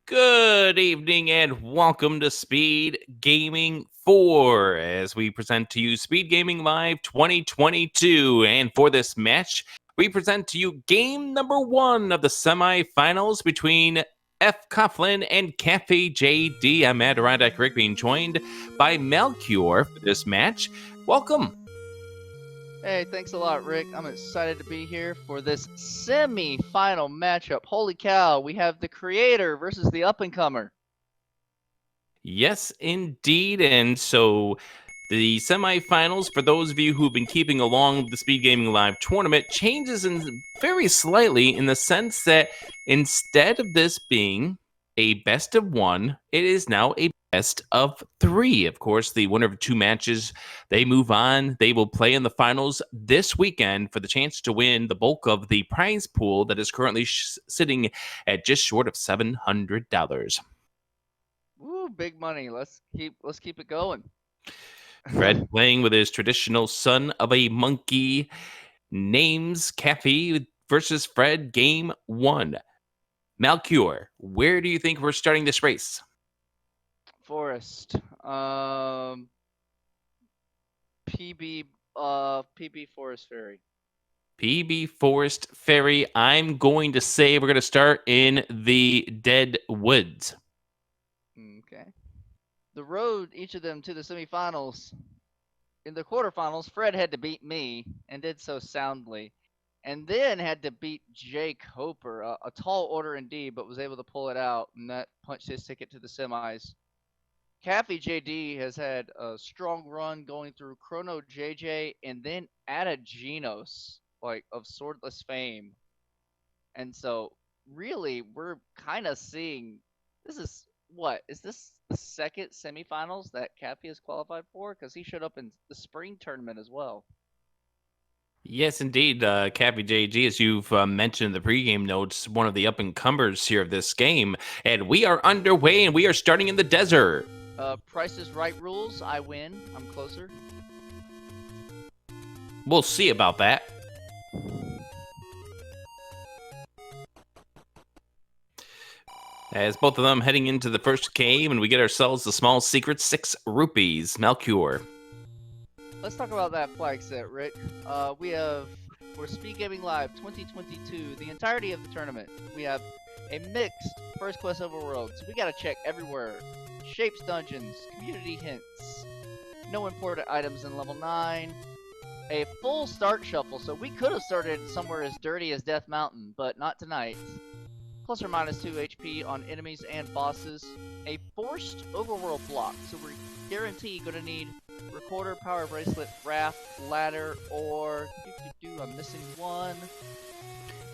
Good evening and welcome to Speed Gaming 4 as we present to you Speed Gaming Live 2022. And for this match, we present to you game number 1 of the semifinals between fcoughlin and CaffyJD. I'm Adirondack Rick, being joined by Melchior for this match. Welcome. Hey, thanks a lot, Rick. I'm excited to be here for this semi-final matchup. Holy cow, we have the creator versus the up-and-comer. Yes, indeed. And so the semifinals, for those of you who've been keeping along with the Speed Gaming Live tournament, changes very slightly in the sense that instead of this being a best of 1, it is now a best of 3. Of course, the winner of 2 matches, they move on. They will play in the finals this weekend for the chance to win the bulk of the prize pool that is currently sitting at just short of $700. Woo, big money. Let's keep it going. Fred playing with his traditional son of a monkey names Caffy versus Fred game 1. Melchior, where do you think we're starting this race? Forest. PB Forest Ferry. PB Forest Ferry. I'm going to say we're going to start in the Dead Woods. Okay. The road, each of them, to the semifinals. In the quarterfinals, Fred had to beat me, and did so soundly. And then had to beat Jake Hoper, a tall order indeed, but was able to pull it out, and that punched his ticket to the semis. CaffyJD has had a strong run going through Chrono JJ and then Adagenos, of swordless fame. And so, really, we're kind of seeing, this is this the second semifinals that Caffy has qualified for? Because he showed up in the spring tournament as well. Yes, indeed. CaffyJD, as you've mentioned in the pregame notes, one of the up-and-comers here of this game. And we are underway, and we are starting in the desert. Price is Right rules. I win. I'm closer. We'll see about that. As both of them heading into the first game, and we get ourselves the small secret 6 rupees. Melchior. Let's talk about that flag set, Rick. We have, for Speed Gaming Live 2022, the entirety of the tournament, we have a mixed first quest overworld. So we gotta check everywhere. Shapes dungeons, community hints, no imported items in level 9, a full start shuffle. So we could have started somewhere as dirty as Death Mountain, but not tonight. Plus or minus 2 HP on enemies and bosses. A forced overworld block, so we're guaranteed gonna need recorder, power bracelet, raft, ladder, or I'm missing one.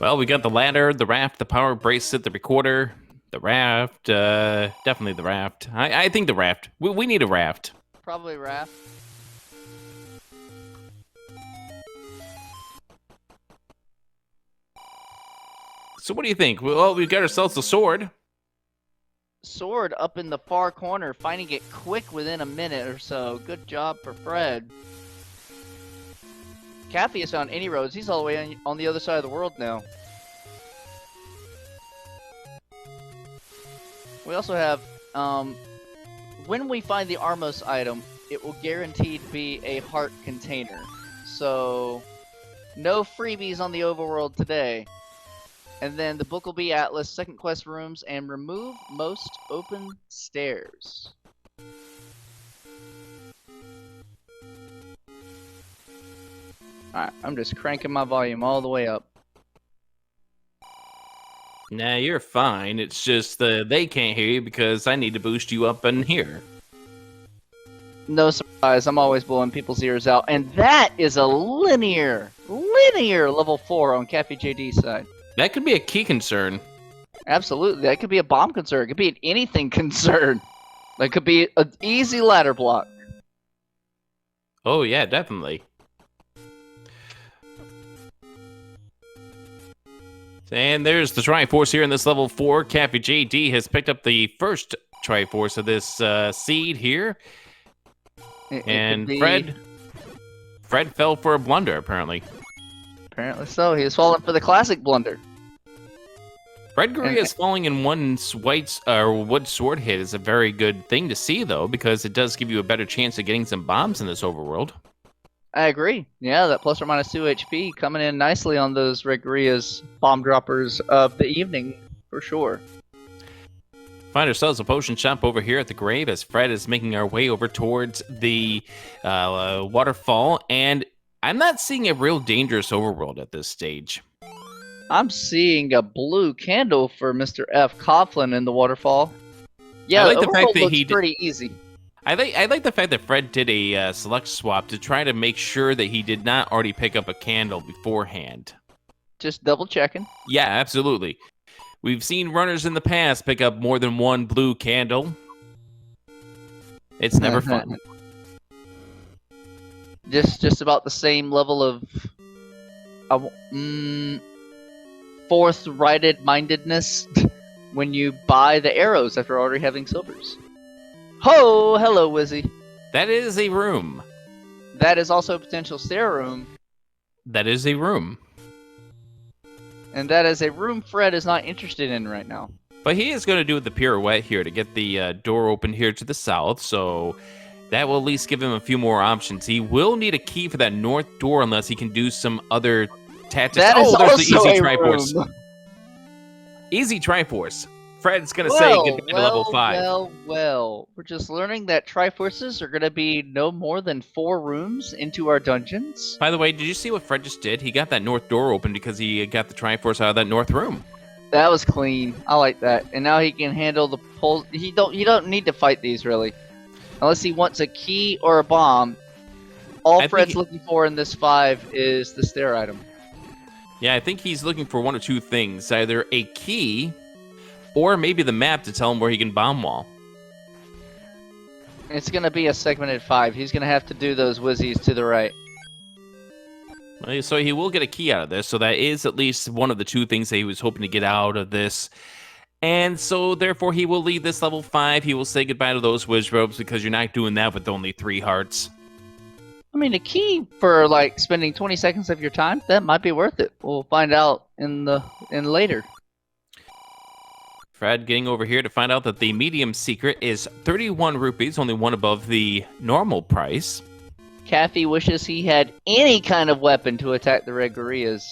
Well, we got the ladder, the raft, the power bracelet, the recorder, the raft. Definitely the raft. I think the raft. We need a raft. Probably raft. So what do you think? Well, we got ourselves a sword. Sword up in the far corner, finding it quick within a minute or so. Good job for Fred. Caffy has found any roads. He's all the way on the other side of the world now. We also have, when we find the Armos item, it will guaranteed be a heart container. So, no freebies on the overworld today. And then the book will be Atlas, second quest rooms, and remove most open stairs. Alright, I'm just cranking my volume all the way up. Nah, you're fine. It's just they can't hear you because I need to boost you up in here. No surprise, I'm always blowing people's ears out. And that is a linear level 4 on CaffyJD's side. That could be a key concern. Absolutely, that could be a bomb concern. It could be an anything concern. That could be an easy ladder block. Oh yeah, definitely. And there's the Triforce here in this level 4. CaffyJD has picked up the first Triforce of this seed here. And Fred fell for a blunder, apparently. Apparently so. He was falling for the classic blunder. Red Guria's falling in one wood sword hit is a very good thing to see, though, because it does give you a better chance of getting some bombs in this overworld. I agree. Yeah, that plus or minus 2 HP coming in nicely on those Red Guria's bomb droppers of the evening, for sure. Find ourselves a potion shop over here at the grave as Fred is making our way over towards the waterfall, and I'm not seeing a real dangerous overworld at this stage. I'm seeing a blue candle for Mr. fcoughlin in the waterfall. Yeah, I like the the fact that looks he pretty easy. I like the fact that Fred did a select swap to try to make sure that he did not already pick up a candle beforehand. Just double checking. Yeah, absolutely. We've seen runners in the past pick up more than one blue candle. It's never fun. Just about the same level of forthrighted mindedness when you buy the arrows after already having silvers. Ho! Hello, Wizzy. That is a room. That is also a potential stair room. That is a room. And that is a room Fred is not interested in right now. But he is going to do the pirouette here to get the door open here to the south, so that will at least give him a few more options. He will need a key for that north door unless he can do some other tactics. That is there's also the easy a Triforce. room. Easy Triforce. Fred's going to say goodbye to level 5. Well. We're just learning that Triforces are going to be no more than 4 rooms into our dungeons. By the way, did you see what Fred just did? He got that north door open because he got the Triforce out of that north room. That was clean. I like that. And now he can handle the pull. You don't need to fight these really, unless he wants a key or a bomb. All Fred's looking for in this 5 is the stair item. Yeah, I think he's looking for one of two things: either a key, or maybe the map to tell him where he can bomb wall. It's gonna be a segmented 5. He's gonna have to do those whizzies to the right. So he will get a key out of this, so that is at least one of the two things that he was hoping to get out of this. And so, therefore, he will leave this level 5. He will say goodbye to those whiz robes because you're not doing that with only 3 hearts. I mean, a key for, like, spending 20 seconds of your time, that might be worth it. We'll find out in later. Fred getting over here to find out that the medium secret is 31 rupees, only one above the normal price. Caffy wishes he had any kind of weapon to attack the Red Gurias.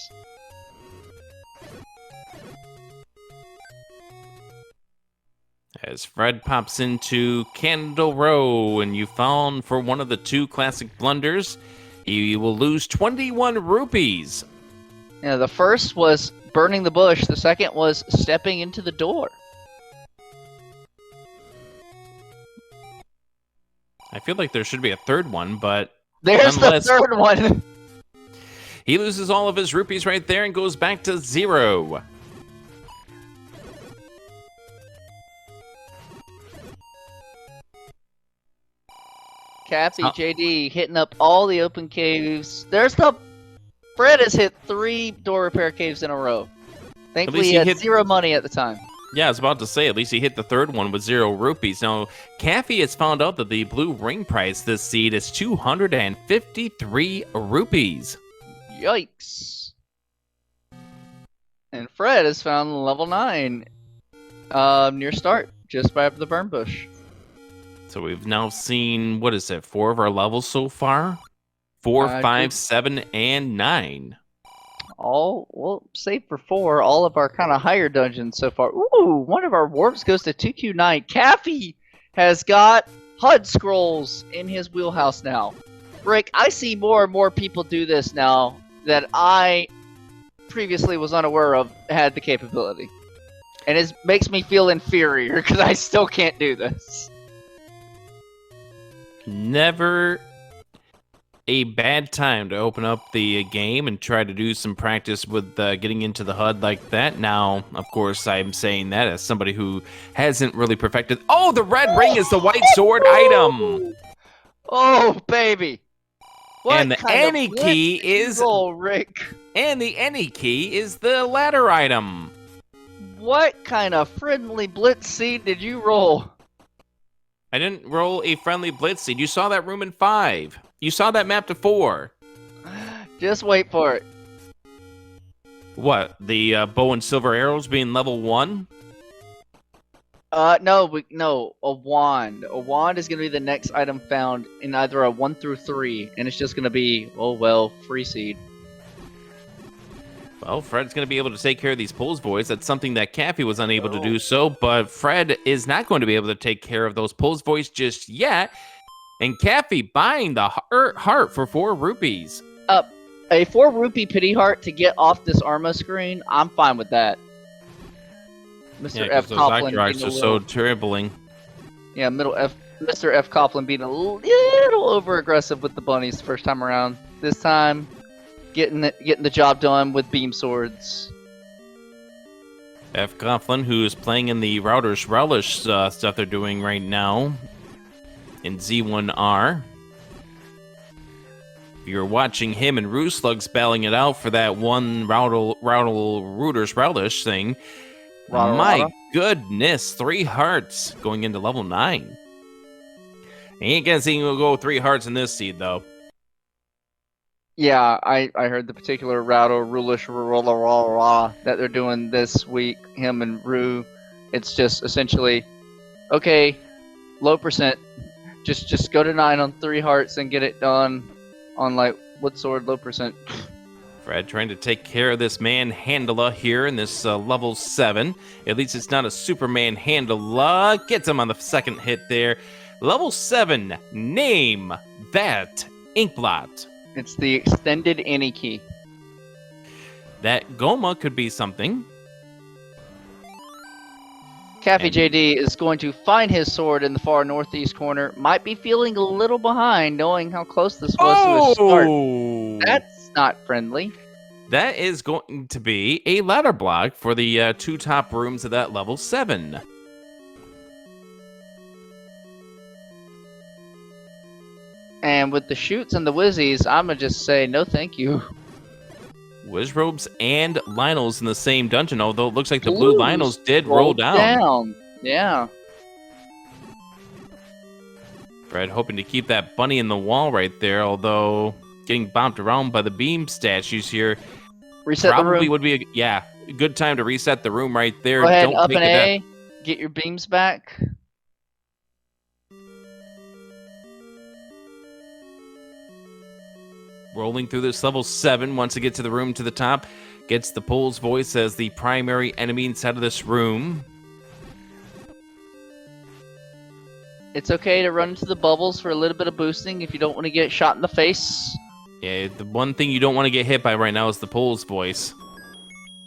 As Fred pops into Candle Row, and you found for one of the 2 classic blunders, he will lose 21 rupees. Yeah, the first was burning the bush. The second was stepping into the door. I feel like there should be a third one, but there's the third one. He loses all of his rupees right there and goes back to 0. CaffyJD hitting up all the open caves. Fred has hit 3 door repair caves in a row. Thankfully, he had 0 money at the time. Yeah, I was about to say, at least he hit the third one with 0 rupees. Now, Caffy has found out that the blue ring price this seed is 253 rupees. Yikes. And Fred has found level 9 near start, just by the burn bush. So we've now seen, 4 of our levels so far? 4, 5, 7, and 9. Save for 4, all of our kind of higher dungeons so far. Ooh, one of our warps goes to 2Q9. Caffy has got HUD scrolls in his wheelhouse now. Rick, I see more and more people do this now that I previously was unaware of had the capability. And it makes me feel inferior because I still can't do this. Never a bad time to open up the game and try to do some practice with getting into the HUD like that. Now, of course, I'm saying that as somebody who hasn't really perfected. Oh, the red ring is the white sword item. Oh, baby. And the any key is Rick. And the any key is the ladder item. What kind of friendly blitz seed did you roll? I didn't roll a friendly blitz seed. You saw that room in 5. You saw that map to 4. Just wait for it. What? The bow and silver arrows being level 1? No, a wand. A wand is gonna be the next item found in either a 1 through 3, and it's just gonna be, oh well, free seed. Well, Fred's going to be able to take care of these pulls voids. That's something that Caffy was unable to do so, but Fred is not going to be able to take care of those pulls voids just yet. And Caffy buying the heart for 4 rupees. A 4 rupee pity heart to get off this Arma screen, I'm fine with that. Mr. Yeah, F. those Coughlin are being a so little, troubling. yeah, Mr. F. Coughlin being a little over aggressive with the bunnies the first time around. This time, getting the job done with beam swords. F. Coughlin, who is playing in the Router's Relish stuff they're doing right now in Z1R. If you're watching him and Rooslugs battling it out for that one Router's Relish thing, my goodness, 3 hearts going into level 9. He ain't gonna see him go 3 hearts in this seed, though. Yeah, I heard the particular Rulish that they're doing this week, him and Rue. It's just essentially, okay, low percent, just go to 9 on 3 hearts and get it done on like wood sword, low percent. Fred trying to take care of this manhandler here in this level 7. At least it's not a Superman handler. Gets him on the second hit there. Level 7, name that inkblot. It's the extended any key. That Goma could be something. CaffyJD is going to find his sword in the far northeast corner. Might be feeling a little behind, knowing how close this was to his start. That's not friendly. That is going to be a ladder block for the 2 top rooms of that level 7. And with the shoots and the whizzies, I'm going to just say no thank you. Wizrobes and Lionels in the same dungeon, although it looks like the blue Lionels did roll down. Yeah. Fred hoping to keep that bunny in the wall right there, although getting bombed around by the beam statues here Reset the room. would be a good time to reset the room right there. Go ahead, Don't up make an it A, get your beams back. Rolling through this level 7, once it gets to the room to the top, gets the Pole's voice as the primary enemy inside of this room. It's okay to run into the bubbles for a little bit of boosting if you don't want to get shot in the face. Yeah, the one thing you don't want to get hit by right now is the Pole's voice.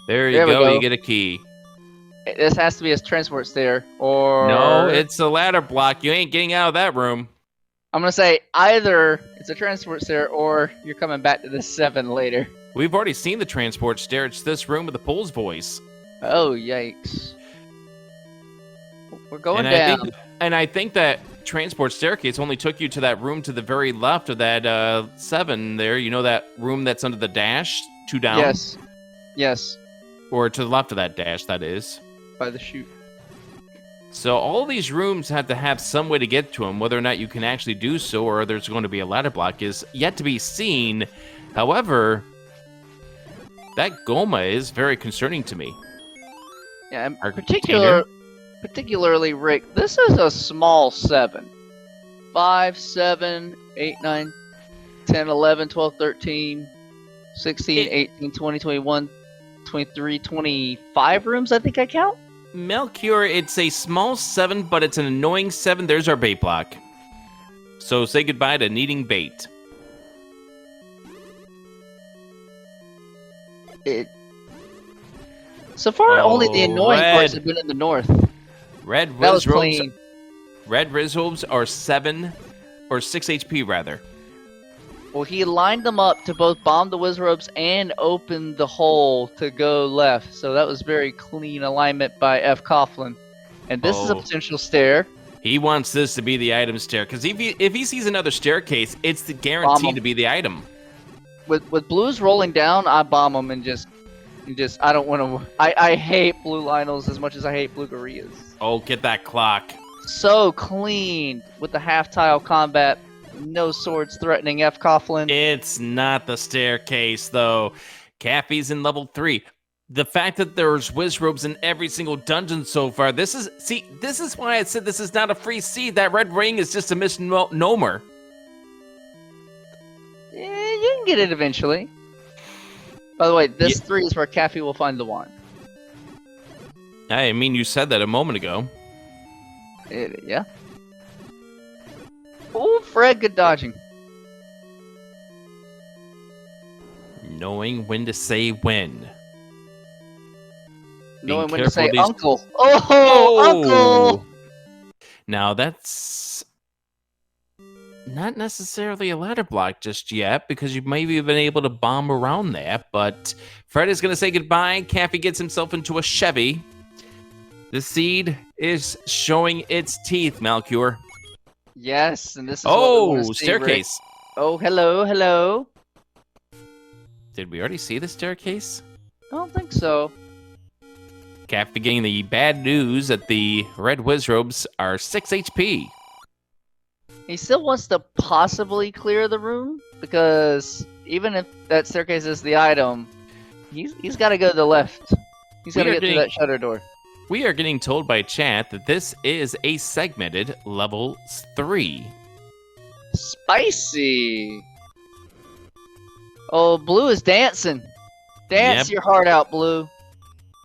There you There we go, go. you get a key. This has to be a transport stair, or... No, it's a ladder block. You ain't getting out of that room. I'm going to say either it's a transport stair, or you're coming back to this 7 later. We've already seen the transport stair. It's this room with the Pole's voice. Oh, yikes. We're going down. I think that transport staircase only took you to that room to the very left of that 7 there. You know that room that's under the dash? 2 down? Yes. Or to the left of that dash, that is. By the chute. So all these rooms have to have some way to get to them. Whether or not you can actually do so, or there's going to be a ladder block, is yet to be seen. However, that Goma is very concerning to me. Yeah, and particularly, Rick, this is a small 7. 5, 7, 8, 9, 10, 11, 12, 13, 16, 18, 20, 21, 23, 25 rooms, I think I count. Melchior, it's a small 7, but it's an annoying 7. There's our bait block. So say goodbye to needing bait. So far, only the annoying parts have been in the north. Red That was Rizrobes. clean. Red Rizrobes are 7 or 6 HP rather. Well, he lined them up to both bomb the Wizrobes and open the hole to go left. So that was very clean alignment by F. Coughlin. And this is a potential stair. He wants this to be the item stair, because if he sees another staircase, it's the guaranteed to be the item. With blues rolling down, I bomb them and just I don't want to. I hate blue Lionels as much as I hate blue Gorillas. Oh, get that clock. So clean with the half tile combat. No swords threatening F. Coughlin. It's not the staircase, though. Caffy's in level 3. the fact that there's whiz robes in every single dungeon so far, this is why I said this is not a free seed. That red ring is just a misnomer. You can get it eventually. By the way, this 3 is where Caffy will find the wand. I mean, you said that a moment ago. Yeah. Oh, Fred, good dodging. Knowing when to say when. Knowing when to say these... uncle. Oh, uncle! Now, that's not necessarily a ladder block just yet, because you maybe have been able to bomb around that, but Fred is going to say goodbye. Caffy gets himself into a Chevy. The seed is showing its teeth, Malcure. Yes, and this is staircase. Oh, hello. Did we already see the staircase? I don't think so. Caffy getting the bad news that the red whiz robes are 6 HP. He still wants to possibly clear the room, because even if that staircase is the item, he's got to go to the left. He's got to get through that shutter door. We are getting told by chat that this is a segmented level 3. Spicy! Oh, Blue is dancing. Dance your heart out, Blue.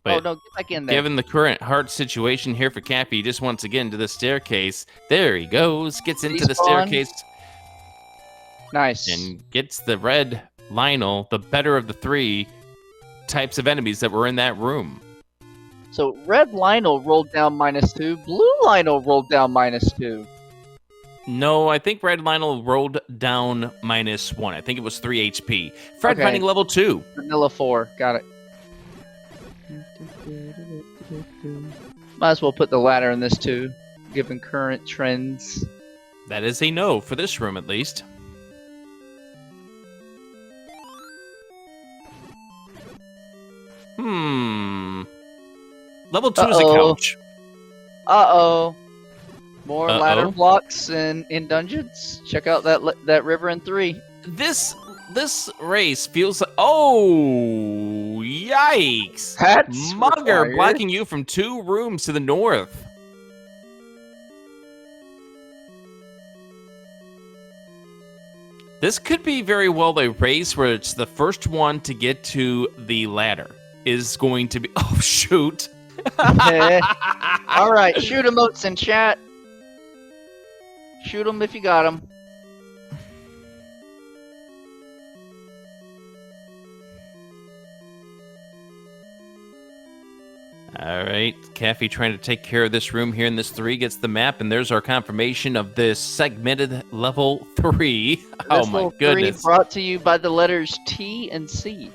But no, get back in there. Given the current hard situation here for Cappy, he just wants to get into the staircase. There he goes. Gets into the staircase. Nice. And gets the red Lionel, the better of the 3 types of enemies that were in that room. So red Lionel rolled down -2. Blue Lionel rolled down -2. No, I think red Lionel rolled down -1. I think it was 3 HP. Fred finding level 2. Vanilla 4. Got it. Might as well put the ladder in this too, given current trends. That is a no for this room, at least. Level 2 is a couch. More ladder blocks in dungeons. Check out that river in 3. This race feels like... Oh, yikes! That's Mugger required. blocking you from 2 rooms to the north. This could be very well a race where it's the first one to get to the ladder is going to be... Oh, shoot. All right, shoot emotes in chat. Shoot them if you got them. All right, Caffy trying to take care of this room here in this 3, gets the map, and there's our confirmation of this segmented level 3. Oh my goodness. 3 brought to you by the letters T and C.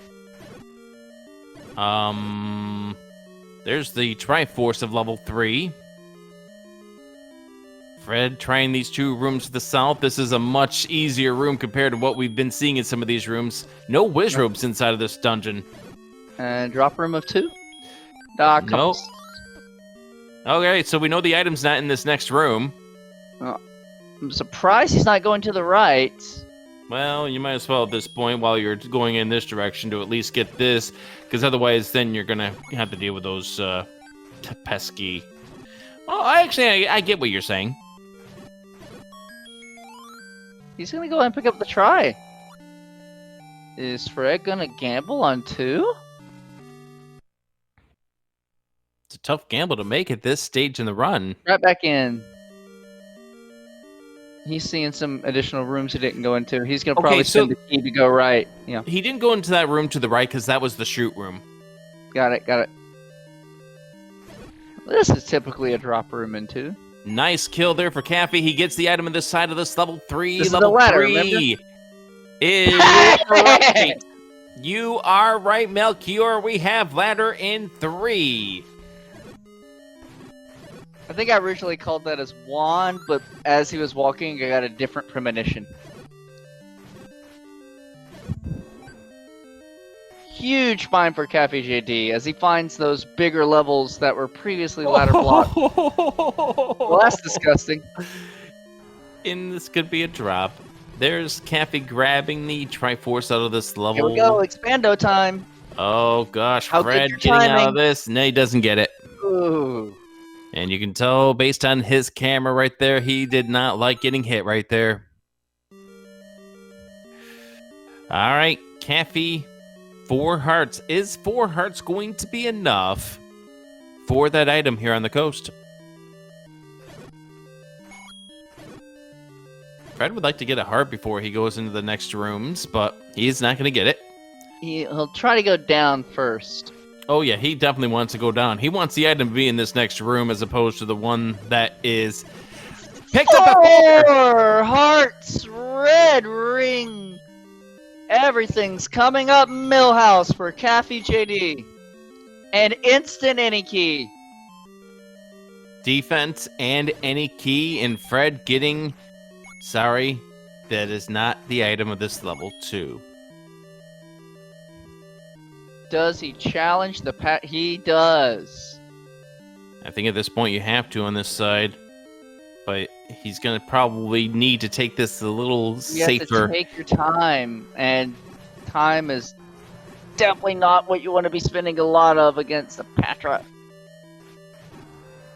There's the Triforce of level 3. Fred trying these 2 rooms to the south. This is a much easier room compared to what we've been seeing in some of these rooms. No whiz robes inside of this dungeon. And drop room of 2? Nope. Okay, so we know the item's not in this next room. I'm surprised he's not going to the right. Well, you might as well at this point, while you're going in this direction, to at least get this, because otherwise then you're going to have to deal with those pesky... Oh, actually, I get what you're saying. He's going to go ahead and pick up the try. Is Fred going to gamble on 2? It's a tough gamble to make at this stage in the run. Right back in. He's seeing some additional rooms he didn't go into. He's going to probably spend the key to go right. Yeah. He didn't go into that room to the right because that was the shoot room. Got it. This is typically a drop room in 2. Nice kill there for Caffy. He gets the item on this side of this level 3. This level is the ladder, 3 is right. You are right, Melchior. We have ladder in 3. I think I originally called that as wand, but as he was walking, I got a different premonition. Huge find for CaffyJD as he finds those bigger levels that were previously ladder blocked. Well, that's disgusting. And this could be a drop. There's Caffy grabbing the Triforce out of this level. Here we go, Expando time. Oh gosh, How good Fred your getting out of timing. this. No, he doesn't get it. Ooh. And you can tell based on his camera right there, he did not like getting hit right there. All right, Caffy, 4 hearts. Is 4 hearts going to be enough for that item here on the coast? Fred would like to get a heart before he goes into the next rooms, but he's not going to get it. He'll try to go down first. Oh yeah, he definitely wants to go down. He wants the item to be in this next room as opposed to the one that is picked up at 4 hearts, red ring. Everything's coming up Millhouse for CaffyJD. And instant any key. defense and any key, and Fred getting... Sorry, that is not the item of this level 2. Does he challenge the pat? He does. I think at this point you have to on this side, but he's going to probably need to take this a little You have safer. to take your time, and time is definitely not what you want to be spending a lot of against the Patra.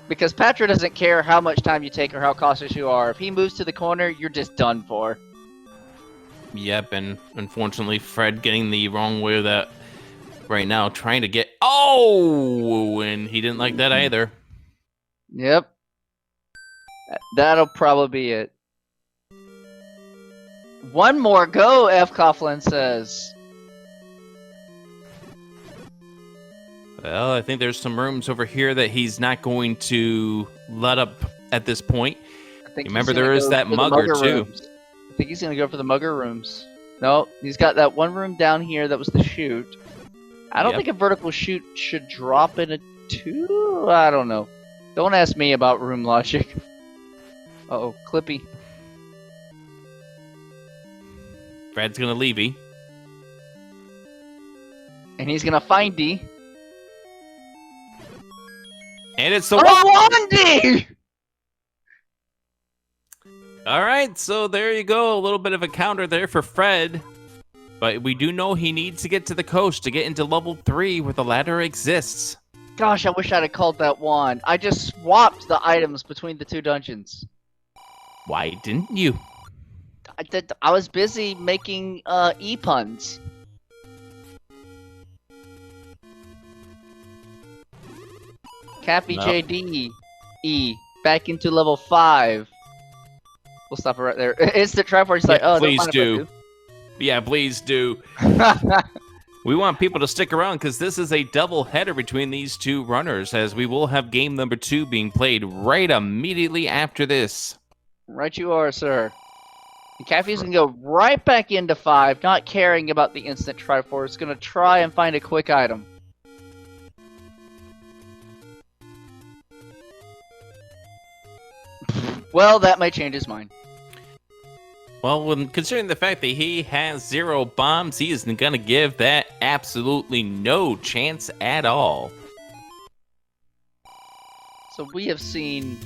Because Patra doesn't care how much time you take or how cautious you are. If he moves to the corner, you're just done for. Yep, and unfortunately Fred getting the wrong way of that right now, trying to get... Oh! And he didn't like that either. Yep. That'll probably be it. One more go, fcoughlin says. Well, I think there's some rooms over here that he's not going to let up at this point. I think Remember, he's gonna there is go that for the mugger, too. rooms. I think he's gonna go for the mugger rooms. No, he's got that one room down here that was the chute. I don't Yep. think a vertical chute should drop in a 2. I don't know. Don't ask me about room logic. Uh-oh, Clippy. Fred's going to leave. And he's gonna find D. And it's the Oh, D! All right, so there you go. A little bit of a counter there for Fred. But we do know he needs to get to the coast to get into level 3 where the ladder exists. Gosh, I wish I'd have called that one. I just swapped the items between the 2 dungeons. Why didn't you? I was busy making E-puns. CaffyJD E back into level 5. We'll stop it right there. Instant trap where he's like, oh, please don't mind do. if Yeah, please do. I do. We want people to stick around because this is a double header between these 2 runners, as we will have game number 2 being played right immediately after this. Right you are, sir. And Caffy's gonna go right back into 5, not caring about the instant Triforce. Gonna try and find a quick item. Well, that might change his mind. Well, when considering the fact that he has 0 bombs, he isn't going to give that absolutely no chance at all. So we have seen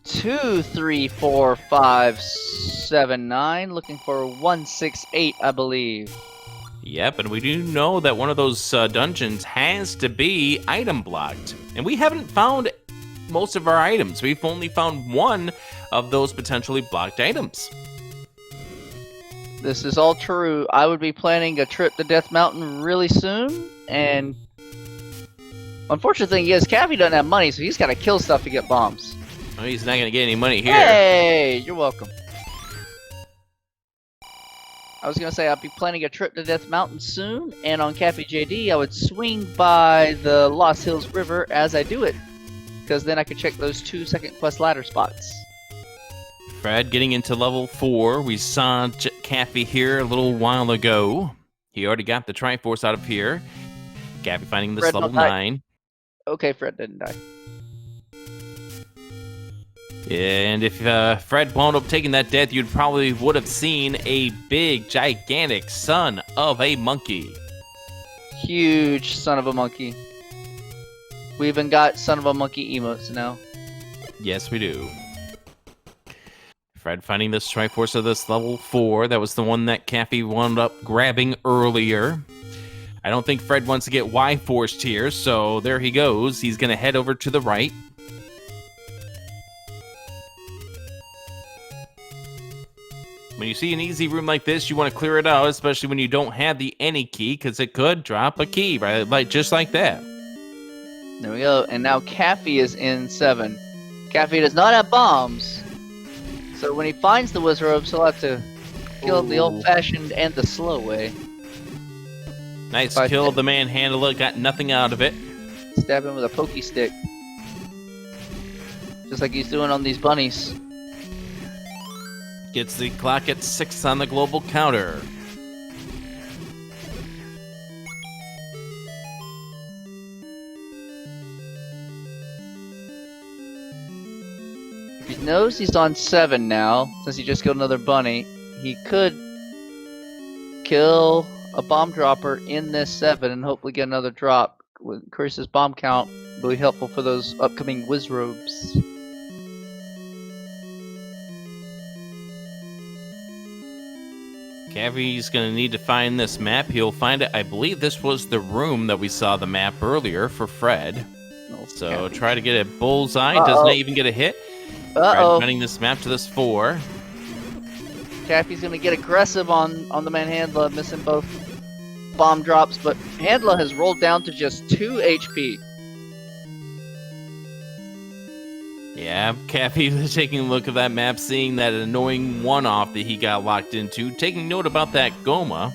2, 3, 4, 5, 7, 9. Looking for 1, 6, 8, I believe. Yep, and we do know that one of those dungeons has to be item blocked. And we haven't found most of our items. We've only found one of those potentially blocked items. This is all true. I would be planning a trip to Death Mountain really soon, and unfortunate thing is, Caffy doesn't have money, so he's got to kill stuff to get bombs. Well, he's not going to get any money here. Hey, you're welcome. I was gonna say I'll be planning a trip to Death Mountain soon, and on CaffyJD I would swing by the Lost Hills River as I do it, because then I could check those 2 second quest ladder spots. Fred getting into level 4. We saw Caffy here a little while ago. He already got the Triforce out of here. Caffy finding this Fred level don't die. 9. Okay, Fred didn't die. And if Fred wound up taking that death, you'd probably would have seen a big, gigantic son of a monkey. Huge son of a monkey. We even got son of a monkey emotes now. Yes, we do. Fred finding this Triforce of this level 4. That was the one that Caffy wound up grabbing earlier. I don't think Fred wants to get Y-forced here, so there he goes. He's going to head over to the right. When you see an easy room like this, you want to clear it out, especially when you don't have the any key, because it could drop a key, right? Like just like that. There we go. And now Caffy is in 7. Caffy does not have bombs, so when he finds the wizards, he'll have to kill it the old-fashioned and the slow way. Nice kill of the manhandler. Got nothing out of it. Stab him with a pokey stick, just like he's doing on these bunnies. Gets the clock at 6 on the global counter. If he knows he's on 7 now, since he just killed another bunny, he could kill a bomb dropper in this 7 and hopefully get another drop. Increase his bomb count. Will be helpful for those upcoming wizrobes. Caffy's going to need to find this map. He'll find it. I believe this was the room that we saw the map earlier for Fred. So try to get a bullseye. Doesn't even get a hit. Fred running this map to this 4. Caffy's going to get aggressive on the manhandler, missing both bomb drops, but Handler has rolled down to just 2 HP. Yeah, Caffy was taking a look at that map, seeing that annoying one-off that he got locked into, taking note about that Goma.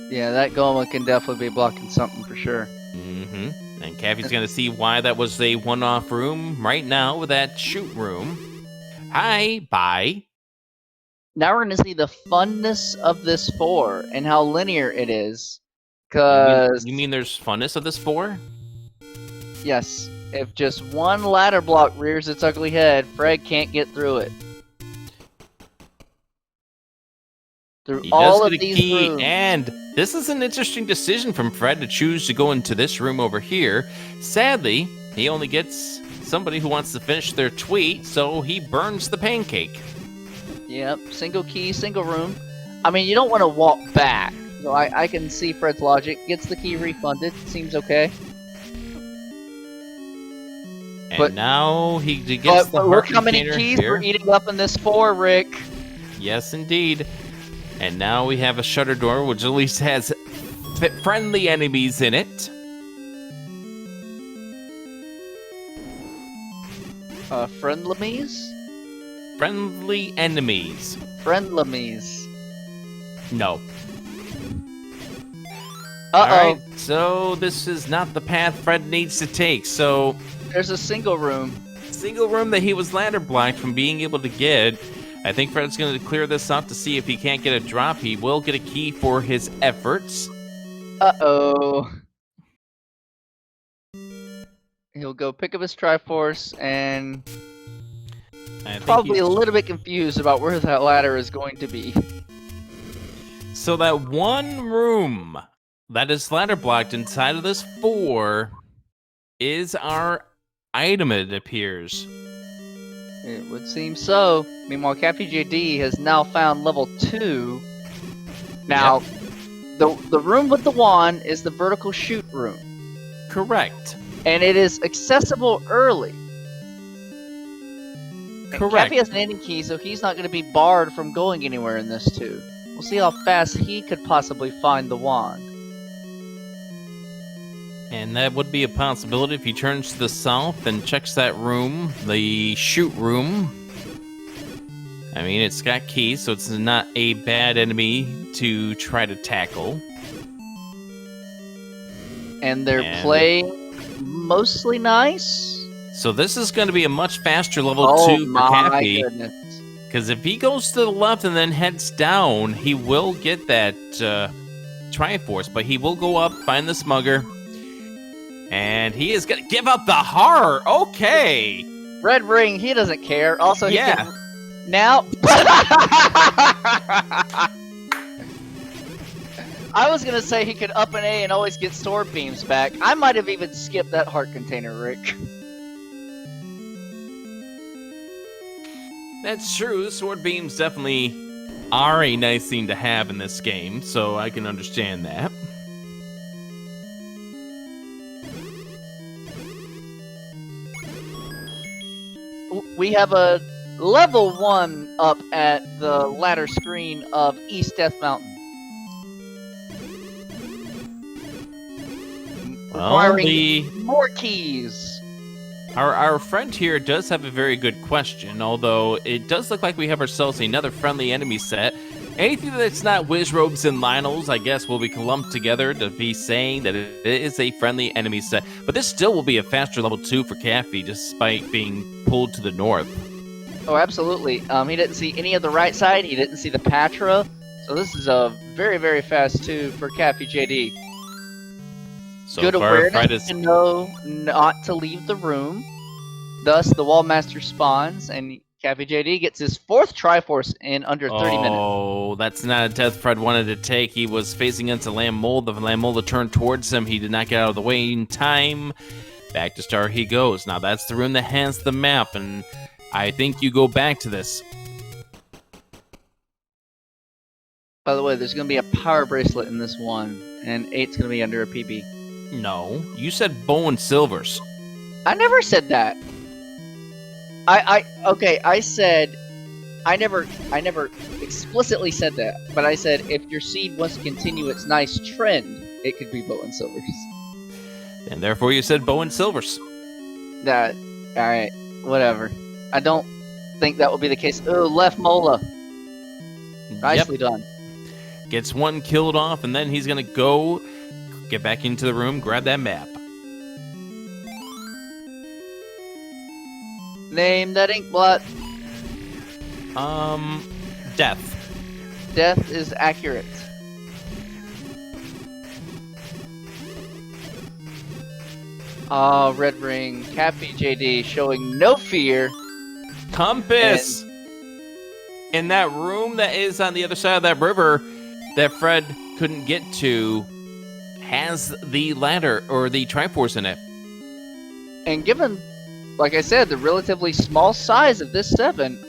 Yeah, that Goma can definitely be blocking something for sure. Mm-hmm. And Caffy's going to see why that was a one-off room right now with that shoot room. Hi, bye. Now we're going to see the funness of this 4 and how linear it is. Cause you mean there's funness of this 4? Yes. If just one ladder block rears its ugly head, Fred can't get through it. Through all of these rooms. And this is an interesting decision from Fred to choose to go into this room over here. Sadly, he only gets somebody who wants to finish their tweet, so he burns the pancake. Yep, single key, single room. I mean, you don't want to walk back. So I can see Fred's logic. Gets the key refunded. Seems okay. And now he gets the look how many container keys here. we're eating up in this 4, Rick. Yes, indeed. And now we have a shutter door, which at least has friendly enemies in it. Friendlimies? Friendly enemies. Friendlimies. No. Uh-oh. Alright, so this is not the path Fred needs to take, so... There's a single room. Single room that he was ladder blocked from being able to get. I think Fred's going to clear this out to see if he can't get a drop. He will get a key for his efforts. Uh-oh. He'll go pick up his Triforce and... probably a little bit confused about where that ladder is going to be. So that one room that is ladder blocked inside of this 4 is our item, it appears. It would seem so. Meanwhile, CaffyJD has now found level 2. Now, the room with the wand is the vertical shoot room. Correct. And it is accessible early. Correct. Caffy has an ending key, so he's not going to be barred from going anywhere in this 2. We'll see how fast he could possibly find the wand. And that would be a possibility if he turns to the south and checks that room, the shoot room. I mean, it's got keys, so it's not a bad enemy to try to tackle. And they're playing mostly nice. So this is going to be a much faster level 2 for Caffy. Because if he goes to the left and then heads down, he will get that Triforce, but he will go up, find the smugger. And he is going to give up the horror. Okay. Red ring, he doesn't care. Also, he can... Now... I was going to say he could up an A and always get sword beams back. I might have even skipped that heart container, Rick. That's true. Sword beams definitely are a nice thing to have in this game, so I can understand that. we have a level 1 up at the ladder screen of East Death Mountain. Well, Requiring more keys. Our friend here does have a very good question, although it does look like we have ourselves another friendly enemy set. Anything that's not Wizrobes and Lionels, I guess, will be lumped together to be saying that it is a friendly enemy set. But this still will be a faster level 2 for Caffy, despite being pulled to the north. Oh, absolutely. He didn't see any of the right side. He didn't see the Patra. So this is a very, very fast 2 for CaffyJD. So Good far, awareness Fred is... to know not to leave the room. Thus, the Wallmaster spawns, and CaffyJD gets his 4th Triforce in under 30 minutes. Oh, that's not a death Fred wanted to take. He was facing against a Lamb Mole. The Lamb Mole turned towards him. He did not get out of the way in time. Back to start he goes. Now, that's the room that has the map, and I think you go back to this. By the way, there's going to be a power bracelet in this one, and 8's going to be under a PB. No, you said bow and silvers. I never said that. Okay, I said, I never explicitly said that, but I said if your seed wants to continue its nice trend, it could be bow and silvers. And therefore you said bow and silvers. That, alright, whatever. I don't think that will be the case. Oh, left Mola. Nicely done. Gets one killed off, and then he's gonna go get back into the room, grab that map. Name that ink blot. Death. Death is accurate. Oh, red ring. CaffyJD showing no fear. Compass! In that room that is on the other side of that river that Fred couldn't get to has the ladder or the Triforce in it. And given, like I said, the relatively small size of this 7,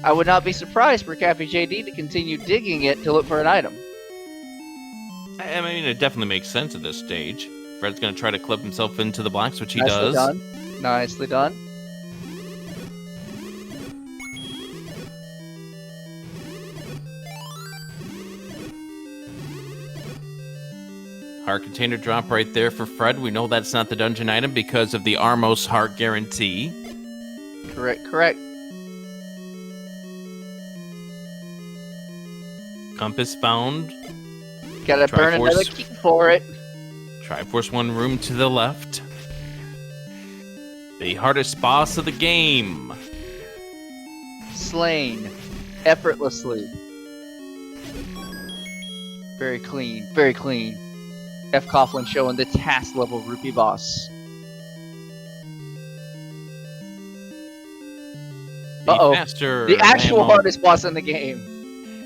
I would not be surprised for CaffyJD to continue digging it to look for an item. I mean, it definitely makes sense at this stage. Fred's going to try to clip himself into the blocks, which he Nicely does. Done. Nicely done. Heart container drop right there for Fred. We know that's not the dungeon item because of the Armos heart guarantee. Correct, correct. Compass found. Gotta burn another key for it. Triforce 1 room to the left. The hardest boss of the game. Slain. Effortlessly. Very clean, very clean. fcoughlin showing the task level rupee boss. Uh-oh. The actual hardest boss in the game.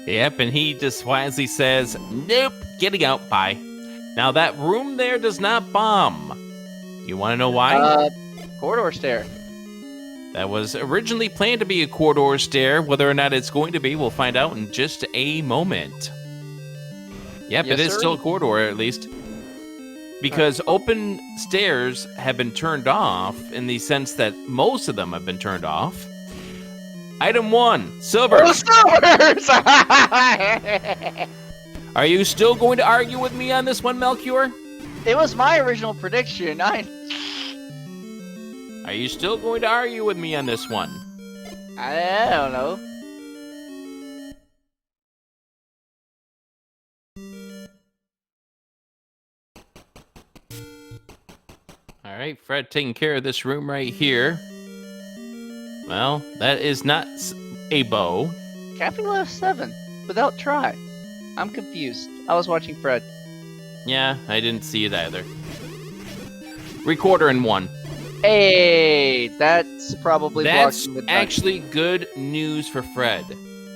Yep, and he just wisely says, nope, getting out, bye. Now that room there does not bomb. You want to know why? Corridor stair. That was originally planned to be a corridor stair. Whether or not it's going to be, we'll find out in just a moment. Yep, Yes, it is sir. still a corridor, at least. Because open stairs have been turned off in the sense that most of them have been turned off. Item 1, silver. Oh, silvers! Are you still going to argue with me on this one, Melchior? It was my original prediction. Are you still going to argue with me on this one? I don't know. All right, Fred taking care of this room right here. Well, that is not a bow. Caffey left 7 without try. I'm confused. I was watching Fred. Yeah, I didn't see it either. Recorder in 1. Hey, that's probably That's blocking the actually good news for Fred.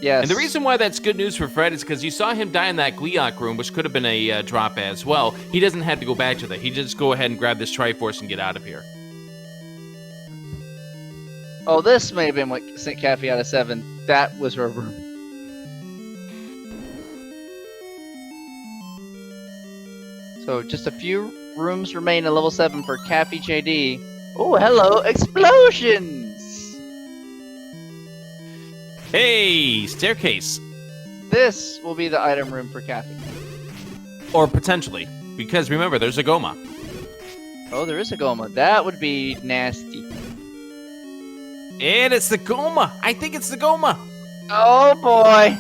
Yes. And the reason why that's good news for Fred is because you saw him die in that Gliok room, which could have been a drop as well. He doesn't have to go back to that. He just go ahead and grab this Triforce and get out of here. Oh, this may have been what sent Caffey out of 7. That was her room. So just a few rooms remain at level 7 for CaffyJD. Oh, hello, explosion! Hey, staircase. This will be the item room for Caffy. Or potentially. Because remember, there's a Goma. Oh, there is a Goma. That would be nasty. And it's the Goma. I think it's the Goma. Oh, boy.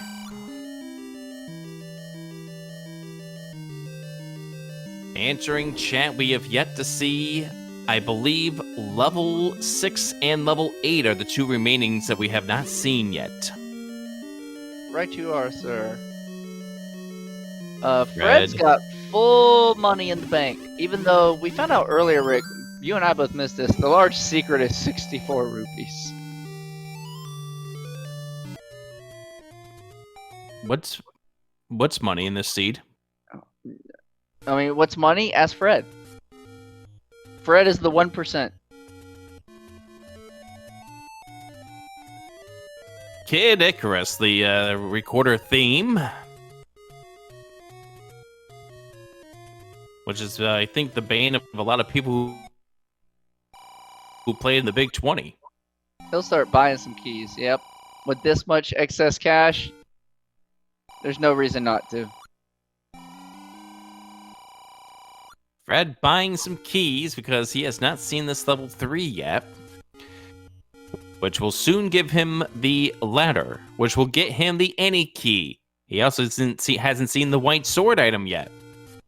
Answering chat, we have yet to see, I believe, level 6 and level 8 are the two remainings that we have not seen yet. Right you are, sir. Fred's got full money in the bank. Even though we found out earlier, Rick, you and I both missed this, the large secret is 64 rupees. What's money in this seed? I mean, what's money? Ask Fred. Fred is the 1%. Kid Icarus, the recorder theme. Which is, I think, the bane of a lot of people who play in the Big 20. He'll start buying some keys, yep. With this much excess cash, there's no reason not to. Fred buying some keys because he has not seen this level 3 yet. Which will soon give him the ladder, which will get him the any key. He also hasn't seen the white sword item yet.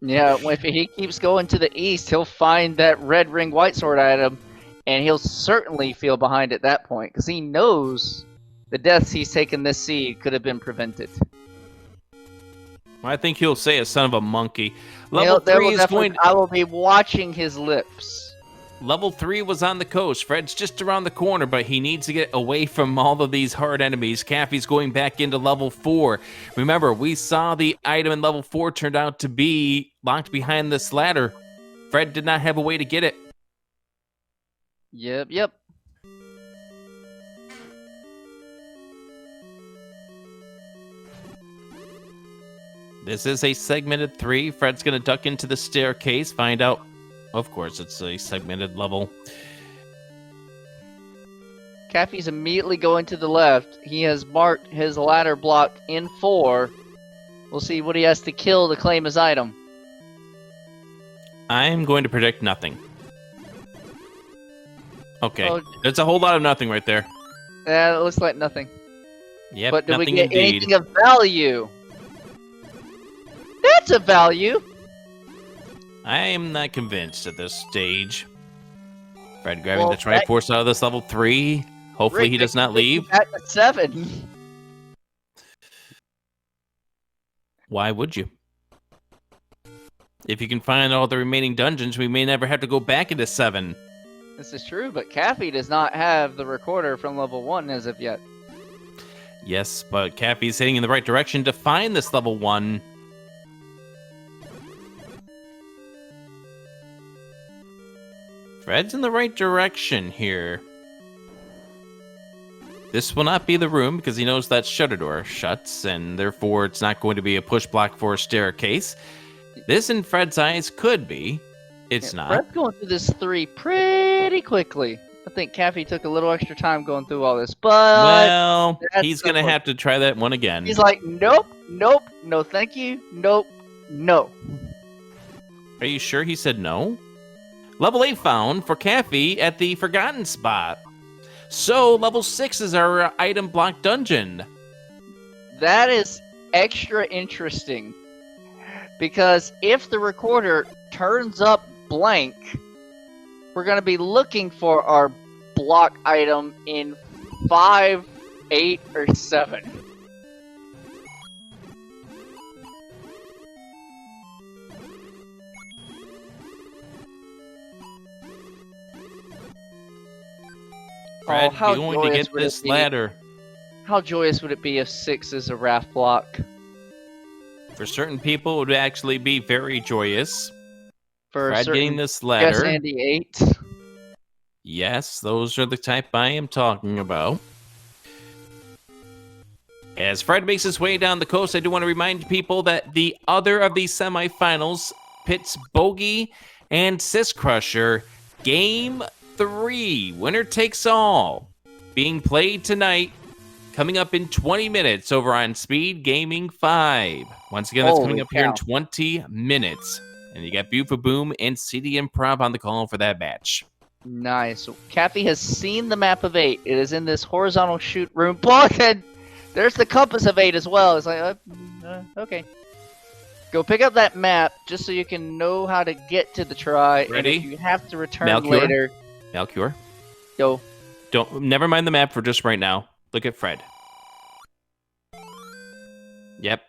Yeah, if he keeps going to the east, he'll find that red ring white sword item, and he'll certainly feel behind at that point, because he knows the deaths he's taken this seed could have been prevented. I think he'll say a son of a monkey. Level 3 is going. I will be watching his lips. Level 3 was on the coast. Fred's just around the corner, but he needs to get away from all of these hard enemies. Caffy's going back into level 4. Remember, we saw the item in level 4 turned out to be locked behind this ladder. Fred did not have a way to get it. Yep. This is a segmented 3. Fred's going to duck into the staircase, find out. Of course, it's a segmented level. Caffy's immediately going to the left. He has marked his ladder block in 4. We'll see what he has to kill to claim his item. I'm going to predict nothing. Okay, Oh. there's a whole lot of nothing right there. Yeah, it looks like nothing. Yep, But do we nothing get indeed. anything of value? That's a value! I am not convinced at this stage. Fred grabbing Well, the Triforce out of this level 3. Hopefully he does not leave. At 7. Why would you? If you can find all the remaining dungeons, we may never have to go back into 7. This is true, but Caffy does not have the recorder from level 1 as of yet. Yes, but Caffy's heading in the right direction to find this level 1. Fred's in the right direction here. This will not be the room because he knows that shutter door shuts, and therefore it's not going to be a push block for a staircase. This, in Fred's eyes, could be. It's not. Fred's going through this 3 pretty quickly. I think Caffy took a little extra time going through all this, but... Well, he's going to have to try that one again. He's like, nope, no thank you, nope, no. Are you sure he said no? Level 8 found for Caffy at the Forgotten Spot. So, level 6 is our item block dungeon. That is extra interesting. Because if the recorder turns up blank, we're going to be looking for our block item in 5, 8, or 7. Fred, how you're going to joyous get would it this be? ladder. How joyous would it be if 6 is a raft block? For certain people, it would actually be very joyous. For Fred certain getting this Yes, ladder. Andy 8. Yes, those are the type I am talking about. As Fred makes his way down the coast, I do want to remind people that the other of these semifinals pits Bogey and Sis Crusher. Game 3, winner takes all, being played tonight coming up in 20 minutes over on Speed Gaming 5. Once again, that's coming up here in 20 minutes. And you got Beautiful Boom and CD Improv on the call for that match. Nice. So Caffy has seen the map of 8. It is in this horizontal shoot room block, and there's the compass of 8 as well. It's like, okay. Go pick up that map just so you can know how to get to the try. Ready? And if you have to return Malcure? later. Malcure? Go. Never mind the map for just right now. Look at Fred. Yep.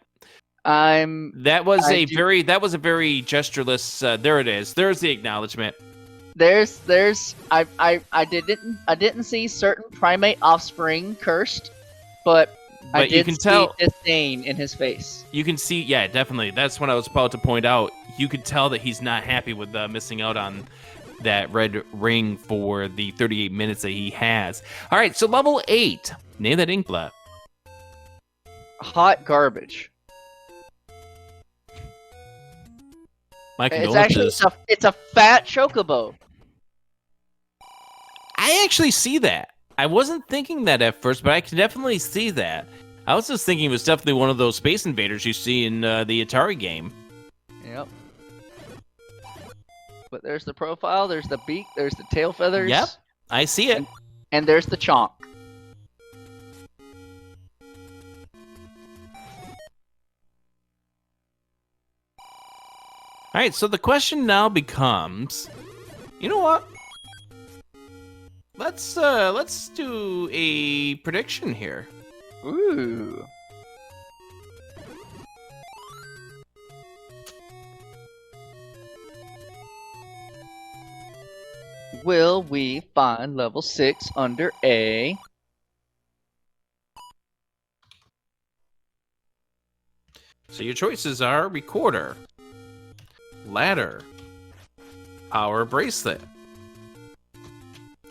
That was a very gestureless. There it is. There's the acknowledgement. I didn't see certain primate offspring cursed, but I did see disdain in his face. You can see, yeah, definitely. That's what I was about to point out. You could tell that he's not happy with missing out on that red ring for the 38 minutes that he has. All right, so level 8. Name that inkblot. Hot garbage. My condolences. It's a fat chocobo. I actually see that. I wasn't thinking that at first, but I can definitely see that. I was just thinking it was definitely one of those Space Invaders you see in the Atari game. Yep. But there's the profile, there's the beak, there's the tail feathers. Yep, I see it. And there's the chonk. All right, so the question now becomes, you know what? Let's do a prediction here. Ooh. Will we find level 6 under A? So your choices are Recorder, Ladder, Power Bracelet,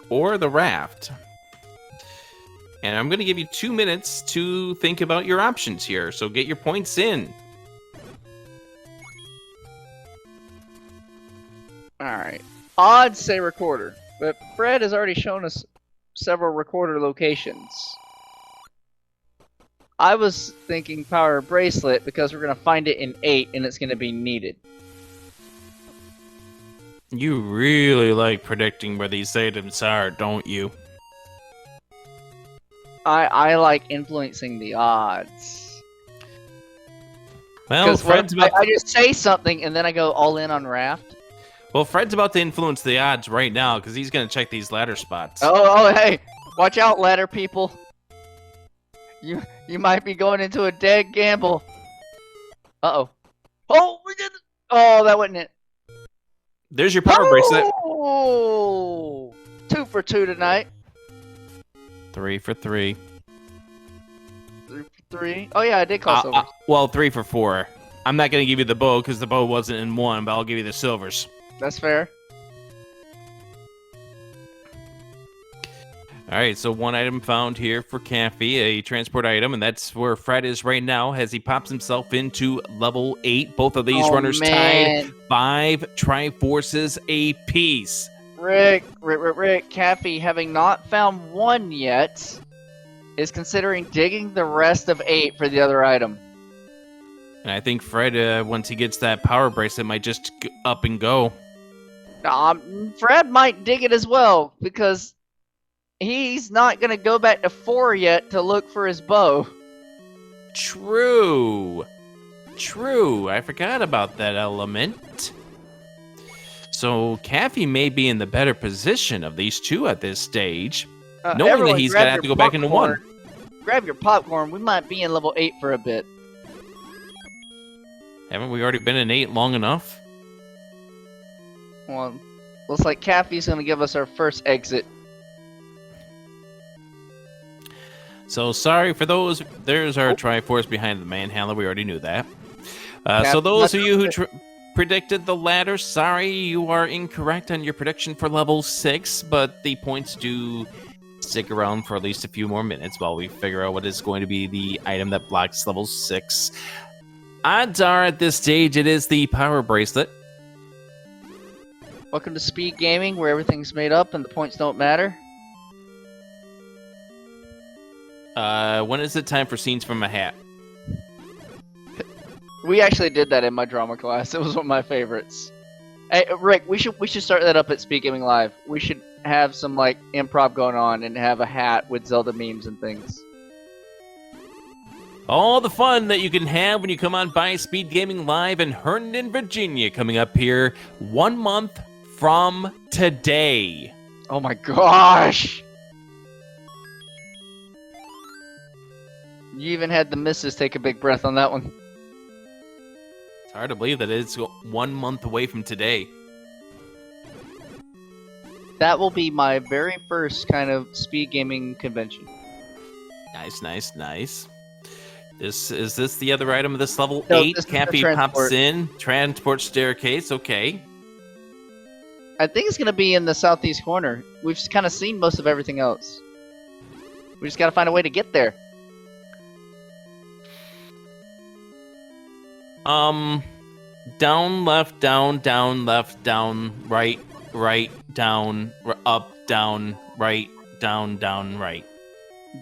or the Raft. And I'm going to give you 2 minutes to think about your options here, so get your points in. Alright. Odds say Recorder, but Fred has already shown us several Recorder locations. I was thinking Power Bracelet because we're going to find it in 8 and it's going to be needed. You really like predicting where these items are, don't you? I like influencing the odds. Well, Fred's about I just say something and then I go all in on Raft. Well, Fred's about to influence the odds right now because he's going to check these ladder spots. Oh, hey, watch out, ladder people. You might be going into a dead gamble. Uh-oh. Oh, we did it. Oh, that wasn't it. There's your power bracelet. Oh, 2 for 2 tonight. 3 for 3. 3 for 3. Oh yeah, I did call silvers. Well, 3 for 4. I'm not going to give you the bow because the bow wasn't in 1, but I'll give you the silvers. That's fair. All right, so 1 item found here for Caffy, a transport item, and that's where Fred is right now as he pops himself into level 8. Both of these runners tied 5 Triforces apiece. Rick, Caffy, having not found 1 yet, is considering digging the rest of 8 for the other item. And I think Fred, once he gets that power bracelet, might just up and go. Fred might dig it as well, because he's not going to go back to 4 yet to look for his bow. True. I forgot about that element. So Caffy may be in the better position of these 2 at this stage, knowing that he's going to have to go back into 1. Grab your popcorn. We might be in level 8 for a bit. Haven't we already been in 8 long enough? Well, looks like Caffy's going to give us our first exit. So sorry for those. There's our Triforce behind the manhandler. We already knew that. So those of you who predicted the ladder, sorry, you are incorrect on your prediction for level 6, but the points do stick around for at least a few more minutes while we figure out what is going to be the item that blocks level 6. Odds are at this stage it is the power bracelet. Welcome to Speed Gaming, where everything's made up and the points don't matter. When is it time for scenes from a hat? We actually did that in my drama class. It was one of my favorites. Hey, Rick, we should start that up at SpeedGaming Live. We should have some like improv going on and have a hat with Zelda memes and things. All the fun that you can have when you come on by Speed Gaming Live in Herndon, Virginia, coming up here 1 month from today. Oh my gosh! You even had the missus take a big breath on that one. It's hard to believe that it's 1 month away from today. That will be my very first kind of speed gaming convention. Nice, nice, nice. Is this the other item of this level? No, 8. this is the Cappy transport. pops in. Transport staircase. Okay. I think it's gonna be in the southeast corner. We've kind of seen most of everything else. We just gotta find a way to get there. Down, left, down, left, down, right, down, up, down, right, down, right.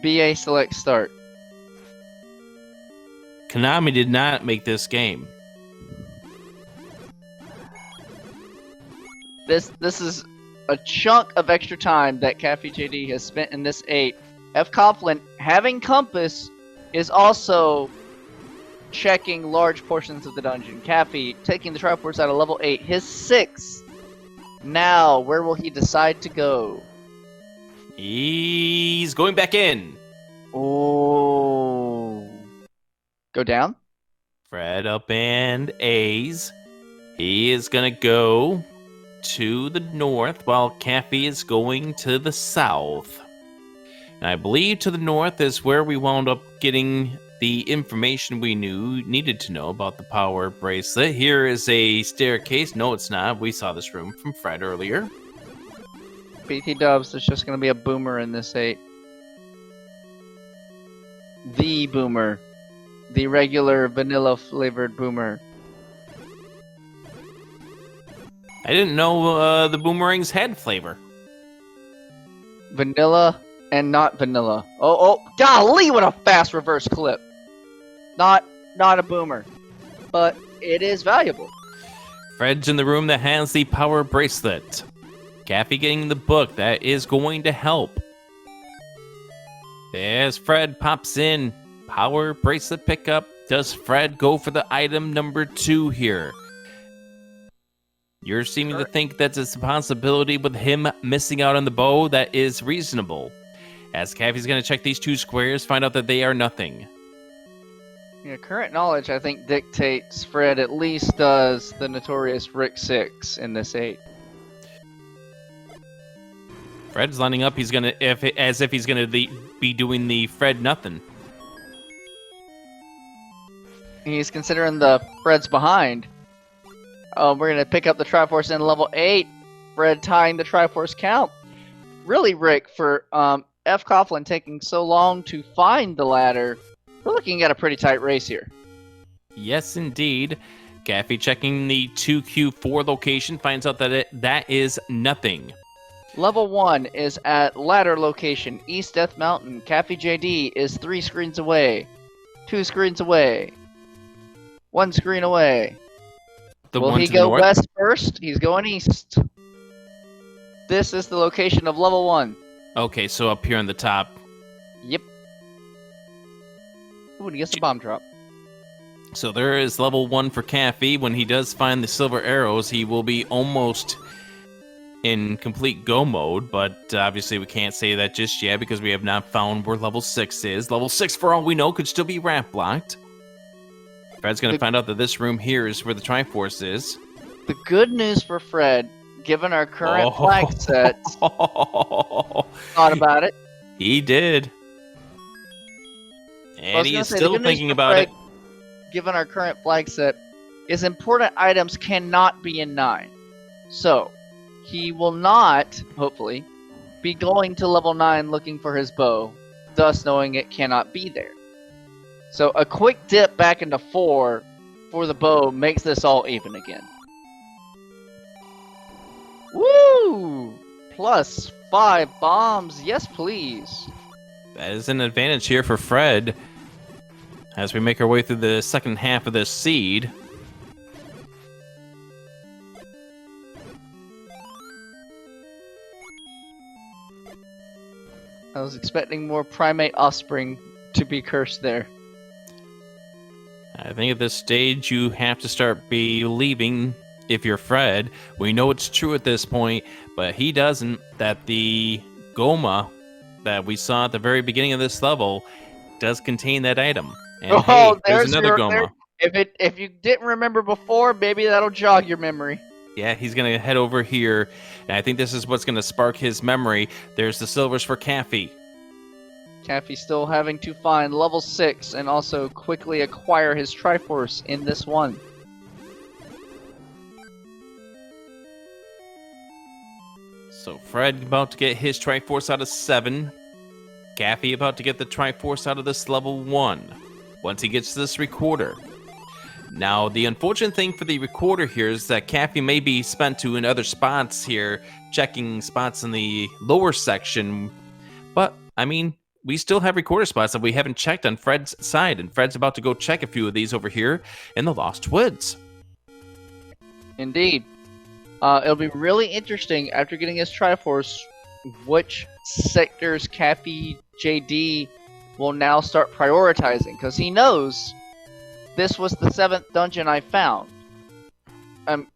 BA select start. Konami did not make this game. This is a chunk of extra time that CaffyJD has spent in this 8. fcoughlin, having compass, is also checking large portions of the dungeon. Caffy taking the triports out of level 8, his 6th. Now, where will he decide to go? He's going back in. Oh. Go down? Fred up and A's. He is gonna go to the north while Caffy is going to the south. And I believe to the north is where we wound up getting the information we needed to know about the power bracelet. Here is a staircase. No, it's not. We saw this room from Fred earlier. BT Dubs, there's just gonna be a boomer in this 8. The boomer. The regular vanilla flavored boomer. I didn't know the boomerangs had flavor. Vanilla and not vanilla. Oh, golly, what a fast reverse clip. Not a boomer, but it is valuable. Fred's in the room that has the power bracelet. Caffy getting the book that is going to help. As Fred pops in, power bracelet pickup. Does Fred go for the item number 2 here? You're seeming to think that it's a possibility with him missing out on the bow. That is reasonable. As Caffy's going to check these 2 squares, find out that they are nothing. Yeah, current knowledge, I think, dictates Fred at least does the notorious Rick 6 in this 8. Fred's lining up. He's gonna as if he's gonna be doing the Fred nothing. He's considering the Fred's behind. We're gonna pick up the Triforce in level 8. Fred tying the Triforce count. Really, Rick, for fcoughlin taking so long to find the ladder, we're looking at a pretty tight race here. Yes, indeed. Caffy checking the 2Q4 location finds out that that is nothing. Level 1 is at ladder location, East Death Mountain. CaffyJD is 3 screens away. 2 screens away. 1 screen away. Will he go west first? He's going east. This is the location of level 1. Okay, so up here on the top. Yep. Ooh, and he gets the bomb drop. So there is level 1 for Caffy. When he does find the silver arrows, he will be almost in complete go mode, but obviously we can't say that just yet because we have not found where level 6 is. Level 6, for all we know, could still be ramp blocked. Fred's going to find out that this room here is where the Triforce is. The good news for Fred, given our current flag sets, thought about it. He did. And he is still thinking about it. Given our current flag set, is important items cannot be in 9. So, he will not, hopefully, be going to level 9 looking for his bow, thus knowing it cannot be there. So a quick dip back into 4 for the bow makes this all even again. Woo! Plus 5 bombs, yes please. That is an advantage here for Fred as we make our way through the second half of this seed. I was expecting more primate offspring to be cursed there. I think at this stage you have to start believing, if you're Fred, we know it's true at this point, but he doesn't, that the Goma that we saw at the very beginning of this level does contain that item. And hey, there's another Goma. If you didn't remember before, maybe that'll jog your memory. Yeah, he's going to head over here, and I think this is what's going to spark his memory. There's the silvers for Caffy. Caffy still having to find level 6 and also quickly acquire his Triforce in this one. So Fred about to get his Triforce out of 7. Caffy about to get the Triforce out of this level 1 once he gets to this recorder. Now, the unfortunate thing for the recorder here is that Caffy may be spent to in other spots here, checking spots in the lower section. But, I mean, we still have recorder spots that we haven't checked on Fred's side, and Fred's about to go check a few of these over here in the Lost Woods. Indeed. It'll be really interesting after getting his Triforce, which sectors CaffyJD will now start prioritizing, because he knows this was the 7th dungeon I found.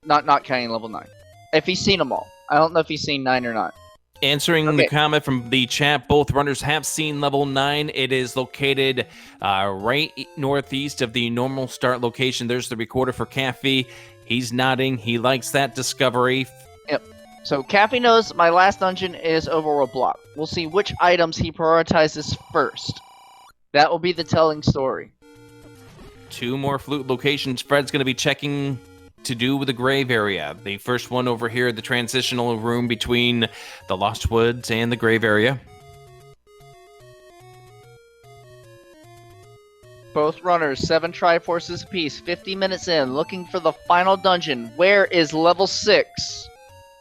Not counting level 9. If he's seen them all. I don't know if he's seen 9 or not. Answering the comment from the chat, both runners have seen level 9. It is located right northeast of the normal start location. There's the recorder for Caffy. He's nodding. He likes that discovery. Yep. So Caffy knows my last dungeon is Overworld Block. We'll see which items he prioritizes first. That will be the telling story. 2 more flute locations Fred's going to be checking to do with the grave area. The first one over here, the transitional room between the Lost Woods and the grave area. Both runners, 7 Triforces apiece, 50 minutes in, looking for the final dungeon. Where is level 6?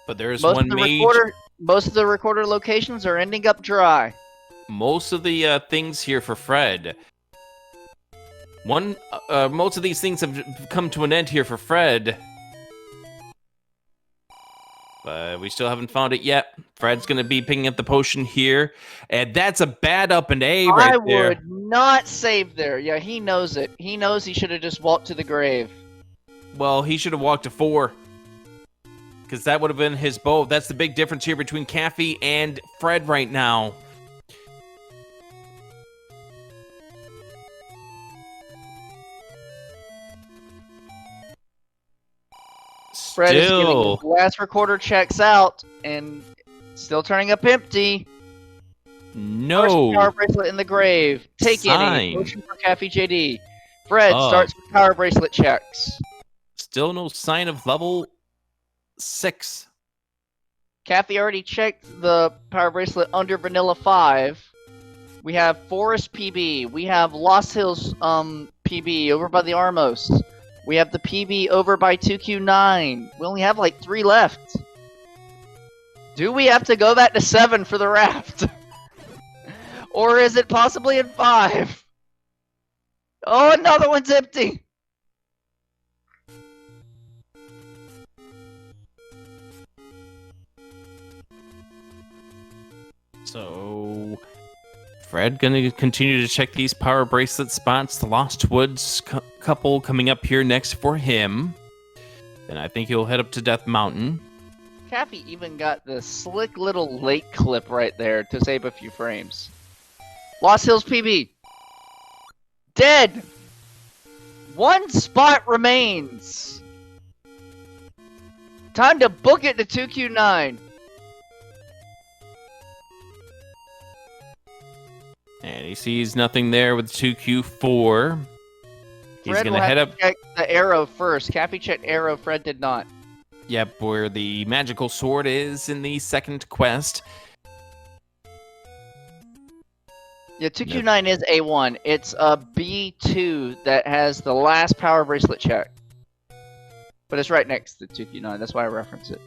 But there's one mage. Most of the recorder locations are ending up dry. Most of the things here for Fred. Most of these things have come to an end here for Fred. But we still haven't found it yet. Fred's going to be picking up the potion here. And that's a bad up and A right there. I would not save there. Yeah, he knows it. He knows he should have just walked to the grave. Well, he should have walked to 4. Because that would have been his bow. That's the big difference here between Caffy and Fred right now. Fred is getting his last recorder checks out and still turning up empty. No. First power bracelet in the grave. Take any. Motion for CaffyJD. Fred starts with power bracelet checks. Still no sign of level 6. Caffy already checked the power bracelet under Vanilla 5. We have Forest PB. We have Lost Hills PB over by the Armos. We have the PB over by 2Q9. We only have like 3 left. Do we have to go back to 7 for the raft? Or is it possibly in 5? Oh, another one's empty. So Fred gonna continue to check these power bracelet spots. The Lost Woods couple coming up here next for him. Then I think he'll head up to Death Mountain. Caffy even got the slick little lake clip right there to save a few frames. Lost Hills PB. Dead! 1 spot remains. Time to book it to 2Q9. And he sees nothing there with 2Q4. He's Fred going to head up. Check the arrow first. Caffy checked arrow, Fred did not. Yep, where the magical sword is in the second quest. Yeah, 2Q9 is A1. It's a B2 that has the last power bracelet check. But it's right next to 2Q9. That's why I reference it.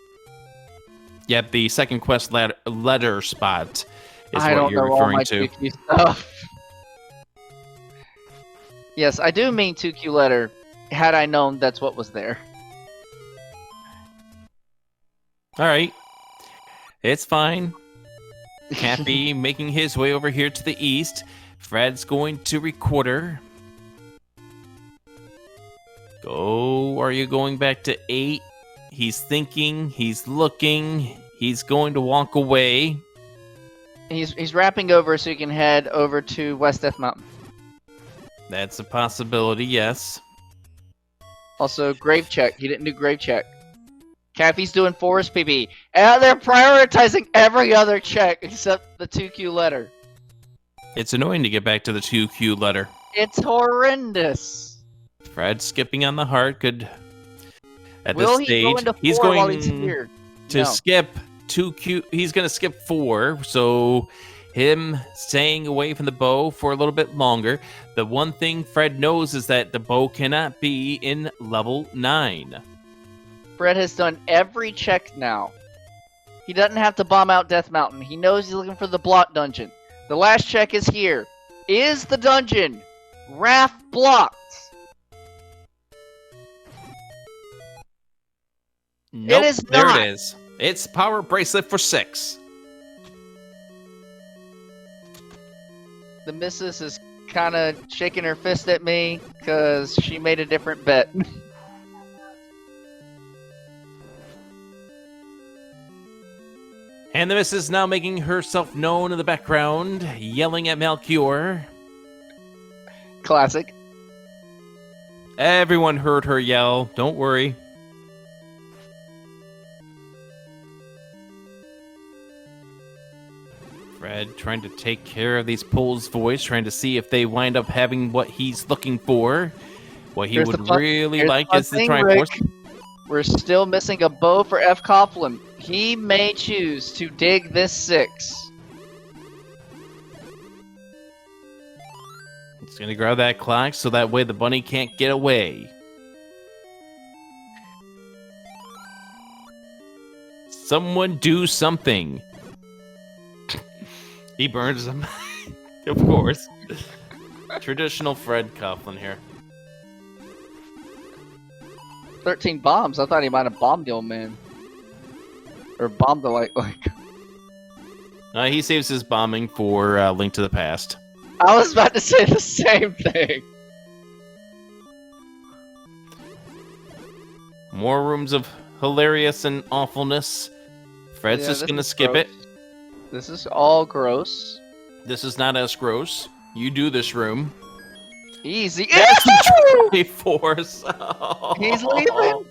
Yep, the second quest letter spot. is I what don't you're know all my referring to. 2Q stuff. Yes, I do mean 2Q letter, had I known that's what was there. All right. It's fine. Cappy making his way over here to the east. Fred's going to recorder. Go. Are you going back to 8? He's thinking. He's looking. He's going to walk away. He's wrapping over so he can head over to West Death Mountain. That's a possibility, yes. Also, grave check. He didn't do grave check. Caffy's doing forest PB. And they're prioritizing every other check except the 2Q letter. It's annoying to get back to the 2Q letter. It's horrendous. Fred skipping on the heart could. At Will this he go stage, into he's 4 going while he's here? to No. skip 2Q. He's going to skip 4. So him staying away from the bow for a little bit longer. The one thing Fred knows is that the bow cannot be in level 9. Fred has done every check now. He doesn't have to bomb out Death Mountain. He knows he's looking for the block dungeon. The last check is here. Is the dungeon raft blocked? Nope, is there not. it is. It's power bracelet for 6. The missus is kind of shaking her fist at me because she made a different bet. And the missus now making herself known in the background, yelling at Melchior. Classic. Everyone heard her yell. Don't worry. Fred trying to take care of these Poles' voice, trying to see if they wind up having what he's looking for. What he would really like is the Triforce. We're still missing a bow for fcoughlin. He may choose to dig this 6. He's going to grab that clock so that way the bunny can't get away. Someone do something. He burns them. Of course. Traditional Fred Coughlin here. 13 bombs. I thought he might have bombed the old man. Or bombed the like. He saves his bombing for Link to the Past. I was about to say the same thing. More rooms of hilarious and awfulness. Fred's just going to skip it. This is all gross. This is not as gross. You do this room. Easy. Force. Oh. He's leaving.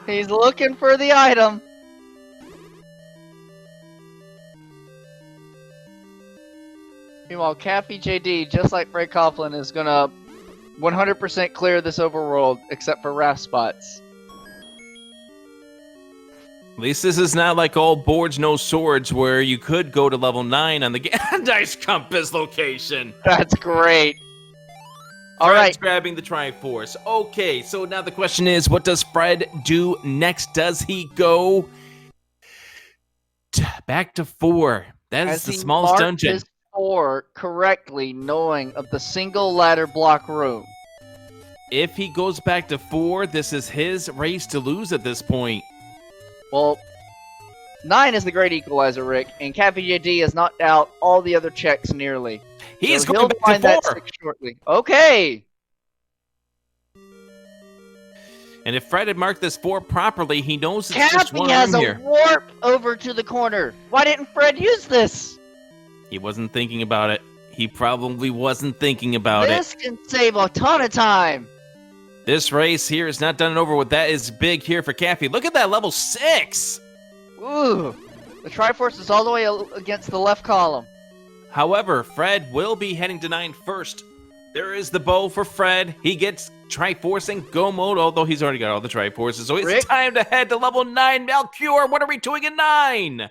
He's looking for the item. Meanwhile, CaffyJD, just like Fred Coughlin, is gonna 100% clear this overworld, except for raft spots. At least this is not like all boards, no swords, where you could go to level 9 on the Dice Compass location. That's great. All Fred's right. grabbing the Triforce. Okay, so now the question is, what does Fred do next? Does he go back to 4? That is the smallest dungeon. His 4 correctly, knowing of the single ladder block room. If he goes back to 4, this is his race to lose at this point. Well, 9 is the great equalizer, Rick, and CaffyJD has knocked out all the other checks nearly. He is so going back to 4. That 6 shortly. Okay. And if Fred had marked this 4 properly, he knows it's just one Cappy has room a here. warp over to the corner. Why didn't Fred use this? He wasn't thinking about it. He probably wasn't thinking about This can save a ton of time. This race here is not done and over with. That is big here for Caffy. Look at that level 6. Ooh. The Triforce is all the way against the left column. However, Fred will be heading to 9 first. There is the bow for Fred. He gets Triforce and Go mode, although he's already got all the Triforces. So it's time to head to level 9. Melchior, what are we doing in 9?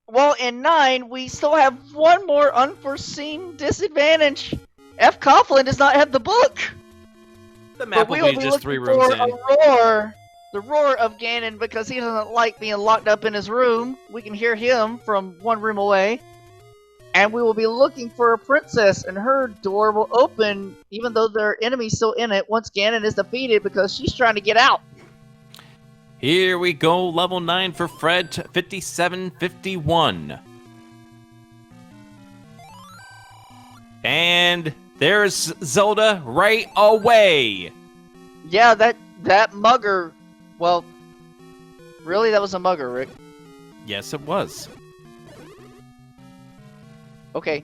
Well, in 9, we still have one more unforeseen disadvantage. fcoughlin does not have the book. The map will be just 3 rooms in. The roar of Ganon, because he doesn't like being locked up in his room. We can hear him from one room away. and we will be looking for a princess, and her door will open even though there are enemies still in it once Ganon is defeated because she's trying to get out. Here we go, level 9 for Fred, 5751. And there's Zelda right away. Yeah, that mugger, well, really that was a mugger, Rick. Yes, it was. Okay.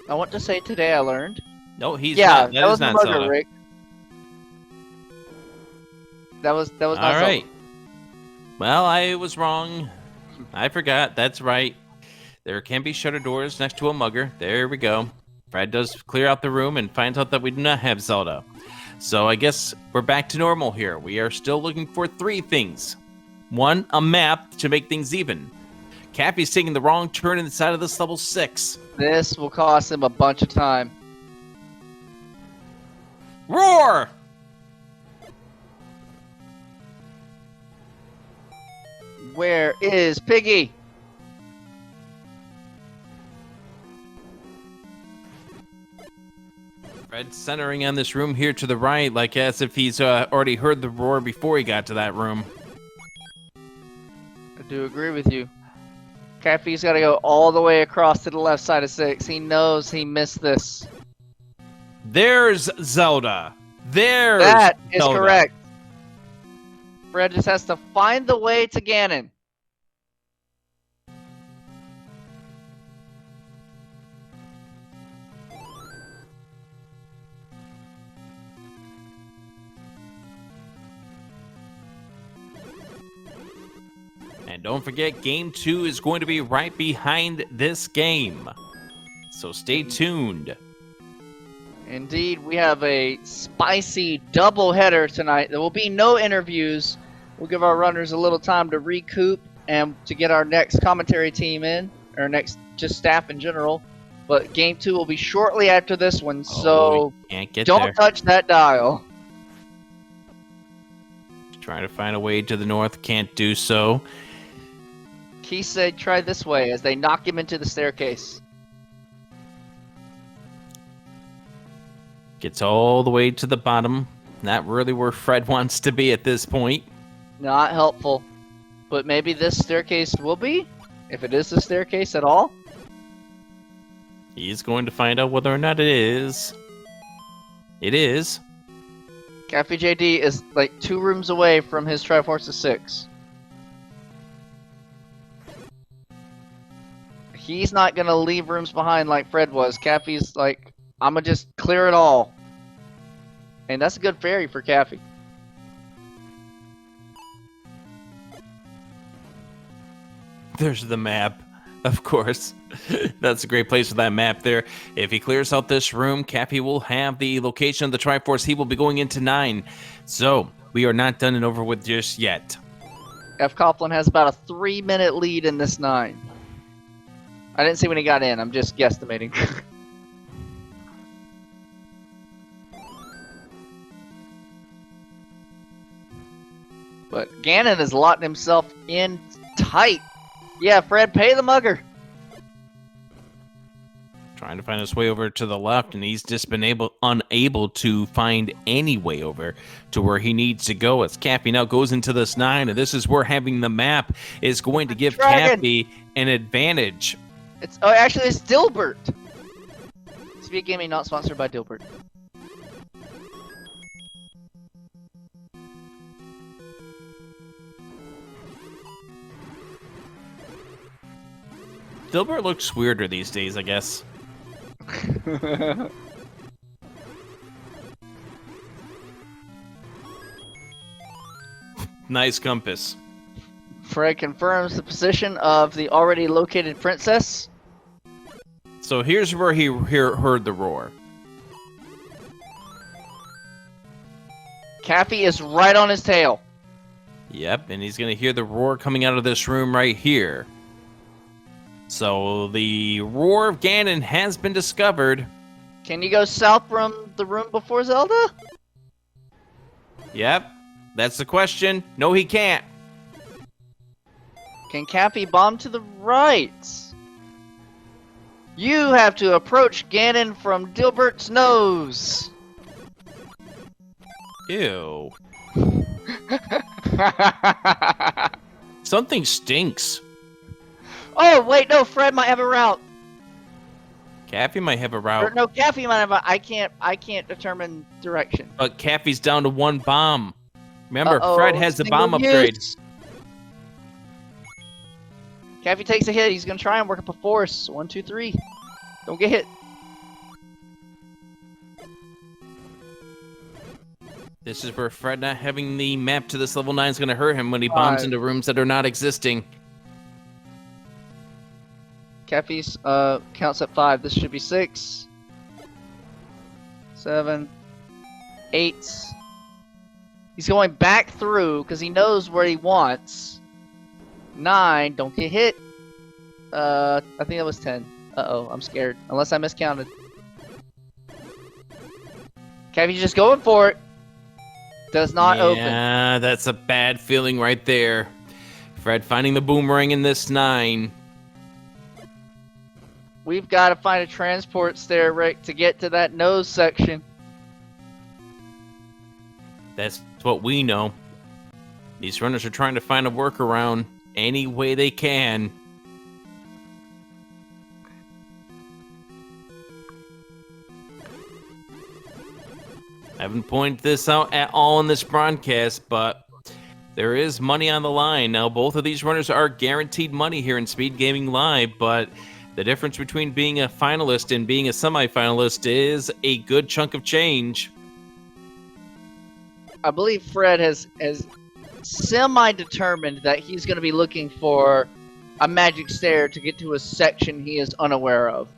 I want to say today I learned. No, he's yeah, not. that was not the mugger, Zelda. Rick. That was not All Zelda. right. Well, I was wrong. I forgot. That's right. There can be shutter doors next to a mugger. There we go. Fred does clear out the room and finds out that we do not have Zelda. So I guess we're back to normal here. We are still looking for 3 things. 1, a map to make things even. Cappy's taking the wrong turn inside of this level 6. This will cost him a bunch of time. Roar! Where is Piggy? Fred centering on this room here to the right, like as if he's already heard the roar before he got to that room. I do agree with you. Caffy's got to go all the way across to the left side of 6. He knows he missed this. There's Zelda. There's That is Zelda. correct. Fred just has to find the way to Ganon. And don't forget, Game 2 is going to be right behind this game. So stay tuned. Indeed, we have a spicy doubleheader tonight. There will be no interviews. We'll give our runners a little time to recoup and to get our next commentary team in, or next just staff in general. But Game 2 will be shortly after this one, so can't get don't there. touch that dial. Trying to find a way to the north, can't do so. He said try this way as they knock him into the staircase. Gets all the way to the bottom. Not really where Fred wants to be at this point. Not helpful. But maybe this staircase will be? If it is the staircase at all? He's going to find out whether or not it is. It is. CaffyJD is like 2 rooms away from his Triforce of 6. He's not going to leave rooms behind like Fred was. Caffy's like, I'm going to just clear it all. And that's a good fairy for Caffy. There's the map, of course. That's a great place for that map there. If he clears out this room, Caffy will have the location of the Triforce. He will be going into 9. So, we are not done and over with just yet. fcoughlin has about a 3-minute lead in this 9. I didn't see when he got in. I'm just guesstimating. But Ganon is locking himself in tight. Yeah, Fred, pay the mugger. Trying to find his way over to the left, and he's just been unable to find any way over to where he needs to go. As Caffy now goes into this 9, and this is where having the map is going to give Caffy an advantage. Actually, it's Dilbert. SpeedGaming not sponsored by Dilbert. Dilbert looks weirder these days, I guess. Nice compass. Fred confirms the position of the already located princess. So here's where he heard the roar. Caffy is right on his tail. Yep, and he's going to hear the roar coming out of this room right here. So the roar of Ganon has been discovered. Can you go south from the room before Zelda? Yep, that's the question. No, he can't. Can Cappy bomb to the right? You have to approach Ganon from Dilbert's nose. Ew. Something stinks. Oh, wait, no, Fred might have a route. Caffy might have a Or, route. no, Cappy might have a... I can't determine direction. But Caffy's down to 1 bomb. Remember, Uh-oh, Fred has the bomb single upgrade. use. Cappy takes a hit. He's going to try and work up a force. 1, 2, 3. Don't get hit. This is where Fred not having the map to this level 9 is going to hurt him when he bombs 5. into rooms that are not existing. Cappy's counts at 5. This should be 6, 7, 8. He's going back through because he knows where he wants. 9. Don't get hit. I think that was 10. Uh-oh, I'm scared. Unless I miscounted. Cappy's just going for it. Does not open. Yeah, that's a bad feeling right there. Fred finding the boomerang in this 9. We've got to find a transport stair, Rick, to get to that nose section. That's what we know. These runners are trying to find a workaround any way they can. I haven't pointed this out at all in this broadcast, but there is money on the line. Now, both of these runners are guaranteed money here in Speed Gaming Live, but the difference between being a finalist and being a semifinalist is a good chunk of change. I believe Fred has semi-determined that he's going to be looking for a magic stair to get to a section he is unaware of.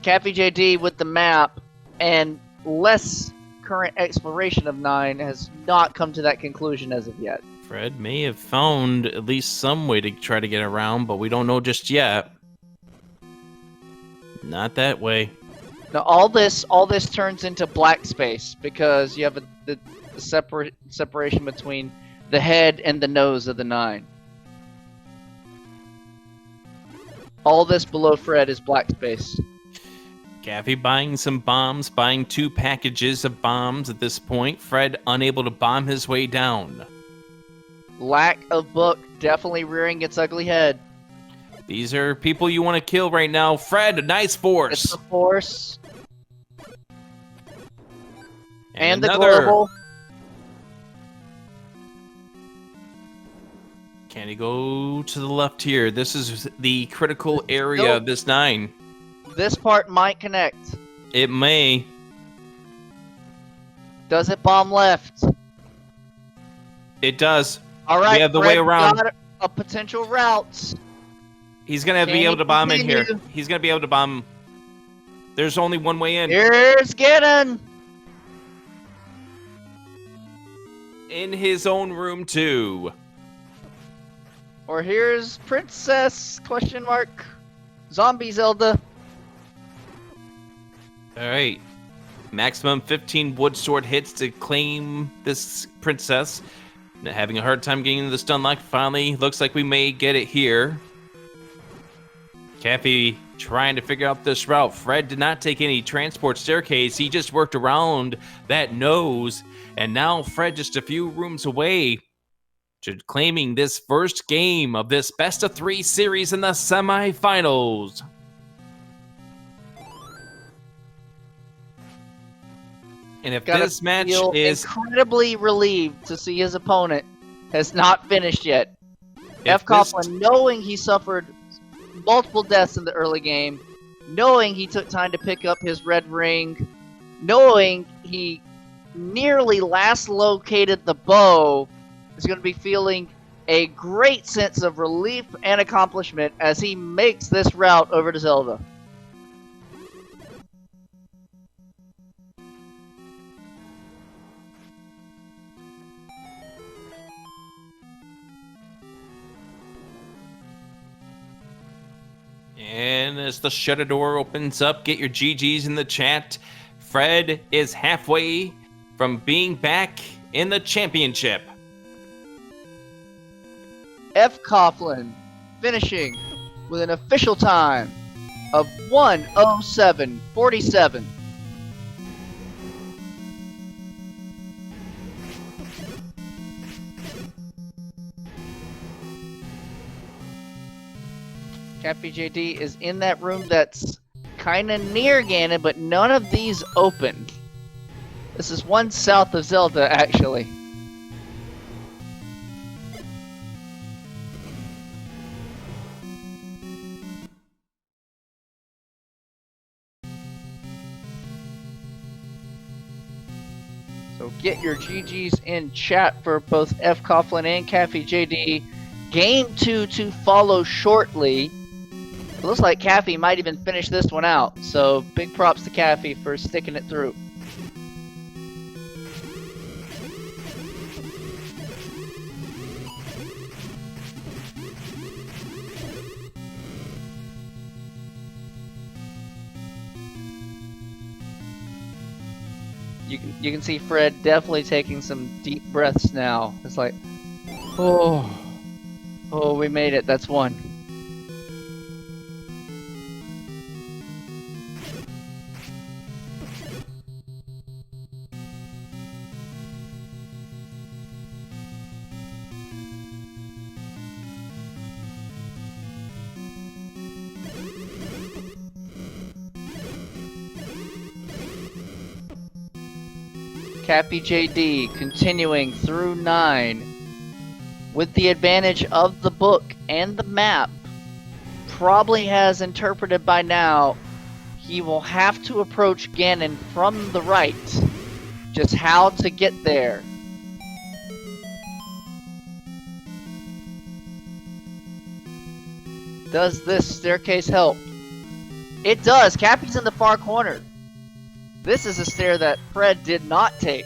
CaffyJD with the map and less current exploration of 9 has not come to that conclusion as of yet. Fred may have found at least some way to try to get around, but we don't know just yet. Not that way. Now all this turns into black space because you have the separation between the head and the nose of the 9. All this below Fred is black space. Caffy buying some bombs, buying 2 packages of bombs at this point. Fred unable to bomb his way down. Lack of book definitely rearing its ugly head. These are people you want to kill right now. Fred, a nice force. It's the force. And the another. global. Can he go to the left here? This is the critical area of this 9. This part might connect. It may. Does it bomb left? It does. All right, we have the Fred way around. got a potential route. He's going to be able to bomb in here. He's going to be able to bomb. There's only one way in. Here's Ganon. In his own room, too. Or here's Princess, question mark. Zombie Zelda. All right. Maximum 15 wood sword hits to claim this princess. Having a hard time getting the stun lock. Finally, looks like we may get it here. Caffy trying to figure out this route. Fred did not take any transport staircase. He just worked around that nose. And now Fred just a few rooms away to claiming this first game of this best of 3 series in the semifinals. And if this match is incredibly relieved to see his opponent has not finished yet. fcoughlin, knowing he suffered multiple deaths in the early game, knowing he took time to pick up his red ring, knowing he nearly last located the bow, is going to be feeling a great sense of relief and accomplishment as he makes this route over to Zelda. And as the shutter door opens up, get your GGs in the chat. Fred is halfway from being back in the championship. fcoughlin finishing with an official time of 1:07:47. CaffyJD is in that room that's kind of near Ganon, but none of these open. This is one south of Zelda, actually. So get your GGs in chat for both fcoughlin and CaffyJD. Game 2 to follow shortly. It looks like Caffy might even finish this one out, so big props to Caffy for sticking it through. You can see Fred definitely taking some deep breaths now. It's like, oh, we made it. That's one. CaffyJD continuing through 9 with the advantage of the book and the map. Probably has interpreted by now he will have to approach Ganon from the right. Just how to get there. Does this staircase help? It does. Cappy's in the far corner. This is a stair that Fred did not take.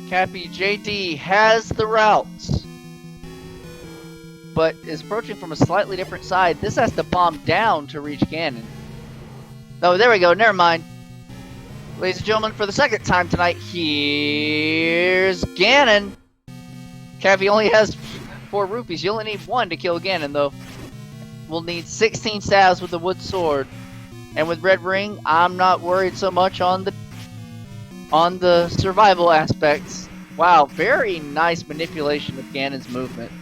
CaffyJD has the routes, but is approaching from a slightly different side. This has to bomb down to reach Ganon. Oh, there we go. Never mind. Ladies and gentlemen, for the second time tonight, here's Ganon. Caffy only has 4 rupees. You only need 1 to kill Ganon, though. We'll need 16 stabs with the wood sword. And with Red Ring, I'm not worried so much on the survival aspects. Wow, very nice manipulation of Ganon's movement.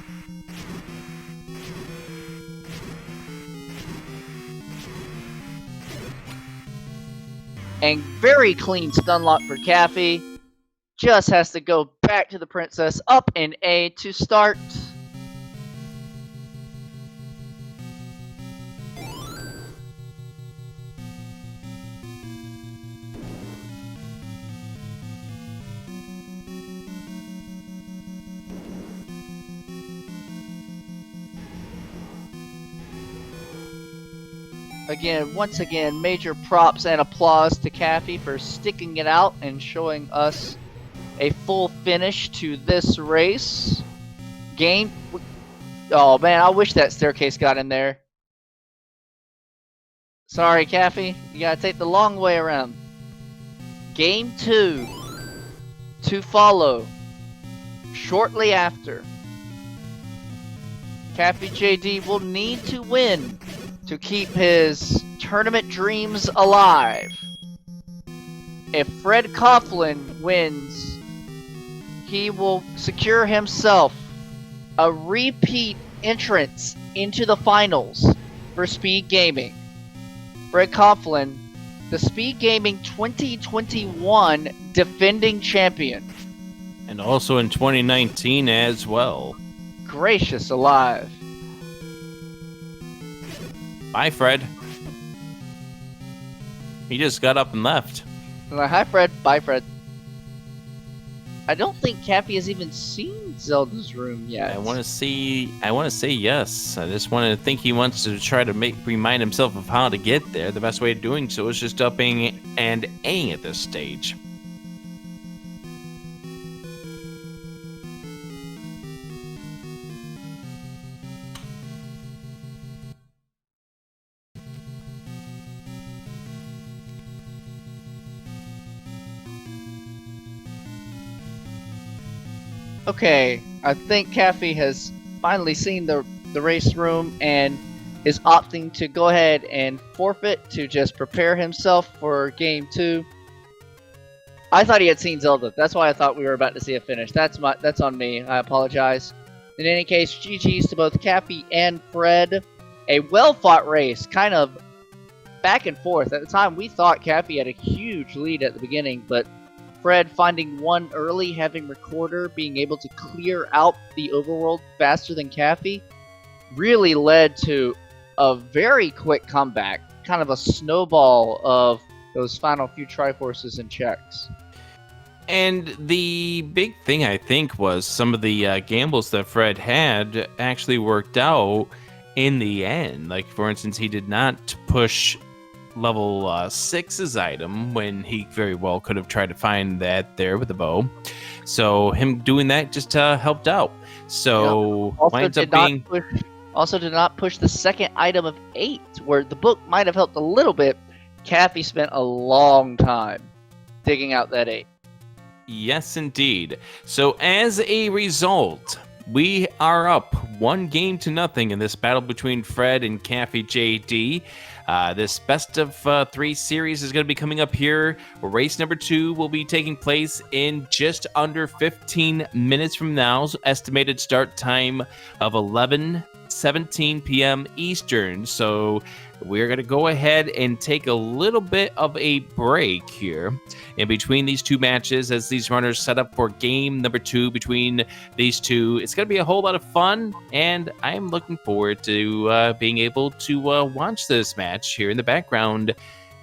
And very clean stun lock for Caffy. Just has to go back to the princess, up in A to start. Again, once again, major props and applause to Caffy for sticking it out and showing us a full finish to this race. Game... Oh man, I wish that staircase got in there. Sorry, Caffy. You gotta take the long way around. Game 2 to follow shortly after. CaffyJD will need to win to keep his tournament dreams alive. If Fred Coughlin wins, he will secure himself a repeat entrance into the finals for SpeedGaming. Fred Coughlin, the SpeedGaming 2021 defending champion. And also in 2019 as well. Gracious alive. Bye, Fred. He just got up and left. I'm like, hi, Fred. Bye, Fred. I don't think Caffy has even seen Zelda's room yet. I want to say yes. I just want to think he wants to try to remind himself of how to get there. The best way of doing so is just upping and A at this stage. Okay, I think Caffy has finally seen the race room and is opting to go ahead and forfeit to just prepare himself for game 2. I thought he had seen Zelda. That's why I thought we were about to see a finish. That's on me. I apologize. In any case, GG's to both Caffy and Fred. A well-fought race, kind of back and forth. At the time, we thought Caffy had a huge lead at the beginning, but Fred finding one early, having Recorder, being able to clear out the overworld faster than Caffy, really led to a very quick comeback. Kind of a snowball of those final few Triforces and checks. And the big thing, I think, was some of the gambles that Fred had actually worked out in the end. Like, for instance, he did not push level 6's item when he very well could have tried to find that there with the bow. So him doing that just helped out. So yep. winds up being... Also did not push the second item of 8, where the book might have helped a little bit. Caffy spent a long time digging out that 8. Yes, indeed. So as a result, we are up 1-0 in this battle between Fred and CaffyJD. This best of 3 series is going to be coming up here. Race number 2 will be taking place in just under 15 minutes from now. So estimated start time of 11:17 p.m. Eastern. So we're going to go ahead and take a little bit of a break here in between these two matches as these runners set up for game number 2 between these two. It's going to be a whole lot of fun, and I'm looking forward to being able to watch this match here in the background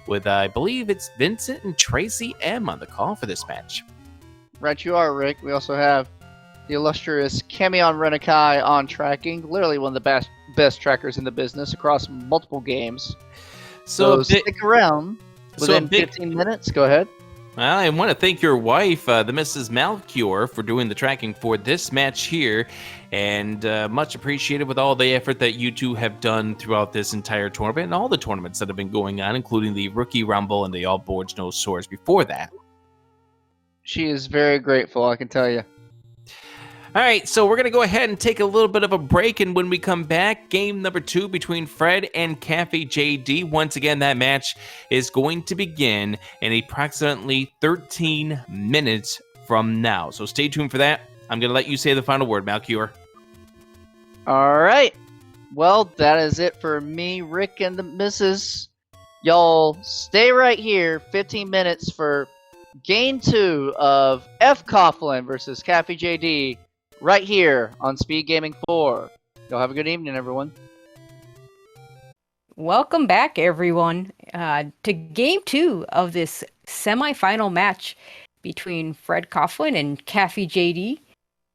with, I believe it's Vincent and Tracy M on the call for this match. Right you are, Rick. We also have the illustrious Camion Renakai on tracking, literally one of the best trackers in the business across multiple games. So stick around. Within 15 minutes, go ahead. Well, I want to thank your wife, the Mrs. Malcure, for doing the tracking for this match here, and much appreciated with all the effort that you two have done throughout this entire tournament and all the tournaments that have been going on, including the Rookie Rumble and the All Boards No Swords before that. She is very grateful, I can tell you. All right, so we're going to go ahead and take a little bit of a break, and when we come back, game number 2 between Fred and CaffyJD. Once again, that match is going to begin in approximately 13 minutes from now. So stay tuned for that. I'm going to let you say the final word, Malcure. All right. Well, that is it for me, Rick, and the missus. Y'all stay right here, 15 minutes for game 2 of fcoughlin versus CaffyJD. Right here on SpeedGaming 4. Y'all have a good evening, everyone. Welcome back, everyone, to Game 2 of this semifinal match between Fred Coughlin and CaffyJD.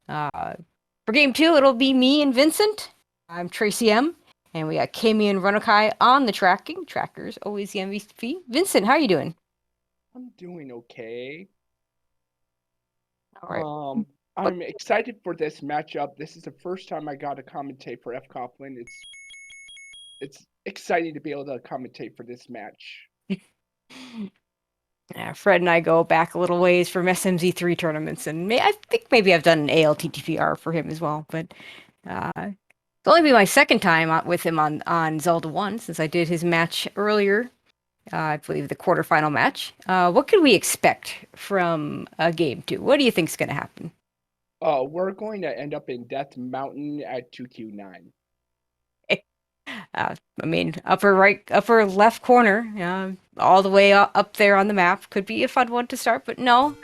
For Game 2, it'll be me and Vincent. I'm Tracy M, and we got Kami and Runakai on the tracking. Trackers, always the MVP. Vincent, how are you doing? I'm doing okay. All right. I'm excited for this matchup. This is the first time I got to commentate for fcoughlin. It's exciting to be able to commentate for this match. Yeah, Fred and I go back a little ways from SMZ3 tournaments, and I think maybe I've done an ALTTPR for him as well, but it'll only be my second time with him on Zelda 1, since I did his match earlier, I believe the quarterfinal match. What could we expect from Game 2? What do you think's going to happen? We're going to end up in Death Mountain at 2Q9. I mean, upper left corner, all the way up there on the map could be a fun one to start, but no,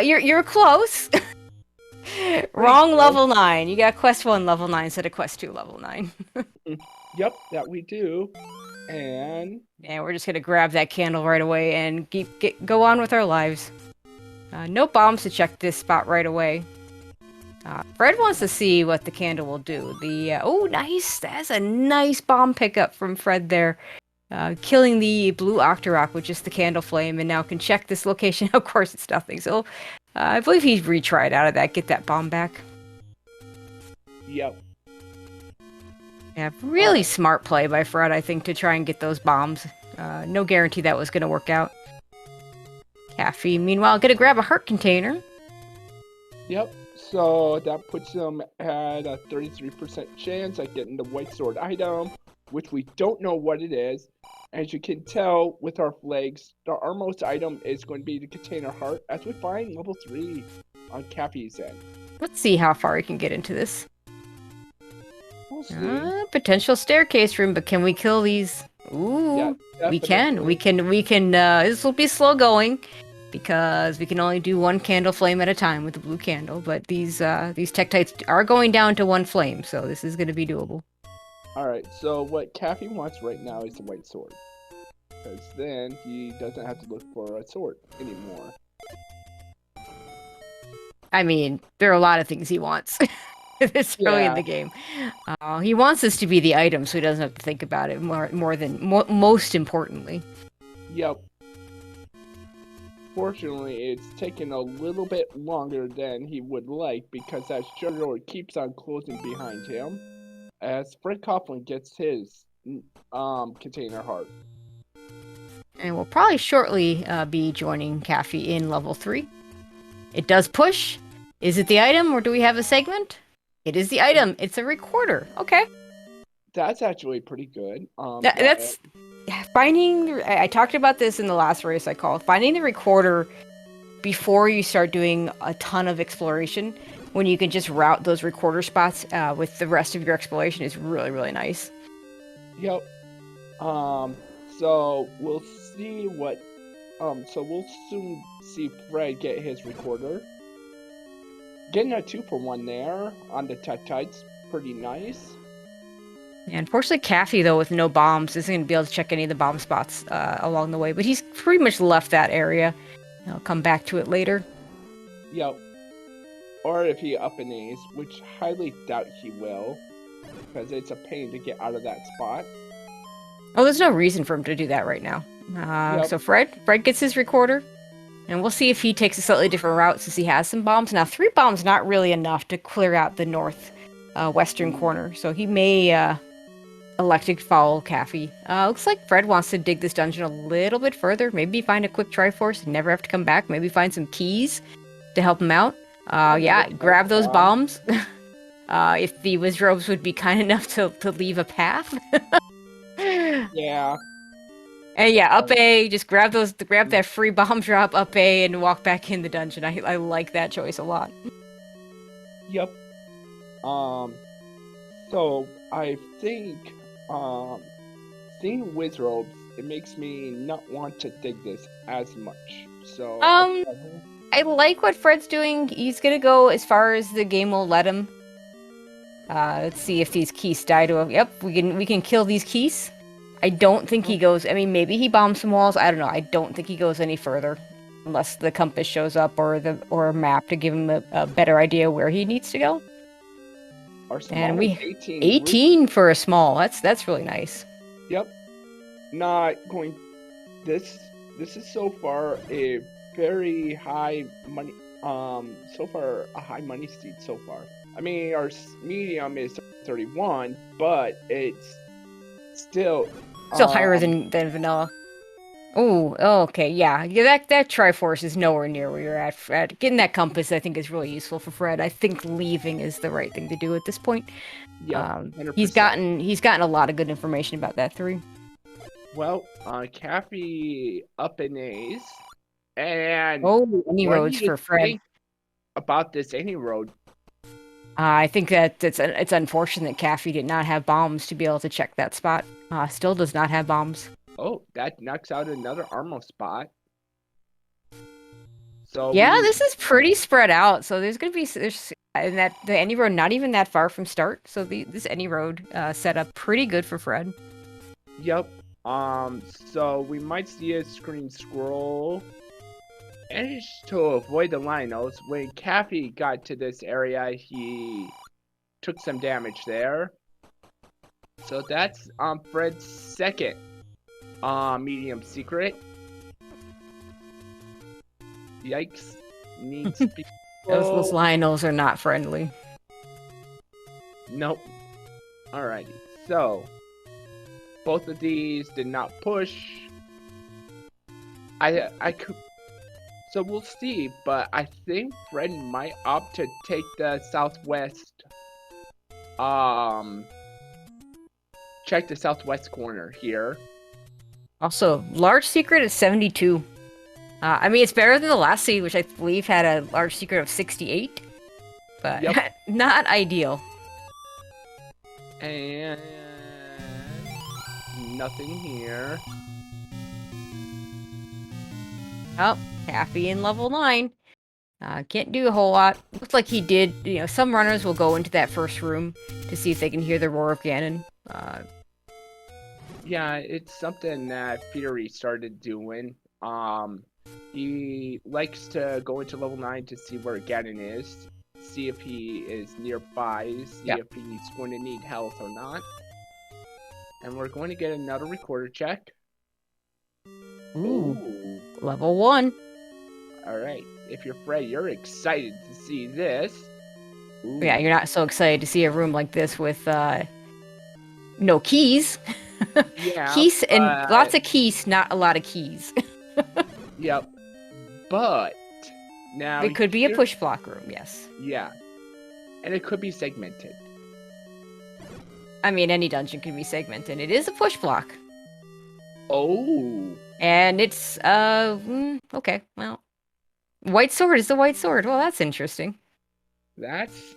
you're close. Wrong level 9. You got Quest 1 level 9 instead of Quest 2 level 9. Yep, that we do. And And we're just gonna grab that candle right away and go on with our lives. No bombs to check this spot right away. Fred wants to see what the candle will do. Oh, nice! That's a nice bomb pickup from Fred there. Killing the blue Octorok with just the candle flame, and now can check this location. Of course, it's nothing. So, I believe he's retried out of that. Get that bomb back. yep. Yeah, really smart play by Fred, I think, to try and get those bombs. No guarantee that was going to work out. Caffy, meanwhile, gonna grab a heart container. Yep. So that puts them at a 33% chance at getting the white sword item, which we don't know what it is. As you can tell with our flags, the Armos item is going to be the container heart, as we find level 3 on Caffy's end. Let's see how far we can get into this. We'll see. Potential staircase room, but can we kill these? Ooh, Yeah, we can. We can. This will be slow going because we can only do one candle flame at a time with the blue candle. But these Tektites are going down to one flame, so this is going to be doable. All right. So what Caffy wants right now is the white sword, because then he doesn't have to look for a sword anymore. I mean, there are a lot of things he wants. This early in the game. He wants this to be the item, so he doesn't have to think about it most importantly. Yep. Fortunately, it's taken a little bit longer than he would like because that sugar keeps on closing behind him as Fred Coughlin gets his container heart. And we'll probably shortly be joining Caffy in level 3. It does push. Is it the item, or do we have a segment? It is the item. It's a recorder. Okay. That's actually pretty good. That's finding. I talked about this in the last race I called. Finding the recorder before you start doing a ton of exploration, when you can just route those recorder spots with the rest of your exploration, is really, really nice. Yep. So we'll see what. So we'll soon see Fred get his recorder. Getting a 2-for-1 there on the Tektites, pretty nice. Yeah, unfortunately, Caffy, though, with no bombs, isn't going to be able to check any of the bomb spots along the way. But he's pretty much left that area. I'll come back to it later. Yep. Or if he up an ace, which highly doubt he will, because it's a pain to get out of that spot. Oh, there's no reason for him to do that right now. Yep. So Fred gets his recorder. And we'll see if he takes a slightly different route since he has some bombs. Now, 3 bombs not really enough to clear out the north western corner. So he may elect to follow Caffy. Looks like Fred wants to dig this dungeon a little bit further. Maybe find a quick Triforce and never have to come back. Maybe find some keys to help him out. Yeah, grab those bombs. If the Wizrobes would be kind enough to leave a path. Yeah. And yeah, up A, just grab that free bomb drop up A and walk back in the dungeon. I like that choice a lot. Yep. So I think seeing Wizrobes, it makes me not want to dig this as much. So I like what Fred's doing. He's gonna go as far as the game will let him. Let's see if these keys die to him. Yep, we can kill these keys. I don't think he goes. I mean, maybe he bombs some walls. I don't know. I don't think he goes any further, unless the compass shows up or a map to give him a better idea where he needs to go. And we 18 for a small. That's really nice. Yep. Not going. This is so far a very high money. So far a high money seed so far. I mean, our medium is 31, but it's still higher than vanilla. Oh, okay, yeah. That Triforce is nowhere near where you're at, Fred. Getting that compass, I think, is really useful for Fred. I think leaving is the right thing to do at this point. Yeah, he's gotten a lot of good information about that 3. Well, Caffy up in A's, and any roads for Fred about this any road. I think that it's unfortunate that Caffy did not have bombs to be able to check that spot. Still does not have bombs. Oh, that knocks out another Armo spot. So yeah, this is pretty spread out. So there's And that the any road not even that far from start, so this any road set up pretty good for Fred. Yep. So we might see a screen scroll. And it's to avoid the Linos. When Caffy got to this area, he took some damage there. So that's Fred's second medium secret. Yikes. Needs to be Those Lionels are not friendly. Nope. Alrighty. So both of these did not push. I could. So we'll see, but I think Fred might opt to take the southwest. Check the southwest corner here. Also, large secret is 72. I mean, it's better than the last seed, which I believe had a large secret of 68. But Yep. not ideal. And nothing here. Oh, Caffy in level 9. Can't do a whole lot. Looks like he did, some runners will go into that first room to see if they can hear the roar of Ganon. Yeah, it's something that Fury started doing. He likes to go into level 9 to see where Ganon is, see if he is nearby, see if he's going to need health or not. And we're going to get another recorder check. Ooh. Level 1. Alright, if you're Fred, you're excited to see this. Ooh. Yeah, you're not so excited to see a room like this with no keys. Yeah, Keys and lots of keys, not a lot of keys. Yep. But now It could be a here- push block room, yes. Yeah. And it could be segmented. I mean, any dungeon can be segmented. It is a push block. Oh. And it's, okay, well. White sword is the white sword. Well, that's interesting. That's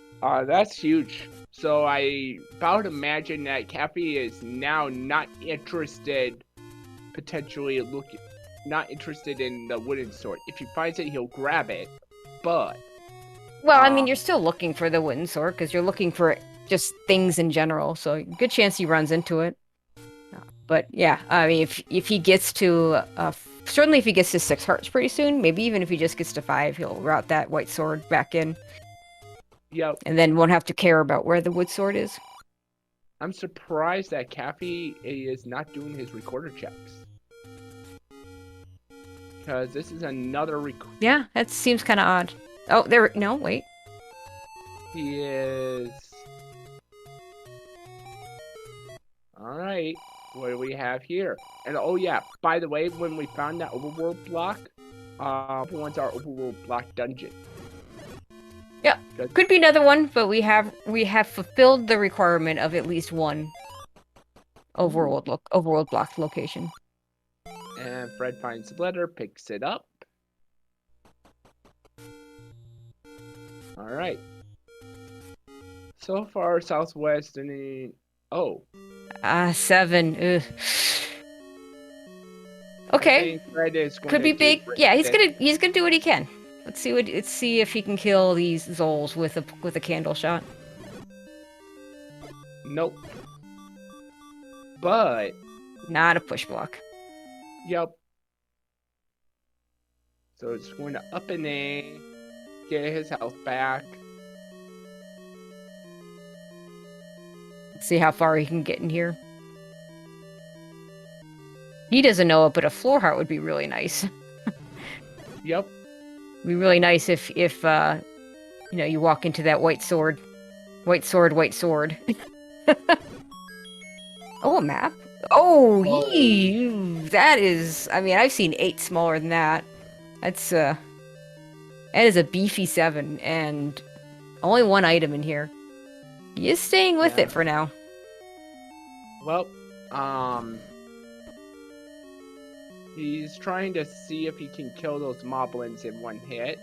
huge. So I about imagine that Caffy is now not interested, potentially not interested in the wooden sword. If he finds it, he'll grab it. But Well, I mean, you're still looking for the wooden sword, because you're looking for just things in general, so good chance he runs into it. But yeah, I mean, if he gets to, certainly if he gets to 6 hearts pretty soon, maybe even if he just gets to 5, he'll route that white sword back in. Yep. And then won't have to care about where the wood sword is. I'm surprised that Caffy is not doing his recorder checks. Because this is another Yeah, that seems kind of odd. Oh, no, wait. He is... Alright, what do we have here? And oh yeah, by the way, when we found that overworld block, one's our overworld block dungeon. Yeah, could be another one, but we have fulfilled the requirement of at least one overworld block location. And Fred finds the letter, picks it up. Alright. So far, southwest, oh. 7. Ugh. Okay. Fred is going Could to be do big. great Yeah, he's things. gonna do what he can. Let's see if he can kill these Zols with a candle shot. Nope. But Not a push block. yep. So it's going to up an A, get his health back. Let's see how far he can get in here. He doesn't know it, but a floor heart would be really nice. Yep. It'd be really nice if you walk into that white sword. White sword, white sword. Oh, a map? Oh, that is... I mean, I've seen 8 smaller than that. That's, that is a beefy 7, and only 1 item in here. He is staying with it for now. Well, he's trying to see if he can kill those moblins in 1 hit.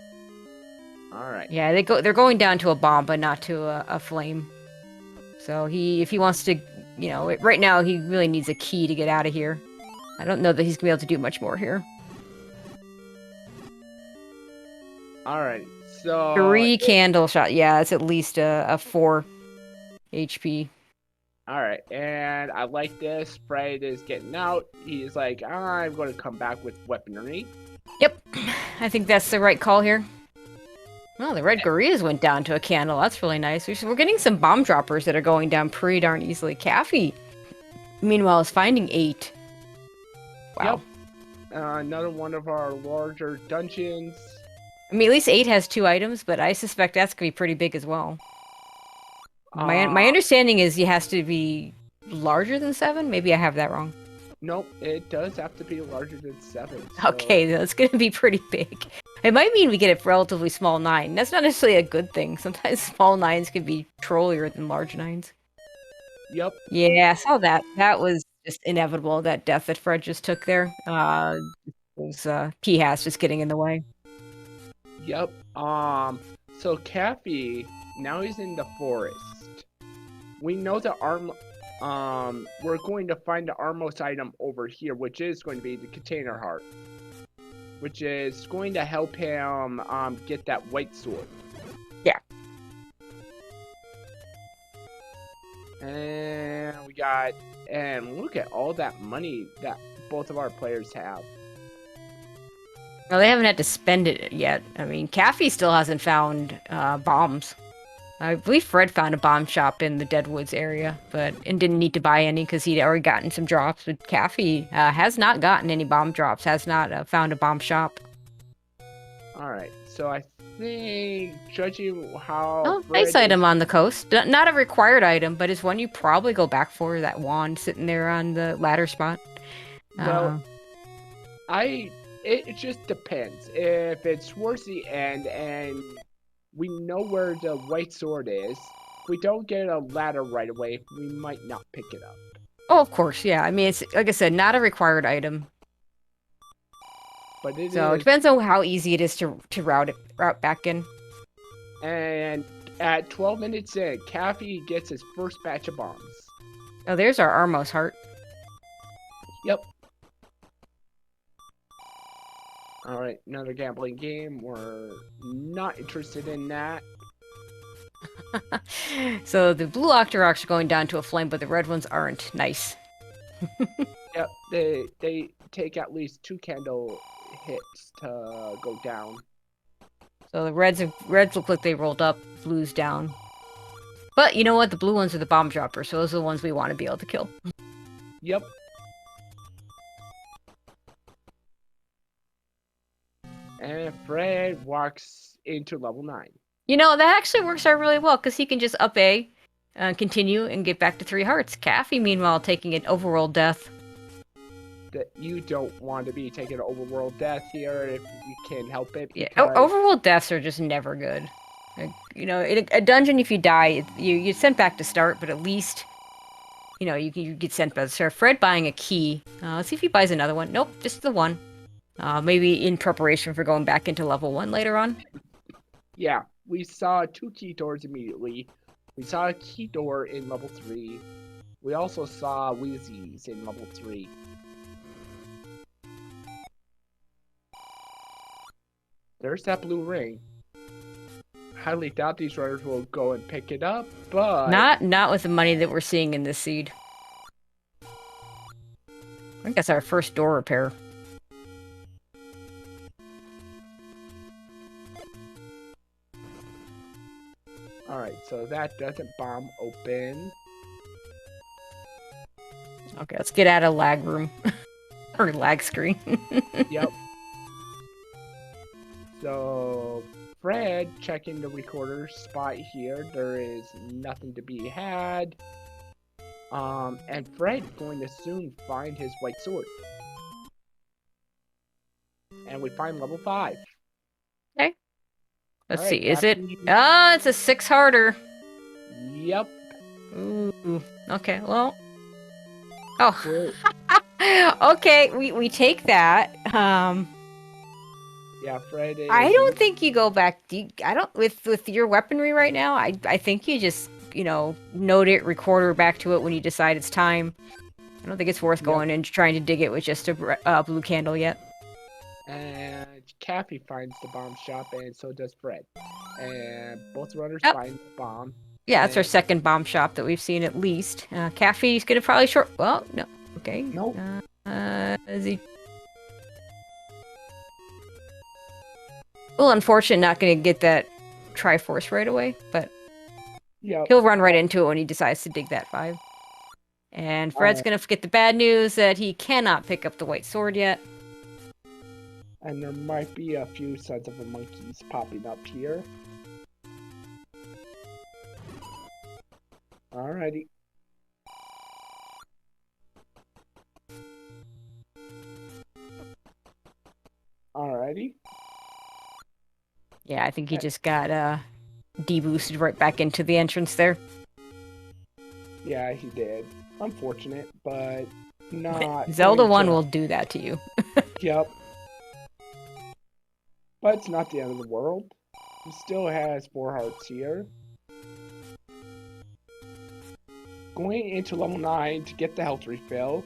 Alright. Yeah, they're going down to a bomb, but not to a flame. So if he wants to, right now he really needs a key to get out of here. I don't know that he's gonna be able to do much more here. Alright, so 3 candle shot. Yeah, it's at least a 4 HP. alright, and I like this. Fred is getting out. He's like, I'm going to come back with weaponry. Yep, I think that's the right call here. Oh, the red gorillas went down to a candle. That's really nice. We're getting some bomb droppers that are going down pretty darn easily. Caffy, meanwhile, is finding 8. Wow. Yep. Another one of our larger dungeons. I mean, at least 8 has 2 items, but I suspect that's going to be pretty big as well. My understanding is he has to be larger than 7? Maybe I have that wrong. Nope, it does have to be larger than 7. So... Okay, that's going to be pretty big. It might mean we get a relatively small 9. That's not necessarily a good thing. Sometimes small 9s can be trollier than large 9s. Yep. Yeah, I saw that. That was just inevitable, that death that Fred just took there. Was P-Has just getting in the way. Yep. So Caffy, now he's in the forest. We know the we're going to find the Armos item over here, which is going to be the container heart, which is going to help him get that white sword. Yeah. And look at all that money that both of our players have. Well, they haven't had to spend it yet. I mean, Caffy still hasn't found bombs. I believe Fred found a bomb shop in the Deadwoods area, and didn't need to buy any because he'd already gotten some drops. But Caffy has not gotten any bomb drops, has not found a bomb shop. Alright, so I think, judging how... Oh, Fred nice item on the coast. Not a required item, but it's one you probably go back for, that wand sitting there on the ladder spot. Well, it just depends. If it's towards the end and we know where the white sword is, if we don't get a ladder right away, we might not pick it up. Oh, of course, yeah. I mean, it's, like I said, not a required item. But it depends on how easy it is to route back in. And at 12 minutes in, Caffy gets his first batch of bombs. Oh, there's our Armos heart. Yep. Alright, another gambling game. We're not interested in that. So the blue Octoroks are going down to a flame, but the red ones aren't. Nice. Yep, they take at least 2 candle hits to go down. So the reds look like they rolled up, blues down. But you know what? The blue ones are the bomb droppers, so those are the ones we want to be able to kill. Yep. And Fred walks into level 9. You know, that actually works out really well, because he can just up A, continue, and get back to 3 hearts. Caffy, meanwhile, taking an overworld death. That you don't want to be taking an overworld death here if you can help it. Yeah, overworld deaths are just never good. Like, you know, in a dungeon, if you die, you get sent back to start, but at least, you know, you get sent back to start. Fred buying a key. Let's see if he buys another one. Nope, just the one. Maybe in preparation for going back into level 1 later on. Yeah, we saw 2 key doors immediately. We saw a key door in level 3. We also saw Wheezies in level 3. There's that blue ring. Highly doubt these riders will go and pick it up, but... Not with the money that we're seeing in this seed. I think that's our first door repair. Alright, so that doesn't bomb open. Okay, let's get out of lag room. Or lag screen. Yep. So, Fred checking the recorder spot here. There is nothing to be had. And Fred going to soon find his white sword. And we find level 5. Okay. Let's All see, right, is it? Caffy. It's a 6 harder. Yep. Ooh. Okay, well. Oh. We're- Okay, we take that. Yeah, Fred is... I don't think you go back. I don't with your weaponry right now. I think you just, you know, note it, recorder back to it when you decide it's time. I don't think it's worth going and trying to dig it with just a blue candle yet. And Caffy finds the bomb shop, and so does Fred. And both runners Yep. find the bomb. Yeah, that's our And- second bomb shop that we've seen at least. Caffey's gonna probably short. Well, no. Okay. Nope. Is he? Well, unfortunate, not gonna get that Triforce right away, but Yep. he'll run right into it when he decides to dig that 5. And Fred's gonna get the bad news that he cannot pick up the white sword yet. And there might be a few Sons of the Monkeys popping up here. Alrighty. Alrighty. Yeah, I think he just got deboosted right back into the entrance there. Yeah, he did. Unfortunate, but not. Zelda going 1 to- will do that to you. Yep. But it's not the end of the world. He still has 4 hearts here. Going into level 9 to get the health refill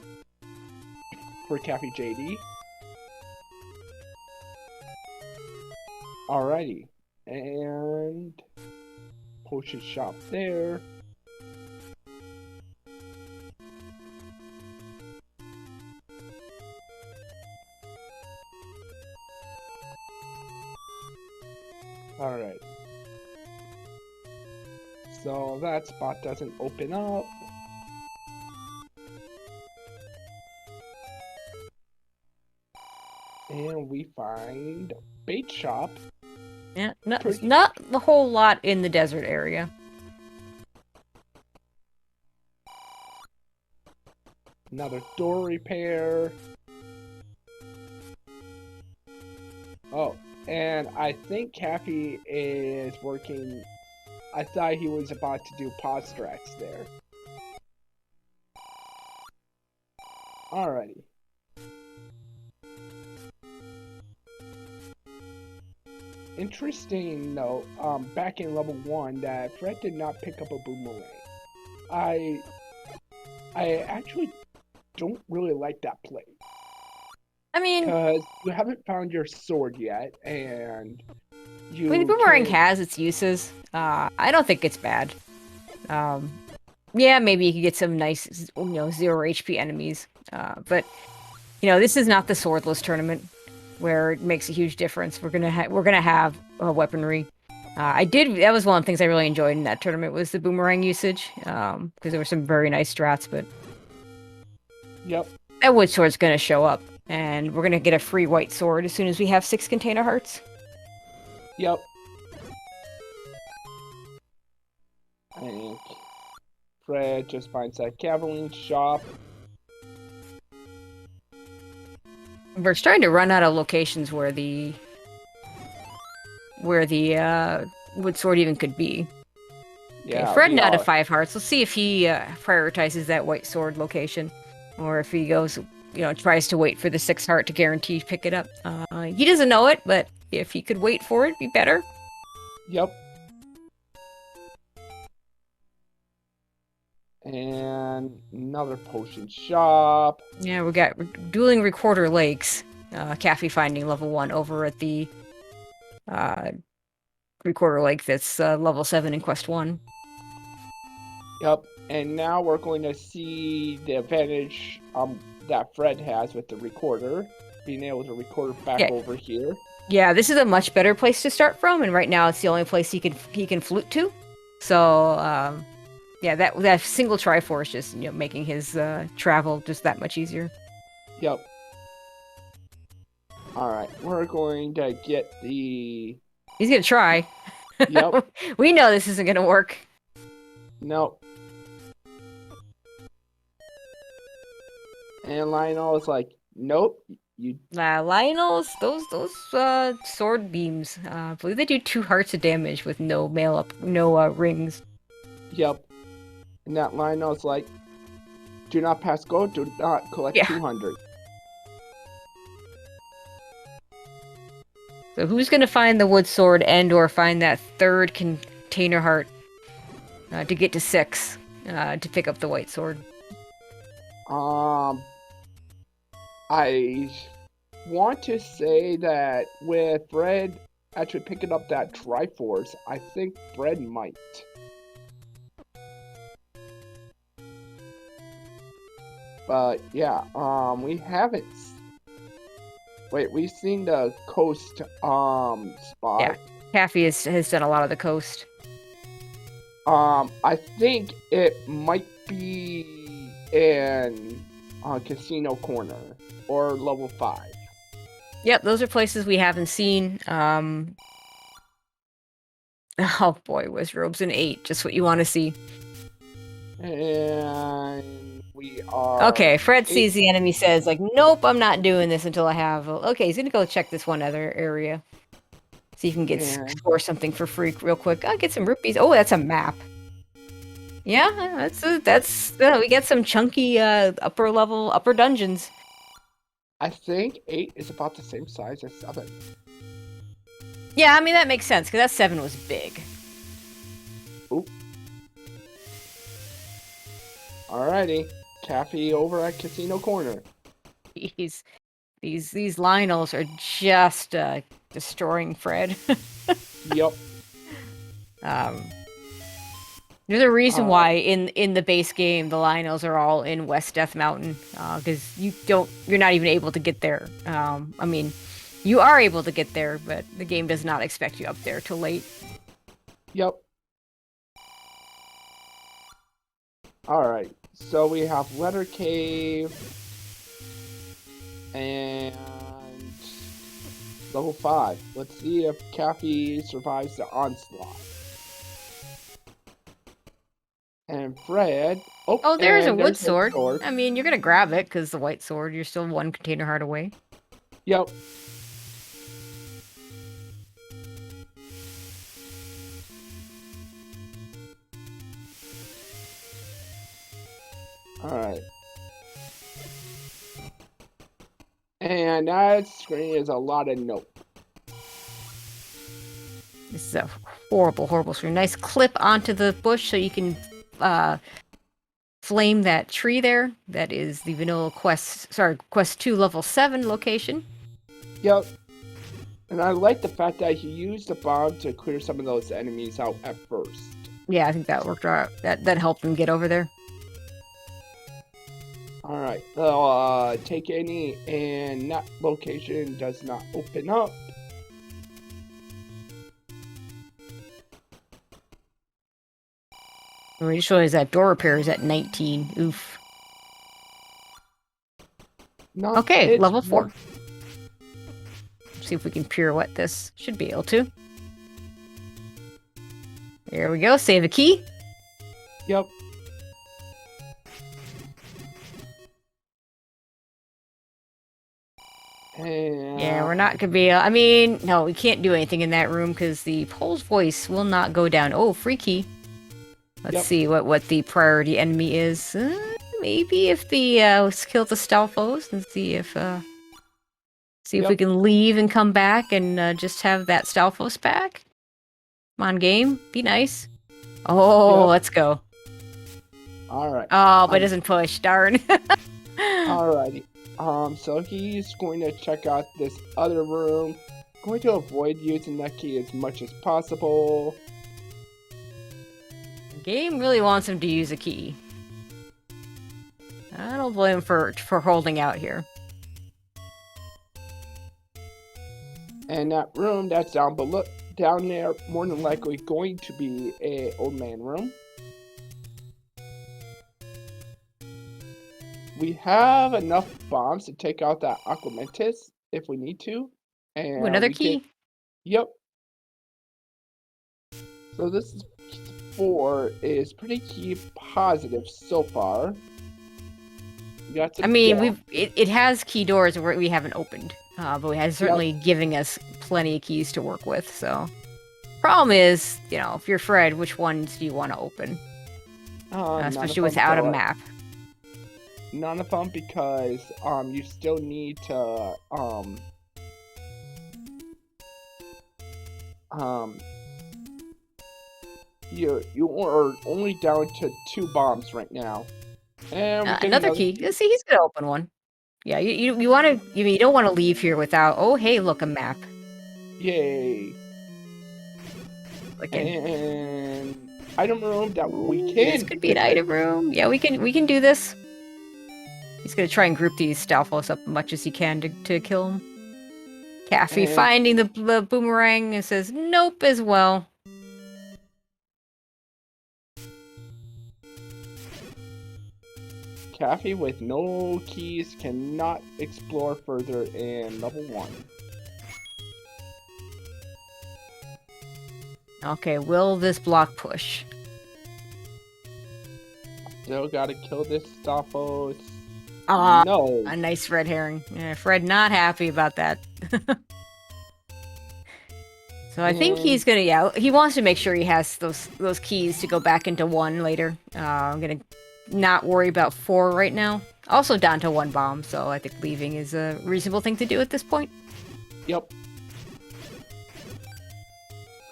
for CaffyJD. Alrighty. And potion shop there. Alright. So that spot doesn't open up. And we find bait shop. Yeah, not Pretty- not the whole lot in the desert area. Another door repair. Oh, and I think Caffy is working. I thought he was about to do pod strats there. Alrighty. Interesting note, back in level 1 that Fred did not pick up a boomerang. I actually don't really like that play. I mean, Because you haven't found your sword yet, and you. I mean, boomerang can't- has its uses. I don't think it's bad. Yeah, maybe you could get some nice, 0 HP enemies. But this is not the swordless tournament where it makes a huge difference. We're gonna have weaponry. That was one of the things I really enjoyed in that tournament was the boomerang usage, because there were some very nice strats. But Yep. that wood sword's gonna show up, and we're gonna get a free white sword as soon as we have 6 container hearts. Yep. I think Fred just finds that Cavalier shop. We're starting to run out of locations where the wood sword even could be. Yeah. Okay, Fred we out are. of 5 hearts. Let's see if he prioritizes that white sword location, or if he goes, tries to wait for the 6 heart to guarantee pick it up. He doesn't know it, but if he could wait for it, it'd be better. Yep. And another potion shop. Yeah, we're dueling recorder lakes. Caffey finding level 1 over at the recorder lake that's level 7 in quest 1. Yep. And now we're going to see the advantage that Fred has with the recorder, being able to record back Yeah. over here. Yeah, this is a much better place to start from, and right now it's the only place he can flute to. So, yeah, that single Triforce just making his travel just that much easier. Yep. Alright, we're going to get the... He's gonna try. Yep. We know this isn't gonna work. Nope. And Lionel is like, nope, you... Lionel's those sword beams. I believe they do 2 hearts of damage with no rings. Yep. And that Lionel's like, do not pass go, do not collect Yeah. 200. So who's gonna find the wood sword and/or find that 3rd container heart to get to 6 to pick up the white sword? want to say that with Fred actually picking up that Triforce, I think Fred might. But yeah, we haven't. Wait, we've seen the coast spot. Yeah. Caffy has done a lot of the coast. I think it might be in Casino Corner or level 5. Yep, those are places we haven't seen. Oh boy, Wizrobes and 8, just what you want to see. And we are... Okay, Fred sees the enemy, says, like, nope, I'm not doing this until I have... Okay, he's gonna go check this one other area. See if he can get score something for free real quick. I'll get some rupees. Oh, that's a map. Yeah, that's we get some chunky upper dungeons. I think 8 is about the same size as 7. Yeah, I mean, that makes sense, because that 7 was big. Oop. Alrighty. Caffy over at Casino Corner. These Lionels are just destroying Fred. Yep. There's a reason why in the base game the Lionels are all in West Death Mountain, because you're not even able to get there. I mean, you are able to get there, but the game does not expect you up there till late. Yep. Alright, so we have Letter Cave and level 5. Let's see if Caffy survives the onslaught. And Fred... Oh, there's a wood sword. I mean, you're gonna grab it, because the white sword, you're still one container heart away. Yep. Alright. And that screen is a lot of nope. This is a horrible screen. Nice clip onto the bush so you can flame that tree there. That is the vanilla quest 2 level 7 location. Yep. And I like the fact that he used the bomb to clear some of those enemies out at first. Yeah, I think that worked out. That helped him get over there. Alright, so take any, and that location does not open up. We just realized that door repair is at 19. Oof. No, okay, level 4. See if we can pirouette this. Should be able to. There we go, save a key. Yep. And... yeah, we're not gonna be. I mean, no, we can't do anything in that room because the Pole's voice will not go down. Oh, free key. Let's see what the priority enemy is. Maybe if let's kill the Stalfos and see if we can leave and come back and just have that Stalfos back. Come on, game, be nice. Oh, let's go. All right. Oh, but it doesn't push. Darn. Alrighty. So he's going to check out this other room. Going to avoid using that key as much as possible. The game really wants him to use a key. I don't blame him for holding out here. And that room that's down there, more than likely going to be a old man room. We have enough bombs to take out that Aquamentus if we need to. And another key? Yep. So this is 4 is pretty key positive so far. I mean, it has key doors where we haven't opened, but it has certainly giving us plenty of keys to work with. So, problem is, if you're Fred, which ones do you want to open? Especially without a map. None of them, because you still need to you are only down to 2 bombs right now. And another key. See, he's gonna open one. Yeah, you want to you don't want to leave here without. Oh, hey, look, a map. Yay. Like And item room that we can. This could be an item room. Yeah, we can do this. He's gonna try and group these Stalfos up as much as he can to kill him. Caffy And- finding the boomerang and says nope as well. Caffy with no keys cannot explore further in level 1. Okay, will this block push? Still gotta kill this Stalfos. Ah, No. a nice red herring. Yeah, Fred not happy about that. So I think he's gonna, yeah, he wants to make sure he has those keys to go back into 1 later. I'm gonna not worry about 4 right now. Also down to 1 bomb, so I think leaving is a reasonable thing to do at this point. Yep.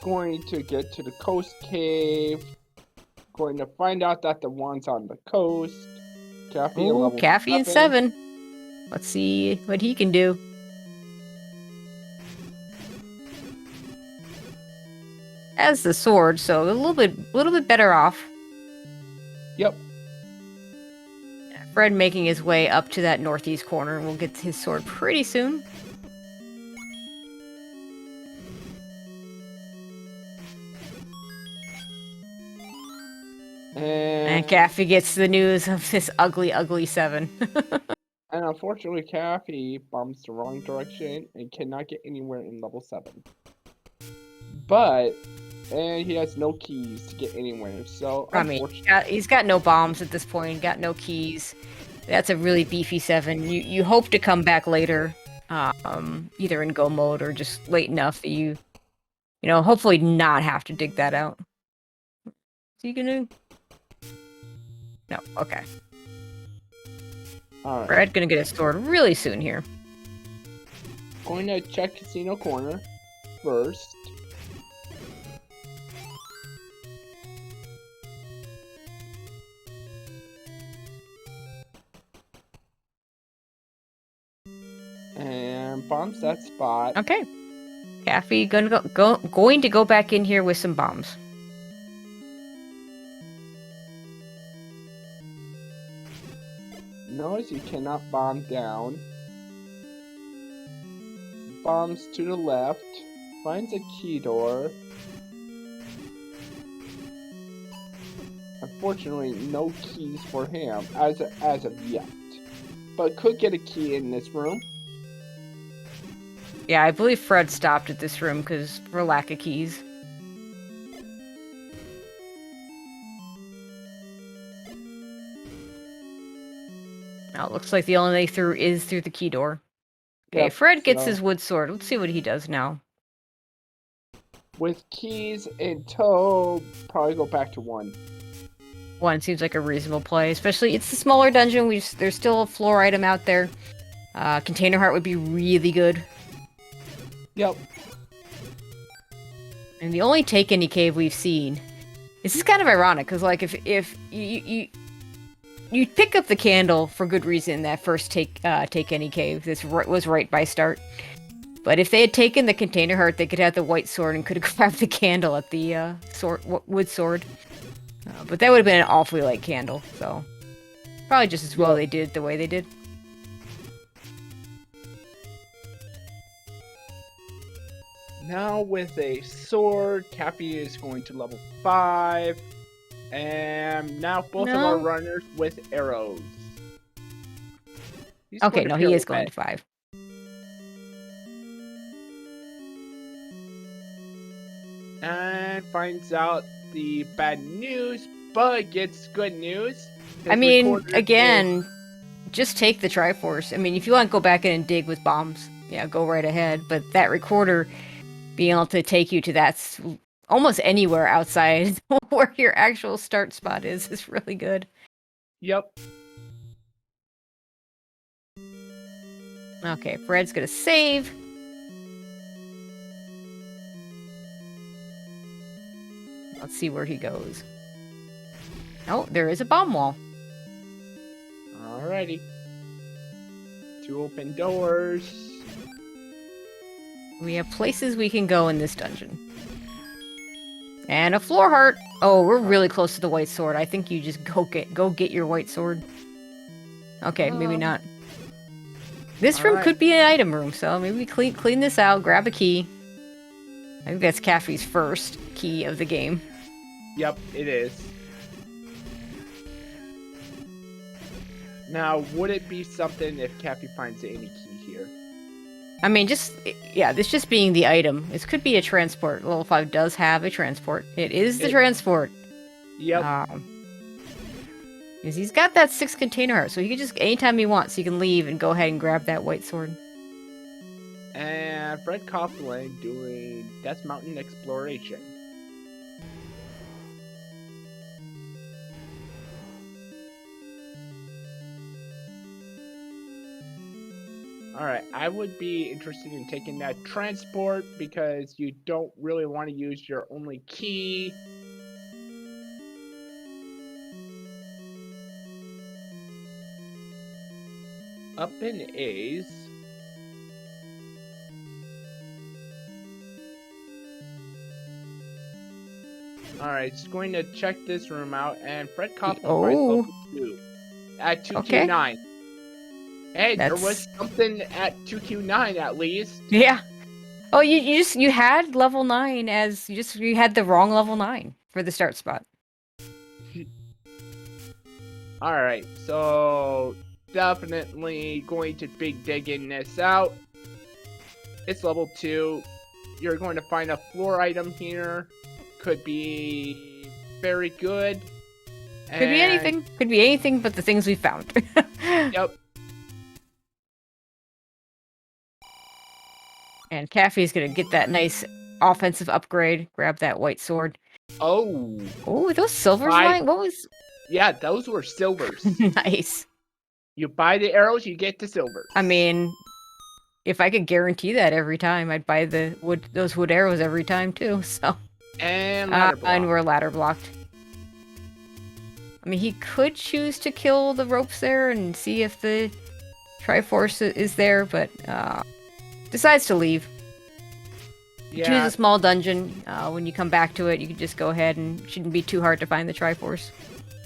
Going to get to the coast cave. Going to find out that the one's on the coast. Caffy in Ooh, level Caffy in 7. Let's see what he can do. As the sword, so a little bit better off. Yep. Fred making his way up to that northeast corner. We'll get his sword pretty soon. And Caffy gets the news of this ugly, ugly 7. And unfortunately, Caffy bumps the wrong direction and cannot get anywhere in level 7. But, and he has no keys to get anywhere, so I mean, he's got no bombs at this point, got no keys. That's a really beefy 7. You hope to come back later, either in go mode or just late enough that you know, hopefully not have to dig that out. Is he gonna? No, okay. Alright. Fred gonna get his sword really soon here. Going to check Casino Corner first. And bombs that spot. Okay. Caffy going to go back in here with some bombs. Notice you cannot bomb down. Bombs to the left. Finds a key door. Unfortunately, no keys for him as of yet. But could get a key in this room. Yeah, I believe Fred stopped at this room because for lack of keys. Now it looks like the only way through is through the key door. Okay, Yep, Fred gets so- his wood sword. Let's see what he does now. With keys in tow, probably go back to 1. 1 seems like a reasonable play, especially it's a smaller dungeon. There's still a floor item out there. Container heart would be really good. Yep. And the only take any cave we've seen. This is kind of ironic because, like, if you pick up the candle for good reason, that first take any cave. This was right by start. But if they had taken the container heart, they could have the white sword and could have grabbed the candle at the wood sword. But that would have been an awfully light candle, so probably just as well they did the way they did. Now with a sword, Cappy is going to level 5. And now both of our runners with arrows. He's Okay, going to no, he is going to pirouette. 5. And finds out the bad news, but gets good news. I His mean, recorder again, just take the Triforce. I mean, if you want to go back in and dig with bombs, yeah, go right ahead. But that recorder being able to take you to almost anywhere outside where your actual start spot is really good. Yep. Okay, Fred's gonna save. Let's see where he goes. Oh, there is a bomb wall. Alrighty. 2 open doors. We have places we can go in this dungeon. And a floor heart. Oh, we're really close to the white sword. I think you just go get your white sword. Okay, maybe not. This room could be an item room, so maybe we clean this out, grab a key. I think that's Caffy's first key of the game. Yep, it is. Now, would it be something if Caffy finds any key here? I mean, this just being the item. This could be a transport. Level 5 does have a transport. It is the transport. Yep. Because he's got that 6 container heart, so he can just, anytime he wants, he can leave and go ahead and grab that white sword. And Fred Coughlin doing Death Mountain Exploration. Alright, I would be interested in taking that transport because you don't really want to use your only key. Up in A's. Alright, just going to check this room out, and Fred Coughlin level 2 at 2Q9. Hey, there was something at 2Q9 at least. Yeah. Oh, you had level 9 as you had the wrong level 9 for the start spot. Alright, so definitely going to be digging this out. It's level 2. You're going to find a floor item here. Could be very good. Could be anything. Could be anything but the things we found. Yep. And Caffy's gonna get that nice offensive upgrade. Grab that white sword. Oh. Oh, those silvers lying? What was... Yeah, those were silvers. Nice. You buy the arrows, you get the silvers. I mean, if I could guarantee that every time, I'd buy those wood arrows every time too, so... And ladder block. And we're ladder blocked. I mean, he could choose to kill the ropes there and see if the Triforce is there, but decides to leave. Yeah. Choose a small dungeon. When you come back to it, you can just go ahead and it shouldn't be too hard to find the Triforce.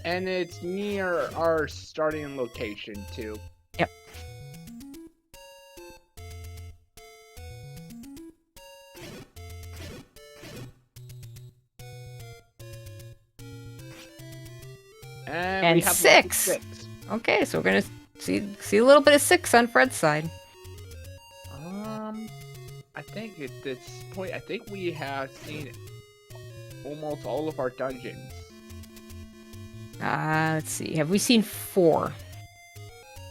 And it's near our starting location, too. Yep. And we have 6. Okay, so we're gonna see a little bit of 6 on Fred's side. I think at this point, I think we have seen almost all of our dungeons. Let's see. Have we seen 4?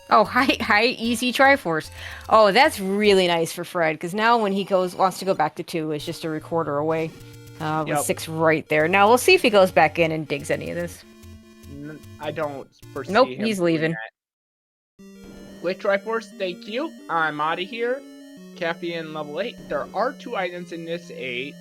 Oh, high easy Triforce. Oh, that's really nice for Fred, because now when he wants to go back to 2, it's just a recorder away. With 6 right there. Now we'll see if he goes back in and digs any of this. I don't foresee Nope, him he's leaving. With Triforce, thank you. I'm out of here. Caffy in level 8. There are 2 items in this 8.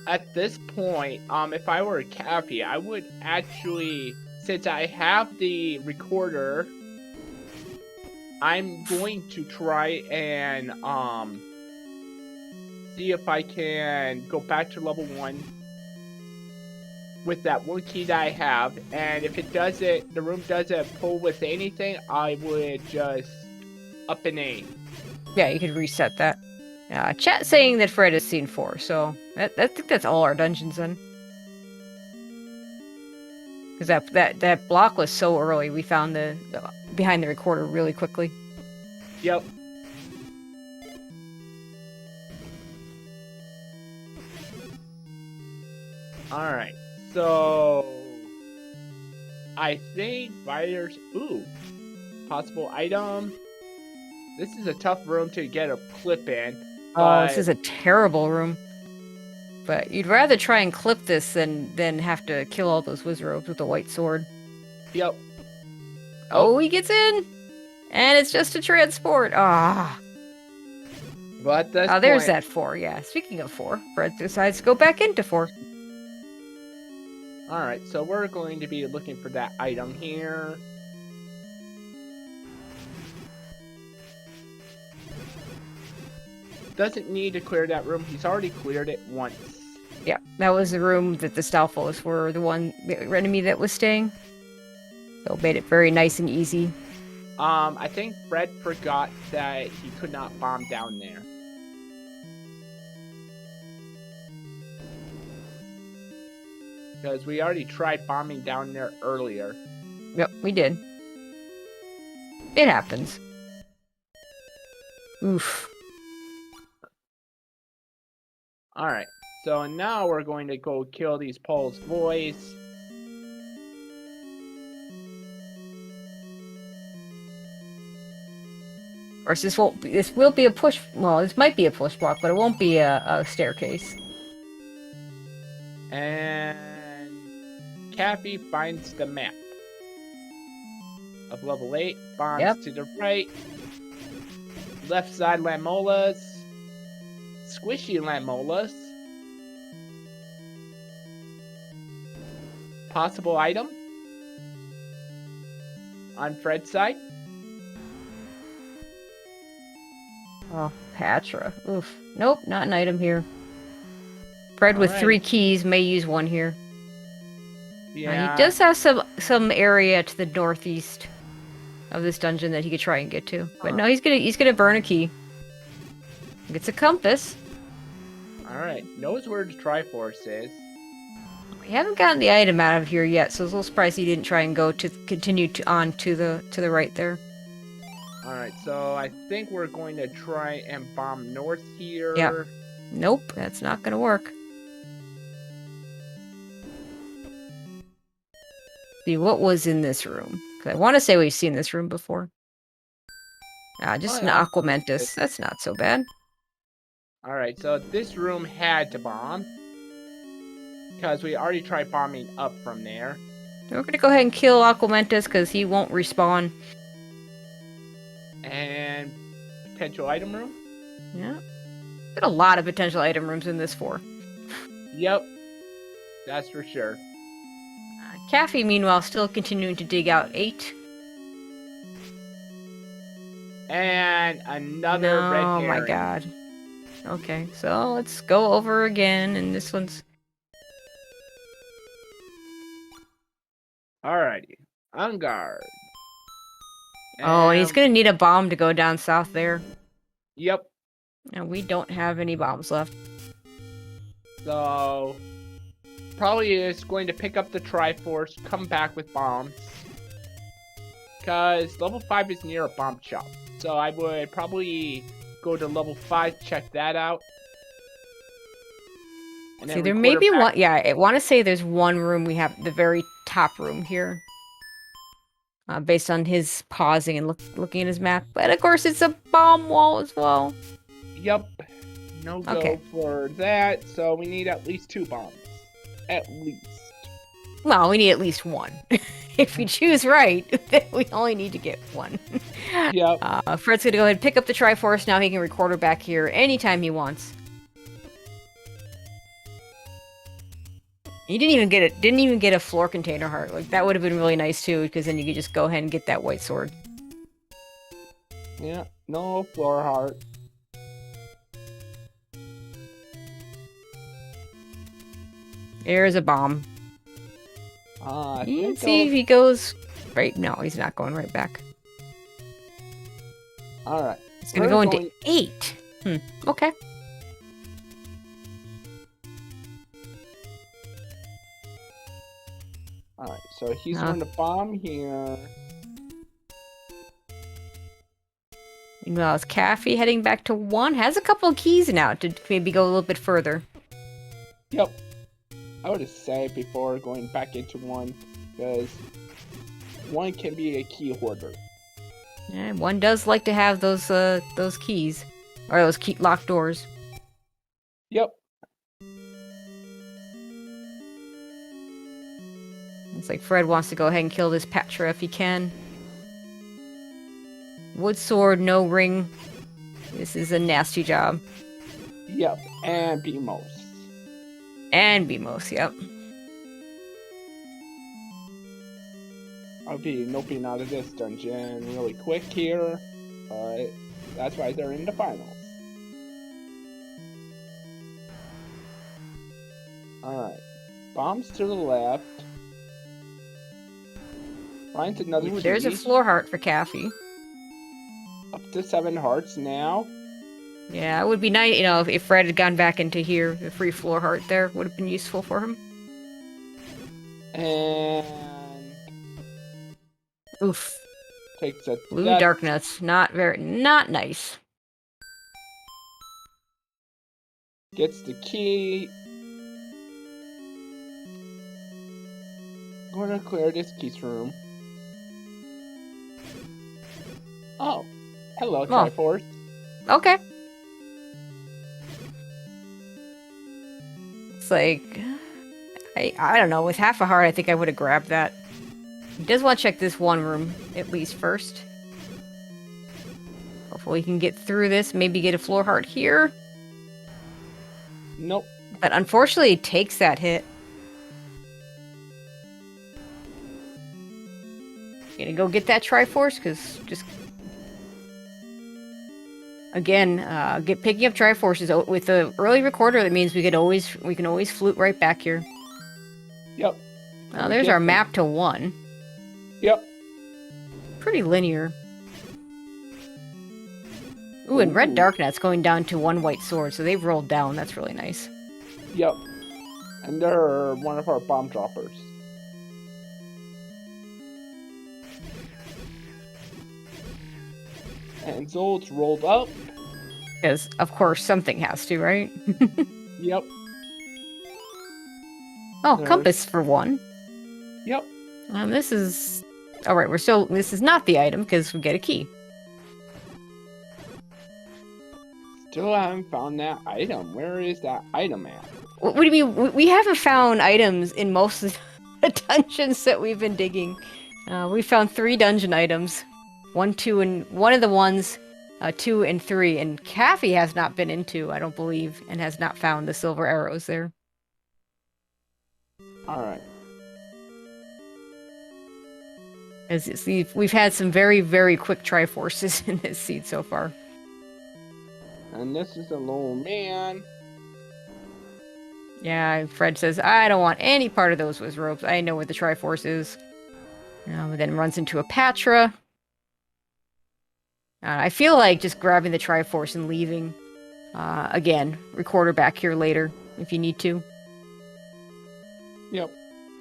At this point, if I were Caffy, I would actually, since I have the recorder, I'm going to try and see if I can go back to level 1 with that 1 key that I have, and if the room doesn't pull with anything, I would just up and aim. Yeah, you could reset that. Chat saying that Fred has seen 4, so I think that's all our dungeons then. Because that block was so early, we found the behind the recorder really quickly. Yep. Alright. So, I think fighters. Ooh, possible item. This is a tough room to get a clip in. Oh, this is a terrible room. But you'd rather try and clip this than have to kill all those wizards with a white sword. Yep. Oh, he gets in, and it's just a transport. Ah. But that's. Oh, there's that 4. Yeah. Speaking of 4, Fred decides to go back into 4. Alright, so we're going to be looking for that item here. doesn't need to clear that room. He's already cleared it once. Yeah, that was the room that the Stalfos were the enemy that was staying. So it made it very nice and easy. I think Fred forgot that he could not bomb down there. Because we already tried bombing down there earlier. Yep, we did. It happens. Oof. Alright, so now we're going to go kill these Poles boys. Of course, this will be a push. Well, this might be a push block, but it won't be a staircase. And Caffy finds the map of level 8. Bombs Yep. to the right. Left side Lamolas. Squishy Lamolas. Possible item on Fred's side. Oh, Patra. Oof. Nope, not an item here. Fred with Alright. 3 keys may use one here. Yeah. He does have some area to the northeast of this dungeon that he could try and get to. But no, he's gonna burn a key. Gets a compass. Alright. Knows where the Triforce is. We haven't gotten the item out of here yet, so I was a little surprised he didn't try and continue on to the right there. Alright, so I think we're going to try and bomb north here. Yeah. Nope, that's not gonna work. See, what was in this room? 'Cause I want to say we've seen this room before. Just Oh, yeah. an Aquamentus. That's not so bad. Alright, so this room had to bomb. Because we already tried bombing up from there. We're gonna go ahead and kill Aquamentus because he won't respawn. And potential item room? Yeah. Got a lot of potential item rooms in this 4. Yep. That's for sure. Caffy, meanwhile, still continuing to dig out 8. And another red Oh herring. my god. Okay, so let's go over again, and this one's... Alrighty. On guard. Oh, and he's gonna need a bomb to go down south there. Yep. And we don't have any bombs left. So probably is going to pick up the Triforce, come back with bombs. Because level 5 is near a bomb shop. So I would probably go to level 5, check that out. And See, then there may be back. one... Yeah, I want to say there's one room we have, the very top room here. Based on his pausing and looking at his map. But of course, it's a bomb wall as well. Yep. No go Okay. for that. So we need at least 2 bombs. At least. Well, we need at least 1. If we choose right, then we only need to get 1. Yep. Fred's gonna go ahead and pick up the Triforce. Now he can record her back here anytime he wants. He didn't even get a floor container heart. Like, that would have been really nice too, because then you could just go ahead and get that white sword. Yeah. No floor heart. There's a bomb. I You can think see if he goes right. No, he's not going right back. Alright. He's gonna go into 8. Okay. Alright, so he's going to bomb here. Meanwhile, is Caffy heading back to 1? Has a couple of keys now to maybe go a little bit further. Yep. I would have said before going back into 1, because 1 can be a key hoarder. Yeah, 1 does like to have those keys, or those locked doors. Yep. It's like Fred wants to go ahead and kill this Patra if he can. Wood sword, no ring. This is a nasty job. Yep. And Beamos. And Beamos, yep. I'll be noping out of this dungeon really quick here. But that's why they're in the finals. Alright. Bombs to the left. Finds another Ooh, key. there's a floor heart for Caffy. Up to 7 hearts now. Yeah, it would be nice, if Fred had gone back into here, the free floor heart there would have been useful for him. And Oof. takes a Blue death. dark nuts. Not nice. Gets the key. Gonna clear this keys room. Oh. Hello, Triforce. Okay. It's like, I don't know, with half a heart I think I would have grabbed that. He does want to check this one room, at least first. Hopefully we can get through this, maybe get a floor heart here. Nope. But unfortunately it takes that hit. Gonna go get that Triforce, because just... Again, picking up Triforces with the early recorder, that means we can always flute right back here. Yep. Well, there's our map to 1. Yep. Pretty linear. Ooh, and Red Darknet's going down to 1 white sword, so they've rolled down. That's really nice. Yep. And they're one of our bomb droppers. And Zold's rolled up. Because, of course, something has to, right? Yep. Oh, There's- compass for 1. Yep. This is... Alright, this is not the item, because we get a key. Still haven't found that item. Where is that item at? What do you mean? We haven't found items in most of the dungeons that we've been digging. We found 3 dungeon items. 1, 2, and... One of the ones... 2 and 3, and Caffy has not been into, I don't believe, and has not found the silver arrows there. Alright. As you see, we've had some very, very quick Triforces in this seed so far. And this is a lone man. Yeah, Fred says, I don't want any part of those with ropes. I know where the Triforce is. But then runs into a Patra. I feel like just grabbing the Triforce and leaving. Again, recorder back here later if you need to. Yep.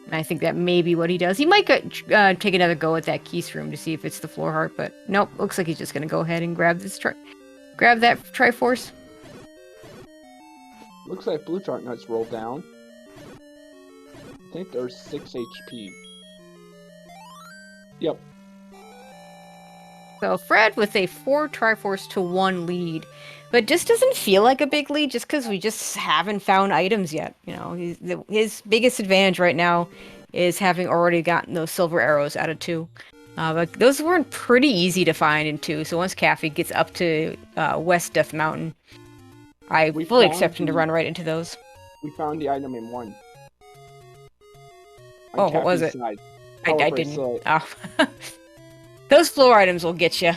And I think that may be what he does. He might take another go at that Keys room to see if it's the floor heart, but nope. Looks like he's just gonna go ahead and grab that Triforce. Looks like Blue Chart Nuts rolled down. I think there's 6 HP. Yep. So Fred with a 4 Triforce to 1 lead, but just doesn't feel like a big lead just because we just haven't found items yet. His biggest advantage right now is having already gotten those silver arrows out of 2. But those weren't pretty easy to find in 2, so once Caffy gets up to West Death Mountain, I fully expect him to run right into those. We found the item in 1. Oh, what was it? Side. I didn't. Oh. Those floor items will get you.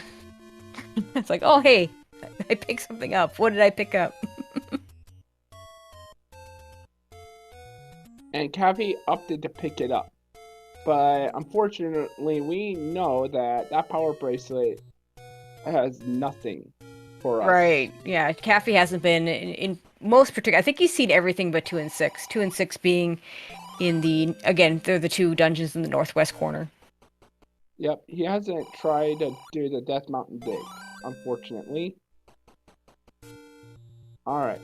It's like, oh, hey, I picked something up. What did I pick up? And Caffy opted to pick it up. But unfortunately, we know that power bracelet has nothing for us. Right. Yeah, Caffy hasn't been in most particular. I think he's seen everything but 2 and 6. 2 and 6 being in they're the 2 dungeons in the northwest corner. Yep, he hasn't tried to do the Death Mountain dig, unfortunately. Alright.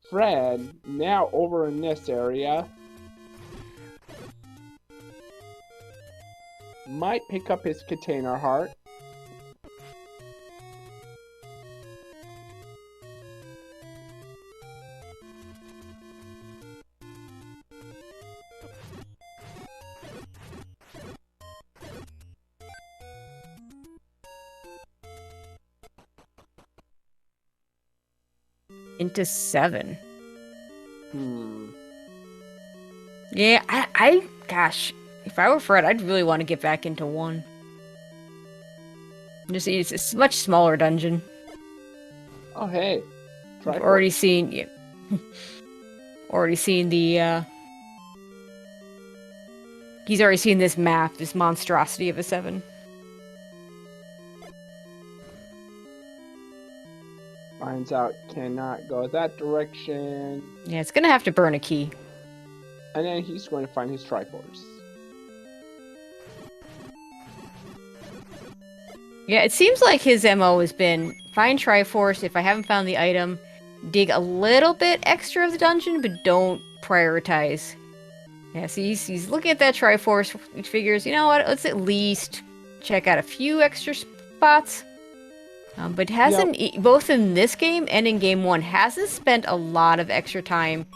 Fred, now over in this area, might pick up his container heart. Into 7. Yeah, gosh, if I were Fred, I'd really want to get back into 1. It's a much smaller dungeon. Oh, hey. I've already seen... Yeah. already seen the, he's already seen this map, this monstrosity of a 7. Finds out cannot go that direction. Yeah, it's gonna have to burn a key. And then he's going to find his Triforce. Yeah, it seems like his MO has been find Triforce. If I haven't found the item, dig a little bit extra of the dungeon, but don't prioritize. Yeah, so he's looking at that Triforce. He figures, you know what, let's at least check out a few extra spots. But hasn't, both in this game and in game 1, hasn't spent a lot of extra time